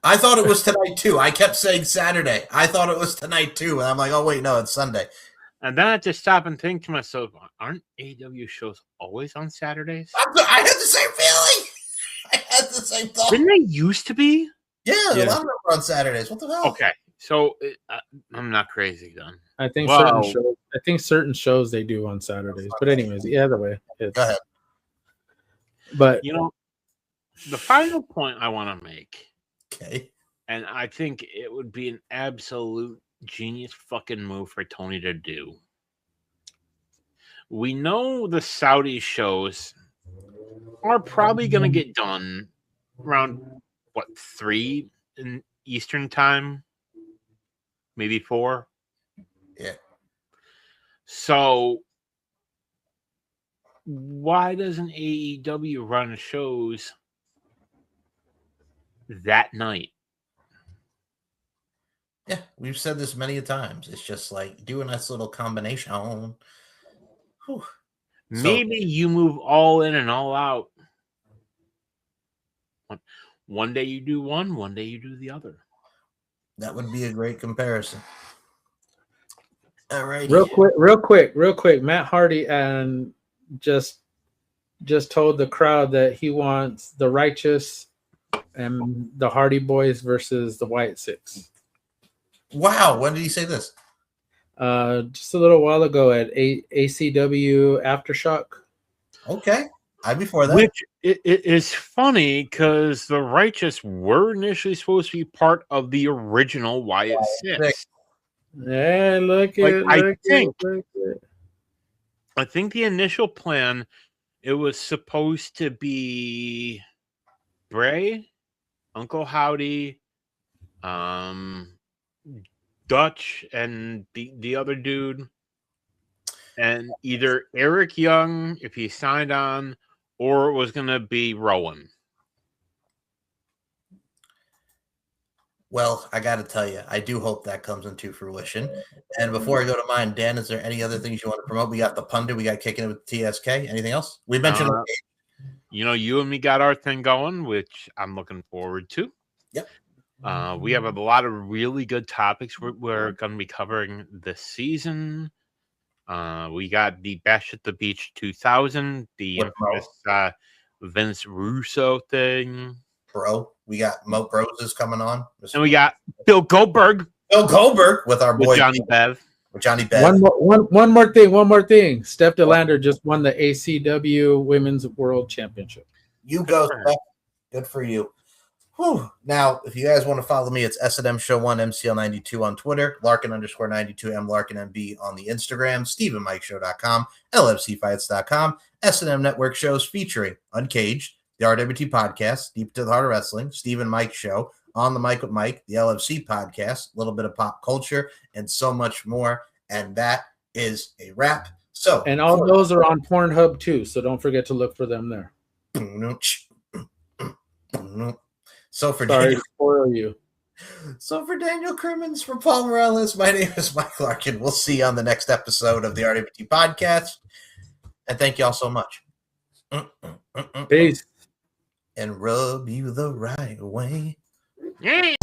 I thought it was tonight too. I kept saying Saturday. I thought it was tonight too, and I'm like, oh wait, no, it's Sunday. And then I had to stop and think to myself, aren't AEW shows always on Saturdays? I had the same feeling. I had the same thought. Didn't they used to be? Yeah, a lot of them were on Saturdays. What the hell? Okay, so I'm not crazy then. I think certain shows they do on Saturdays. But anyways, either way. Go ahead. But the final point I want to make. Okay. And I think it would be an absolute genius fucking move for Tony to do. We know the Saudi shows are probably going to get done around 3 in Eastern time, maybe 4. Yeah. So why doesn't AEW run shows that night? Yeah, we've said this many times. It's just like do a nice little combination. Whew. Maybe you move all in and all out. One day you do one day you do the other. That would be a great comparison. All right. Real quick. Matt Hardy and just told the crowd that he wants the Righteous and the Hardy Boys versus the White Six. Wow. When did he say this? Just a little while ago at ACW Aftershock. Okay. I'd be for that. Which it is funny because the Righteous were initially supposed to be part of the original Wyatt Six. Yeah, look at I think the initial plan, it was supposed to be Bray, Uncle Howdy, Dutch, and the other dude, and either Eric Young if he signed on, or it was going to be Rowan. Well, I got to tell you, I do hope that comes into fruition. And before I go to mine, Dan, is there any other things you want to promote? We got the Pundit, we got Kicking It with TSK. Anything else? We mentioned. You and me got our thing going, which I'm looking forward to. Yep. We have a lot of really good topics we're going to be covering this season. We got the Bash at the Beach 2000, the infamous Vince Russo thing. Bro, we got Mo Bros is coming on. And we got Bill Goldberg. Bill Goldberg with our boy Johnny Bev. With Johnny Bev. One more thing. Steph DeLander just won the ACW Women's World Championship. You go, Steph. Good for you. Whew. Now, if you guys want to follow me, it's S&M Show 1 MCL92 on Twitter, Larkin_92 M Larkin MB on the Instagram, StephenMikeShow.com, LFCfights.com, S&M Network shows featuring Uncaged, the RWT podcast, Deep to the Heart of Wrestling, Stephen Mike Show, On the Mic with Mike, the LFC podcast, a little bit of pop culture, and so much more. And that is a wrap. So, and all those are on Pornhub too, so don't forget to look for them there. So for Sorry to spoil you. So for Daniel Crimmins, for Paul Morales, my name is Mike Larkin. We'll see you on the next episode of the RWT podcast. And thank you all so much. Peace. And rub you the right way. Yeah.